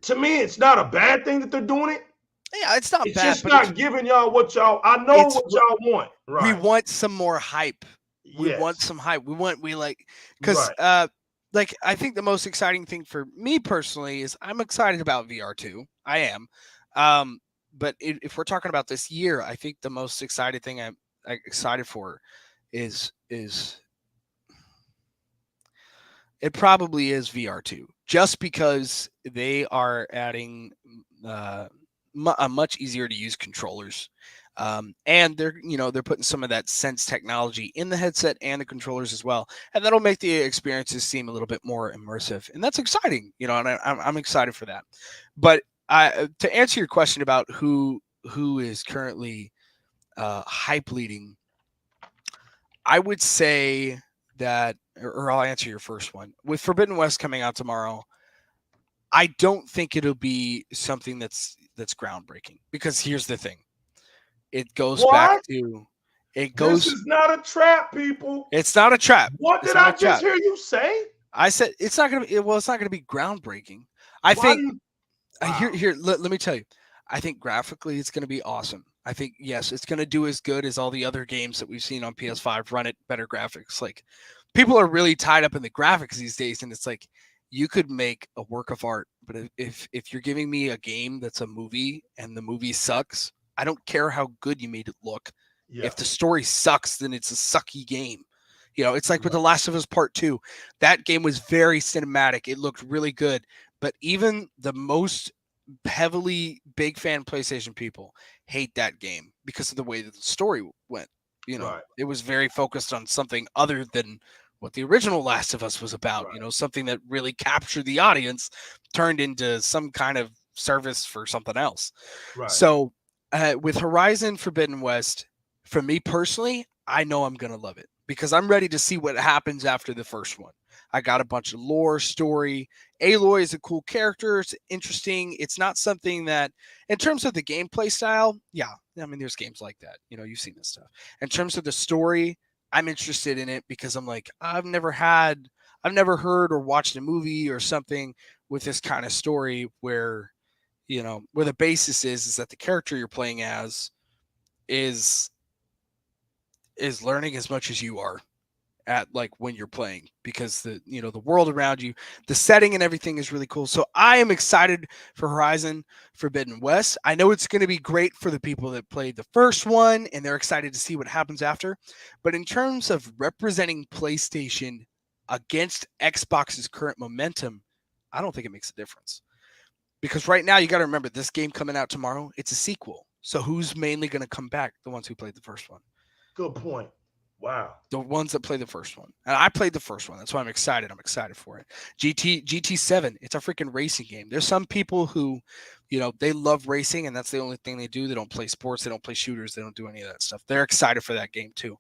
[SPEAKER 1] to me, it's not a bad thing that they're doing it.
[SPEAKER 2] Yeah, it's not bad.
[SPEAKER 1] It's just not giving y'all what y'all. I know what y'all want. Right.
[SPEAKER 2] We want some more hype. We want some hype. Because like I think the most exciting thing for me personally is I'm excited about VR2. I am. But if we're talking about this year, I think the most excited thing I'm excited for is it probably is VR2, just because they are adding a much easier to use controllers. And they're putting some of that sense technology in the headset and the controllers as well, and that'll make the experiences seem a little bit more immersive, and that's exciting, and I'm excited for that. But to answer your question about who is currently hype leading, I would say that, or I'll answer your first one. With Forbidden West coming out tomorrow, I don't think it'll be something that's groundbreaking, because here's the thing. It goes back to This
[SPEAKER 1] is not a trap, people.
[SPEAKER 2] It's not a trap.
[SPEAKER 1] What did I just hear you say?
[SPEAKER 2] I said it's not going to be. Well, it's not going to be groundbreaking. I think. Here. Let me tell you. I think graphically it's going to be awesome. I think, yes, it's going to do as good as all the other games that we've seen on PS5. Run it better graphics. Like, people are really tied up in the graphics these days, and it's like you could make a work of art, but if you're giving me a game that's a movie and the movie sucks, I don't care how good you made it look. Yeah. If the story sucks, then it's a sucky game. It's like with The Last of Us Part 2. That game was very cinematic. It looked really good. But even the most heavily big fan PlayStation people hate that game because of the way that the story went. You know,
[SPEAKER 1] Right.
[SPEAKER 2] it was very focused on something other than what the original Last of Us was about.
[SPEAKER 1] Right.
[SPEAKER 2] You know, something that really captured the audience, turned into some kind of service for something else.
[SPEAKER 1] Right.
[SPEAKER 2] So, with Horizon Forbidden West, for me personally, I know I'm gonna love it because I'm ready to see what happens after the first one. I got a bunch of lore, story. Aloy is a cool character. It's interesting. It's not something that, in terms of the gameplay style, yeah, I mean, there's games like that. You know, you've seen this stuff. In terms of the story, I'm interested in it because I'm like, I've never heard or watched a movie or something with this kind of story where, you know, where the basis is that the character you're playing as is learning as much as you are at like when you're playing, because the, you know, the world around you, the setting and everything is really cool. So I am excited for Horizon Forbidden West. I know it's going to be great for the people that played the first one and they're excited to see what happens after. But in terms of representing PlayStation against Xbox's current momentum, I don't think it makes a difference. Because right now you got to remember, this game coming out tomorrow, it's a sequel. So who's mainly going to come back? The ones who played the first one.
[SPEAKER 1] Good point. Wow.
[SPEAKER 2] The ones that play the first one. And I played the first one. That's why I'm excited. I'm excited for it. GT7, it's a freaking racing game. There's some people who, you know, they love racing and that's the only thing they do. They don't play sports. They don't play shooters. They don't do any of that stuff. They're excited for that game too.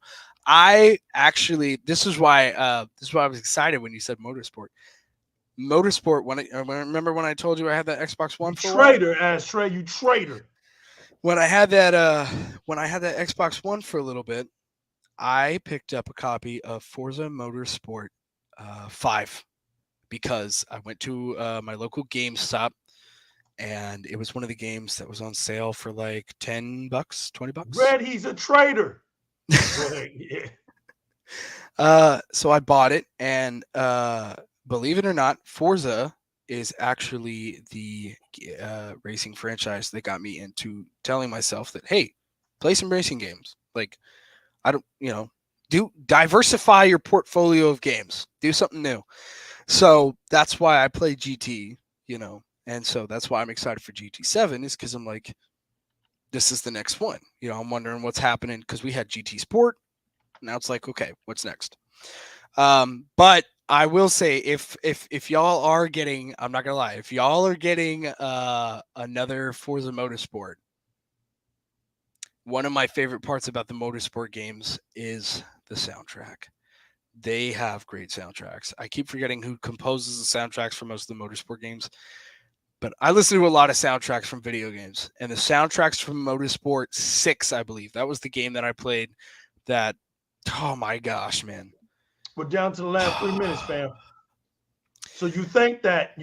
[SPEAKER 2] I actually, this is why I was excited when you said motorsport. Remember when I told you I had that Xbox One
[SPEAKER 1] You
[SPEAKER 2] for a while?
[SPEAKER 1] traitor, Ashtray. You traitor.
[SPEAKER 2] When I had that Xbox One for a little bit, I picked up a copy of Forza Motorsport 5 because I went to my local GameStop and it was one of the games that was on sale for like $10, $20.
[SPEAKER 1] Red, he's a traitor. Go ahead. Yeah.
[SPEAKER 2] So I bought it, and believe it or not, Forza is actually the racing franchise that got me into telling myself that, hey, play some racing games. Like, I don't, you know, do diversify your portfolio of games. Do something new. So that's why I play GT, you know, and so that's why I'm excited for GT7 is because I'm like, this is the next one. You know, I'm wondering what's happening because we had GT Sport. Now it's like, okay, what's next? But I will say, if y'all are getting, I'm not gonna lie, if y'all are getting another Forza Motorsport, one of my favorite parts about the motorsport games is the soundtrack. They have great soundtracks. I keep forgetting who composes the soundtracks for most of the motorsport games, but I listen to a lot of soundtracks from video games, and the soundtracks from Motorsport 6, I believe, that was the game that I played that, oh my gosh, man.
[SPEAKER 1] We're down to the last 3 minutes, fam. So you think that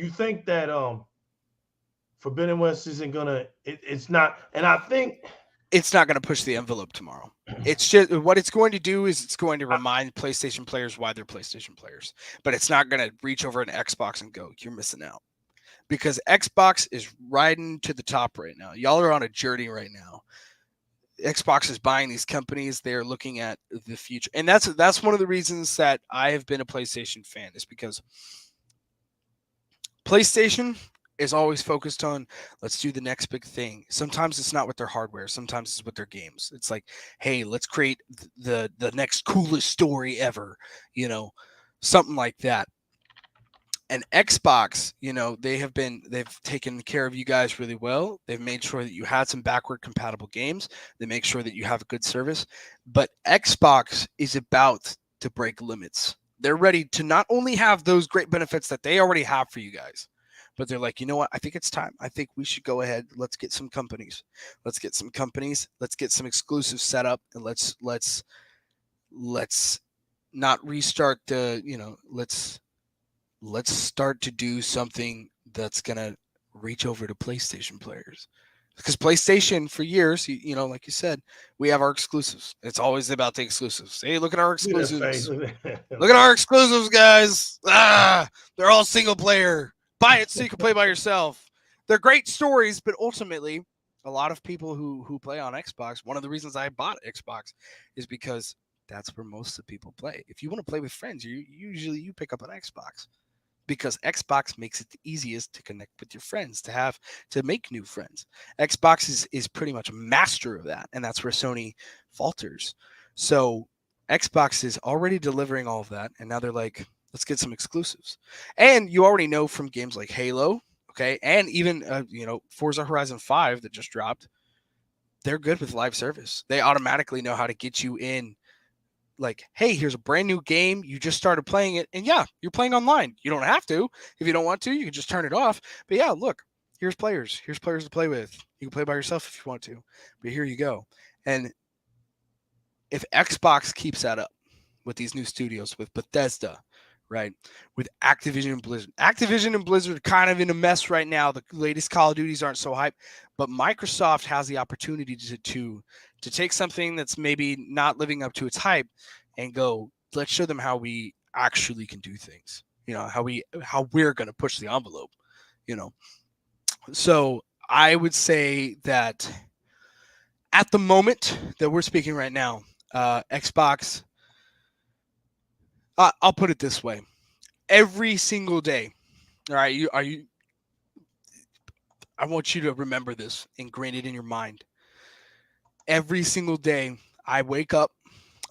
[SPEAKER 1] Forbidden West isn't gonna it's not, and I think
[SPEAKER 2] it's not going to push the envelope tomorrow. It's just what it's going to do is it's going to remind PlayStation players why they're PlayStation players, but it's not going to reach over an Xbox and go, you're missing out, because Xbox is riding to the top right now. Y'all are on a journey right now. Xbox is buying these companies. They're looking at the future, and that's one of the reasons that I have been a PlayStation fan, is because PlayStation is always focused on, let's do the next big thing. Sometimes it's not with their hardware, sometimes it's with their games. It's like, hey, let's create the next coolest story ever, you know, something like that. And Xbox, you know, they've taken care of you guys really well. They've made sure that you had some backward compatible games. They make sure that you have a good service. But Xbox is about to break limits. They're ready to not only have those great benefits that they already have for you guys, but they're like, you know what? I think it's time. I think we should go ahead. Let's get some companies. Let's get some exclusives set up, and let's not restart the, you know, let's start to do something that's going to reach over to PlayStation players. Because PlayStation, for years, you know, like you said, we have our exclusives. It's always about the exclusives. Hey, look at our exclusives. Look at our exclusives, guys. They're all single player. Buy it so you can play by yourself. They're great stories, but ultimately, a lot of people who play on Xbox, one of the reasons I bought Xbox is because that's where most of the people play. If you want to play with friends, you pick up an Xbox, because Xbox makes it the easiest to connect with your friends, to make new friends. Xbox is pretty much a master of that, and that's where Sony falters. So Xbox is already delivering all of that, and now they're like, let's get some exclusives. And you already know from games like Halo, okay, and even Forza Horizon 5 that just dropped, they're good with live service. They automatically know how to get you in. Like, hey, here's a brand new game. You just started playing it, and yeah, you're playing online. You don't have to. If you don't want to, you can just turn it off. But yeah, look, here's players. Here's players to play with. You can play by yourself if you want to. But here you go. And if Xbox keeps that up with these new studios, with Bethesda, right, with Activision and Blizzard are kind of in a mess right now. The latest Call of Duties aren't so hype, but Microsoft has the opportunity to take something that's maybe not living up to its hype and go, let's show them how we actually can do things. How we're going to push the envelope. So I would say that at the moment that we're speaking right now, Xbox, I'll put it this way. Every single day, all right, I want you to remember this, ingrain it in your mind. Every single day, I wake up,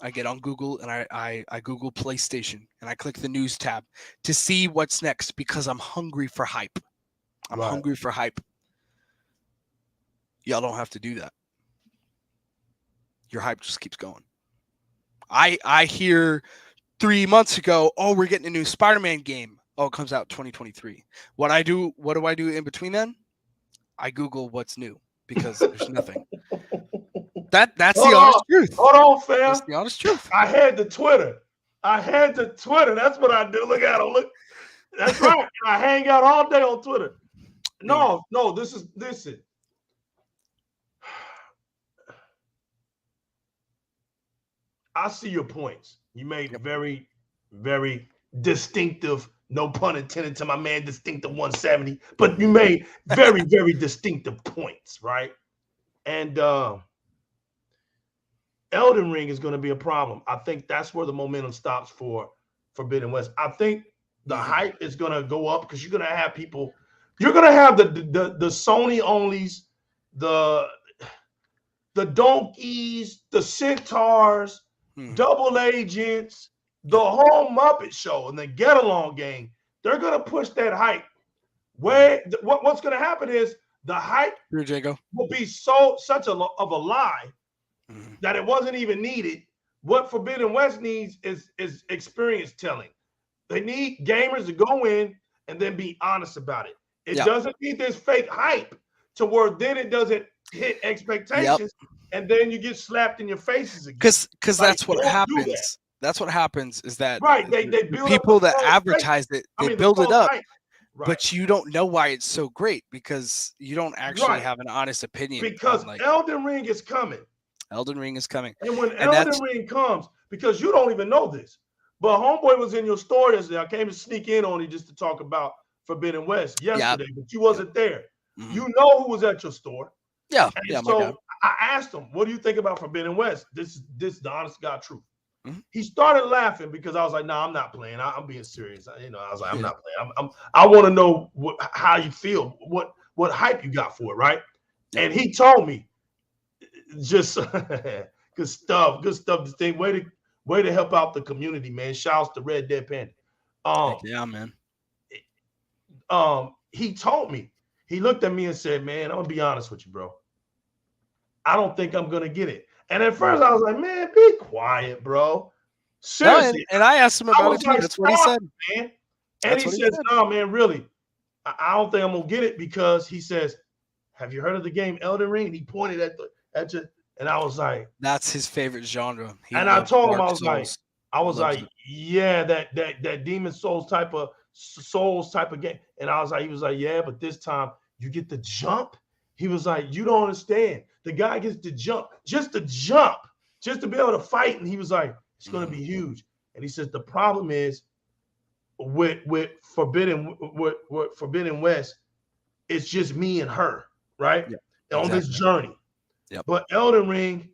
[SPEAKER 2] I get on Google, and I Google PlayStation, and I click the news tab to see what's next because I'm hungry for hype. I'm hungry for hype. Y'all don't have to do that. Your hype just keeps going. I hear 3 months ago, oh, we're getting a new Spider-Man game. Oh, it comes out 2023. What do I do in between then? I Google what's new because there's nothing. That's the honest truth.
[SPEAKER 1] Hold on, fam.
[SPEAKER 2] That's the honest truth.
[SPEAKER 1] I had the Twitter. That's what I do. Look at him. Look. That's right. I hang out all day on Twitter. No, listen. I see your points. You made very, very distinctive, no pun intended to my man, distinctive 170, but you made very, very distinctive points, right? And Elden Ring is going to be a problem. I think that's where the momentum stops for Forbidden West. I think the hype is going to go up because you're going to have people. You're going to have the Sony onlys, the donkeys, the centaurs, double agents, the whole Muppet Show, and the Get Along Gang. They're going to push that hype. What's going to happen is the hype will be such of a lie that it wasn't even needed. What Forbidden West needs is experience telling. They need gamers to go in and then be honest about it. It doesn't need this fake hype to where then it doesn't hit expectations and then you get slapped in your faces again.
[SPEAKER 2] Because that's what happens. That's what happens is that
[SPEAKER 1] they build
[SPEAKER 2] people that advertise it, they build it up.
[SPEAKER 1] Right.
[SPEAKER 2] But you don't know why it's so great because you don't actually have an honest opinion.
[SPEAKER 1] Because Elden Ring is coming.
[SPEAKER 2] Elden Ring is coming.
[SPEAKER 1] And when Elden Ring comes, because you don't even know this, but Homeboy was in your store yesterday. I came to sneak in on it just to talk about Forbidden West yesterday, but you wasn't there. You know who was at your store. So I asked him, what do you think about Forbidden West? This is the honest God truth. He started laughing because I was like, no, I'm not playing. I'm being serious. I was like, I'm not playing. I want to know how you feel, what hype you got for it, right? And he told me, just good stuff. This thing, way to help out the community, man. Shouts to Red Dead Panda.
[SPEAKER 2] Man.
[SPEAKER 1] He told me, he looked at me and said, man, I'm gonna be honest with you, bro. I don't think I'm gonna get it. And at first I was like, man, be quiet, bro. Seriously.
[SPEAKER 2] No, and I asked him about it too. That's what he said.
[SPEAKER 1] Man. And he says, no, man, really, I don't think I'm gonna get it because he says, have you heard of the game Elden Ring? And he pointed at you, and I was like,
[SPEAKER 2] that's his favorite genre.
[SPEAKER 1] And I told him, I was like, yeah, that Demon Souls type of game. And he was like, yeah, but this time you get the jump. He was like, you don't understand. The guy gets to jump, just to be able to fight. And he was like, it's going to be huge. And he says, the problem is with Forbidden West, it's just me and her, right? On this journey. But Elden Ring,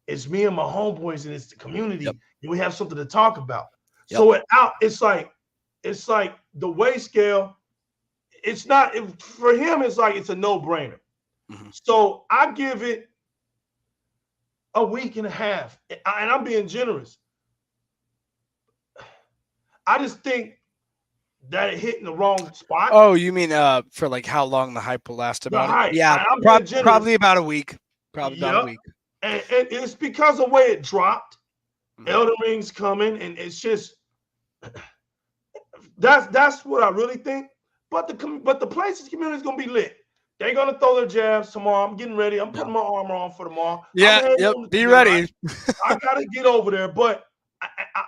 [SPEAKER 1] it's me and my homeboys, and it's the community, and we have something to talk about. So it's like the weight scale. It's not for him. It's like it's a no-brainer. So I give it a week and a half, and I'm being generous. I just think that it hit in the wrong spot.
[SPEAKER 2] Oh, you mean for like how long the hype will last
[SPEAKER 1] The
[SPEAKER 2] about it?
[SPEAKER 1] hype.
[SPEAKER 2] Yeah,
[SPEAKER 1] I'm being generous.
[SPEAKER 2] probably about a week. Probably about a
[SPEAKER 1] Yep.
[SPEAKER 2] week.
[SPEAKER 1] And it's because of the way it dropped.
[SPEAKER 2] Mhm.
[SPEAKER 1] Elden Ring's coming, and it's just that's what I really think. But the PlayStation community is gonna be lit. They're gonna throw their jabs tomorrow. I'm getting ready. I'm
[SPEAKER 2] Yeah.
[SPEAKER 1] putting my armor on for tomorrow.
[SPEAKER 2] Yeah. Yep. Be ready.
[SPEAKER 1] I gotta get over there, but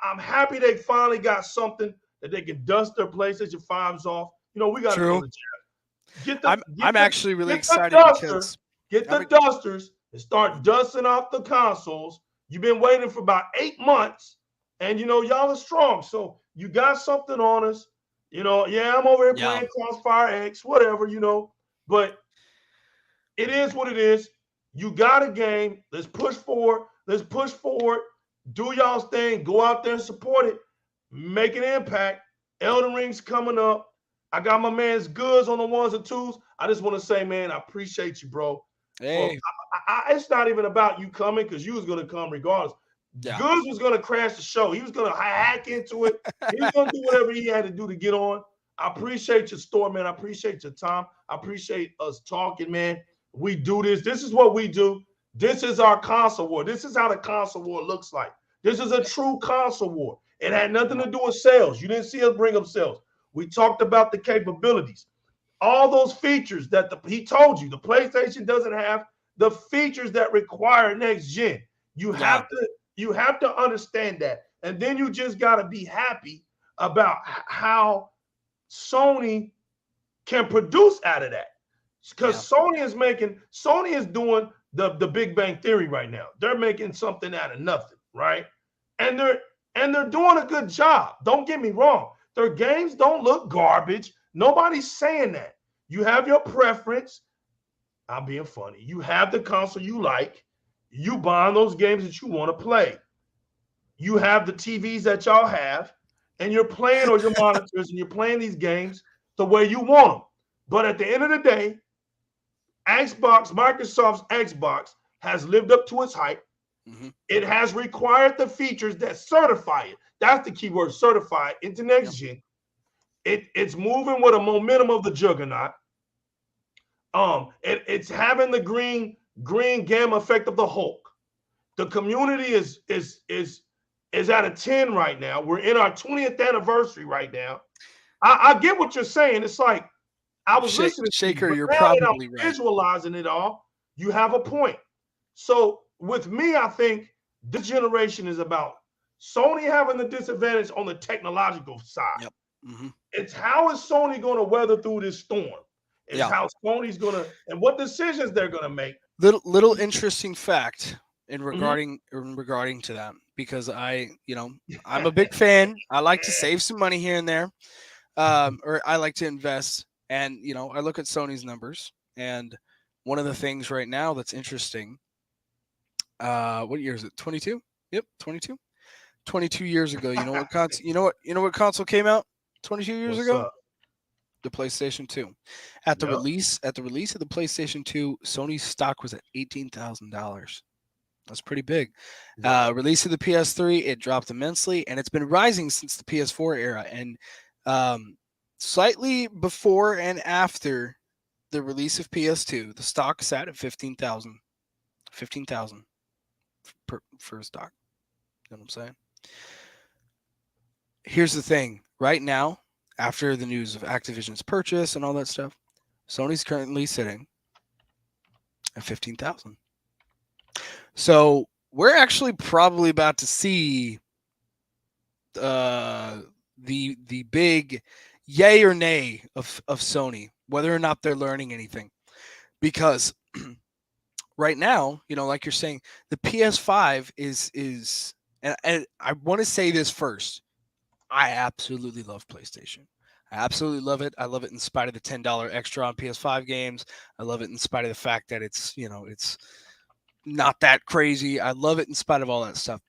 [SPEAKER 1] I'm happy they finally got something that they can dust their PlayStation 5s off. You know, we gotta throw
[SPEAKER 2] True.
[SPEAKER 1] the jabs.
[SPEAKER 2] I'm actually really excited because
[SPEAKER 1] get the dusters and start dusting off the consoles. You've been waiting for about 8 months, and you know y'all are strong. So you got something on us. You know, yeah, I'm over here playing Crossfire X, whatever, you know, but it is what it is. You got a game. Let's push forward. Let's push forward. Do y'all's thing. Go out there and support it. Make an impact. Elden Ring's coming up. I got my man's Goods on the ones and twos. I just want to say, man, I appreciate you, bro.
[SPEAKER 2] Hey.
[SPEAKER 1] It's not even about you coming because you was going to come regardless.
[SPEAKER 2] Yeah.
[SPEAKER 1] Goods was going to crash the show. He was going to hack into it. He was going to do whatever he had to do to get on. I appreciate your store, man. I appreciate your time. I appreciate us talking, man. We do this. This is what we do. This is our console war. This is how the console war looks like. This is a true console war. It had nothing to do with sales. You didn't see us bring up sales. We talked about the capabilities. All those features that he told you, the PlayStation doesn't have the features that require next gen. You have to understand that. And then you just got to be happy about how Sony can produce out of that. Because Sony is doing the Big Bang Theory right now. They're making something out of nothing, right? And they're doing a good job. Don't get me wrong. Their games don't look garbage. Nobody's saying that. You have your preference. I'm being funny. You have the console you like. You buy those games that you want to play. You have the TVs that y'all have, and you're playing, or your monitors, and you're playing these games the way you want them. But at the end of the day, Microsoft's Xbox has lived up to its hype. Mm-hmm. It has required the features that certify it. That's the key word, certified into next gen. It's moving with a momentum of the juggernaut. It's having the green gamma effect of the Hulk. The community is at a 10 right now. We're in our 20th anniversary right now. I get what you're saying. It's like I was listening
[SPEAKER 2] Shaker,
[SPEAKER 1] to you,
[SPEAKER 2] you're probably
[SPEAKER 1] right. Visualizing it all. You have a point. So with me, I think this generation is about Sony having the disadvantage on the technological side.
[SPEAKER 2] Yep. Mm-hmm.
[SPEAKER 1] It's how is Sony going to weather through this storm? It's how Sony's going to, and what decisions they're going to make.
[SPEAKER 2] Little interesting fact in regarding to that, because I'm a big fan. I like to save some money here and there, or I like to invest. And I look at Sony's numbers, and one of the things right now that's interesting. What year is it? 22? Yep, 22. 22 years ago. You know what console? You know what console came out 22 years ago?
[SPEAKER 1] Up?
[SPEAKER 2] The PlayStation 2. At the release of the PlayStation 2, Sony's stock was at $18,000. That's pretty big. Release of the PS3, it dropped immensely, and it's been rising since the PS4 era. And slightly before and after the release of PS2, the stock sat at $15,000. $15,000 for stock. You know what I'm saying? Here's the thing. Right now, after the news of Activision's purchase and all that stuff, Sony's currently sitting at $15,000. So we're actually probably about to see the big yay or nay of Sony, whether or not they're learning anything. Because right now, like you're saying, the PS5 is and I want to say this first. I absolutely love PlayStation. I absolutely love it. I love it in spite of the $10 extra on PS5 games. I love it in spite of the fact that it's not that crazy. I love it in spite of all that stuff.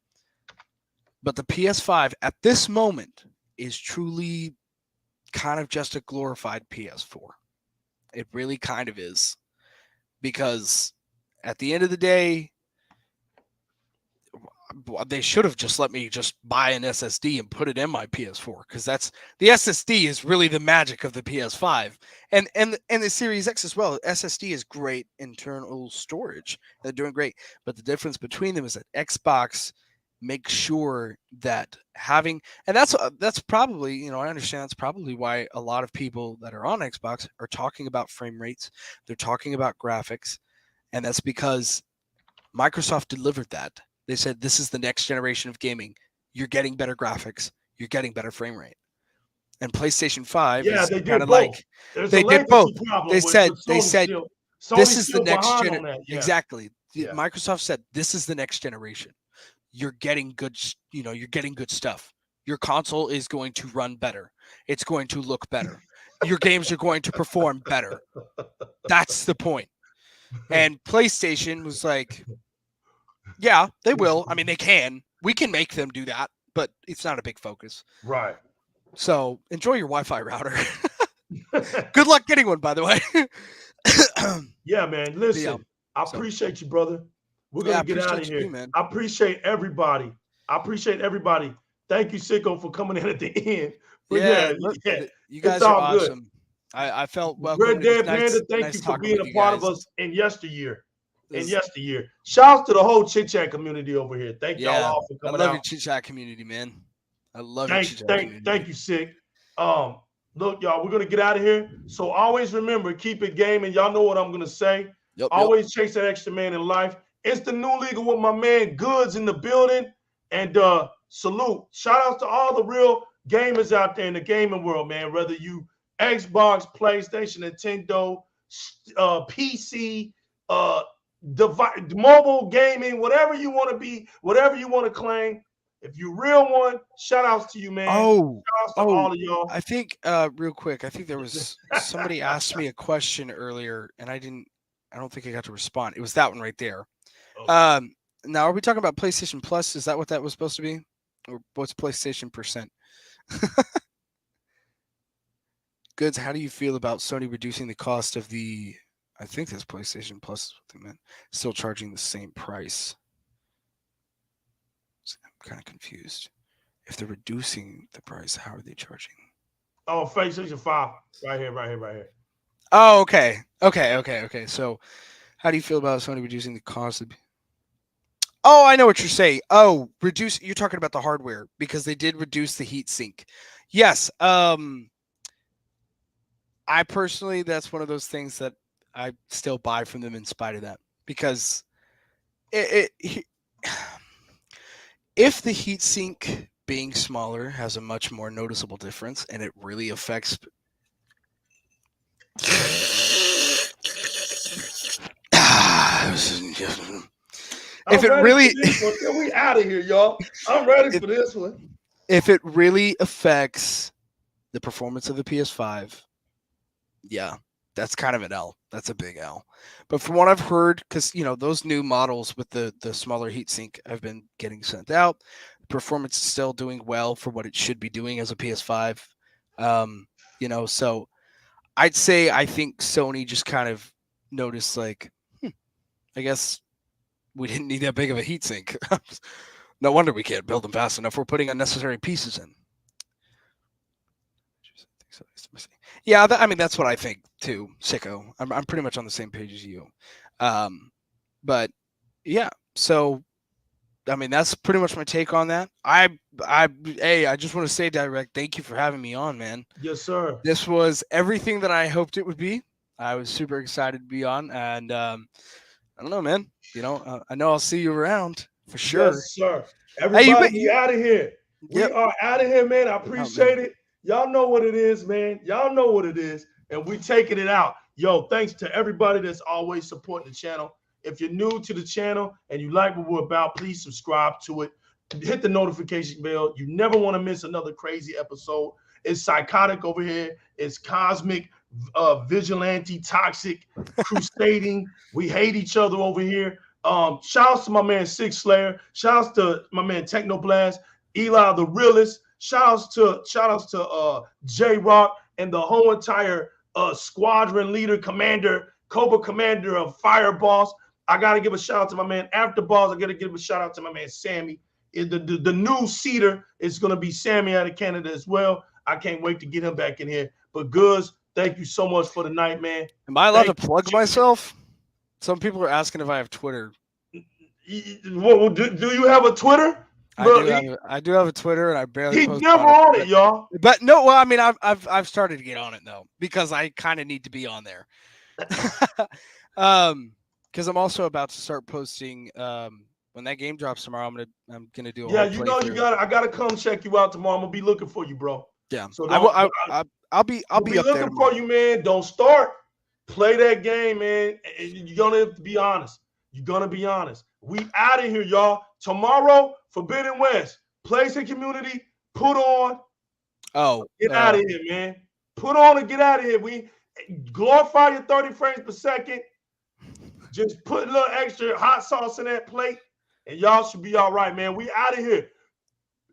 [SPEAKER 2] But the PS5 at this moment is truly kind of just a glorified PS4. It really kind of is. Because at the end of the day, they should have just let me just buy an SSD and put it in my PS4, because that's the SSD is really the magic of the PS5 and the Series X as well. SSD is great internal storage. They're doing great, but the difference between them is that Xbox makes sure that having, and that's probably, I understand that's probably why a lot of people that are on Xbox are talking about frame rates. They're talking about graphics, and that's because Microsoft delivered that. They said, this is the next generation of gaming. You're getting better graphics. You're getting better frame rate. And PlayStation 5
[SPEAKER 1] Yeah,
[SPEAKER 2] is
[SPEAKER 1] they
[SPEAKER 2] kind
[SPEAKER 1] did
[SPEAKER 2] of
[SPEAKER 1] both.
[SPEAKER 2] like,
[SPEAKER 1] There's a
[SPEAKER 2] they did both.
[SPEAKER 1] latency problem
[SPEAKER 2] They said,
[SPEAKER 1] with Sony still.
[SPEAKER 2] this
[SPEAKER 1] Sony's
[SPEAKER 2] is the
[SPEAKER 1] still
[SPEAKER 2] next
[SPEAKER 1] behind
[SPEAKER 2] generation.
[SPEAKER 1] on that. Yeah.
[SPEAKER 2] Exactly.
[SPEAKER 1] Yeah.
[SPEAKER 2] Microsoft said, this is the next generation. You're getting good, you're getting good stuff. Your console is going to run better. It's going to look better. Your games are going to perform better. That's the point. And PlayStation was like, yeah, they will. I mean, they can. We can make them do that, but it's not a big focus.
[SPEAKER 1] Right.
[SPEAKER 2] So enjoy your Wi-Fi router. Good luck getting one, by the way.
[SPEAKER 1] Yeah, man. Listen,
[SPEAKER 2] Yeah.
[SPEAKER 1] I appreciate you, brother. We're gonna get out of here.
[SPEAKER 2] Too, man.
[SPEAKER 1] I appreciate everybody. Thank you, Sicko, for coming in at the end. But
[SPEAKER 2] you guys are awesome. Good. I felt welcome.
[SPEAKER 1] Red Dead Panda, thank you for being a part of us in yesteryear. Shout out to the whole Chit Chat community over here. Thank y'all all for coming out.
[SPEAKER 2] I love your Chit Chat community, man. I love your Chit Chat community.
[SPEAKER 1] Thank you, Sick. Look, y'all, we're gonna get out of here. So always remember, keep it gaming. Y'all know what I'm gonna say. Always chase that extra man in life. It's the New League with my man Goods in the building. And salute. Shout out to all the real gamers out there in the gaming world, man. Whether you Xbox, PlayStation, Nintendo, PC, mobile gaming, whatever you want to be, whatever you want to claim. If you real one, shout outs to you, man.
[SPEAKER 2] Shout
[SPEAKER 1] outs to all of y'all.
[SPEAKER 2] I think real quick, I think there was somebody asked me a question earlier, and I don't think I got to respond. It was that one right there. Okay. Now, are we talking about PlayStation Plus? Is that what that was supposed to be? Or what's PlayStation percent? Goods, how do you feel about Sony reducing the cost of the, I think that's PlayStation Plus is what they meant, still charging the same price? I'm kind of confused. If they're reducing the price, how are they charging?
[SPEAKER 1] Oh, PlayStation 5. Right here.
[SPEAKER 2] Oh, okay. So how do you feel about Sony reducing the cost of... Oh, I know what you're saying. Oh, you're talking about the hardware, because they did reduce the heat sink. Yes. I personally, that's one of those things that I still buy from them in spite of that, because if the heat sink being smaller has a much more noticeable difference, and it really affects... If it really,
[SPEAKER 1] we out of here, y'all. I'm ready for this one.
[SPEAKER 2] If it really affects the performance of the PS5, yeah, that's kind of an L. That's a big L. But from what I've heard, because those new models with the smaller heatsink have been getting sent out, performance is still doing well for what it should be doing as a PS5. So I'd say I think Sony just kind of noticed, like, I guess we didn't need that big of a heatsink. No wonder we can't build them fast enough. We're putting unnecessary pieces in. Yeah, that's what I think too, Sicko. I'm pretty much on the same page as you. But yeah, so that's pretty much my take on that. I just want to say, Di-RRec, thank you for having me on, man.
[SPEAKER 1] Yes, sir.
[SPEAKER 2] This was everything that I hoped it would be. I was super excited to be on, and I don't know, man. I know I'll see you around for sure.
[SPEAKER 1] Yes, sir. Everybody, we out of here.
[SPEAKER 2] Yep.
[SPEAKER 1] We are out of here, man. I appreciate it. Y'all know what it is, man. Y'all know what it is, and we taking it out. Yo, thanks to everybody that's always supporting the channel. If you're new to the channel and you like what we're about, please subscribe to it. Hit the notification bell. You never want to miss another crazy episode. It's psychotic over here. It's cosmic, vigilante, toxic, crusading. We hate each other over here. Shout out to my man Six Slayer. Shout out to my man Teknoblast, Eli the Realist. Shout outs to JyzalGamingTV and the whole entire squadron leader, commander, Cobra commander of Fire Boss. I got to give a shout out to my man After Balls. I got to give a shout out to my man Sammy. The new seeder is going to be Sammy out of Canada as well. I can't wait to get him back in here. But Goods, thank you so much for the night, man.
[SPEAKER 2] Am I allowed to plug myself? Some people are asking if I have Twitter.
[SPEAKER 1] Well, do you have a Twitter?
[SPEAKER 2] I do have a Twitter, and I barely.
[SPEAKER 1] He's never on it, y'all.
[SPEAKER 2] But no, well, I mean, I've started to get on it though because I kind of need to be on there. Because I'm also about to start posting. When that game drops tomorrow, I'm gonna do.
[SPEAKER 1] I gotta come check you out tomorrow. I'm gonna be looking for you, bro.
[SPEAKER 2] Yeah, so I'll be up
[SPEAKER 1] looking
[SPEAKER 2] there
[SPEAKER 1] for you, man. Don't start. Play that game, man. You're gonna have to be honest. You're gonna be honest. We out of here, y'all. Tomorrow, Forbidden West. Place and community. Put on. Get out of here, man. Put on and get out of here. We glorify your 30 frames per second. Just put a little extra hot sauce in that plate, and y'all should be all right, man. We out of here.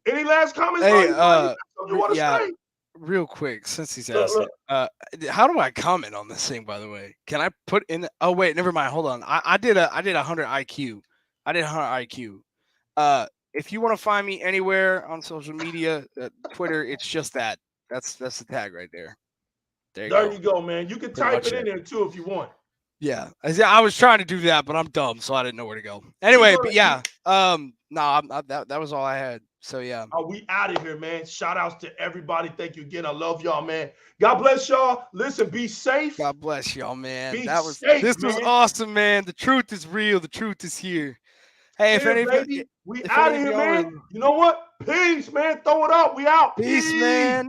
[SPEAKER 1] Any last comments?
[SPEAKER 2] Hey,
[SPEAKER 1] you want to say?
[SPEAKER 2] Real quick, since he's asking, how do I comment on this thing? By the way, can I put in? Oh wait, never mind. Hold on. I did 100 IQ. I did 100 IQ. If you want to find me anywhere on social media, Twitter, it's just that. That's the tag right there.
[SPEAKER 1] There you go, man. You can type it in there too if you want.
[SPEAKER 2] Yeah, I was trying to do that, but I'm dumb, so I didn't know where to go. Anyway, but yeah, that was all I had. So yeah,
[SPEAKER 1] we out of here, man. Shout outs to everybody. Thank you again. I love y'all, man. God bless y'all. Listen, be safe.
[SPEAKER 2] God bless y'all, man.
[SPEAKER 1] Was
[SPEAKER 2] awesome, man. The truth is real. The truth is here. Hey, if any of you,
[SPEAKER 1] we out of here, man. You know what? Peace, man. Throw it up. We out.
[SPEAKER 2] Peace, man.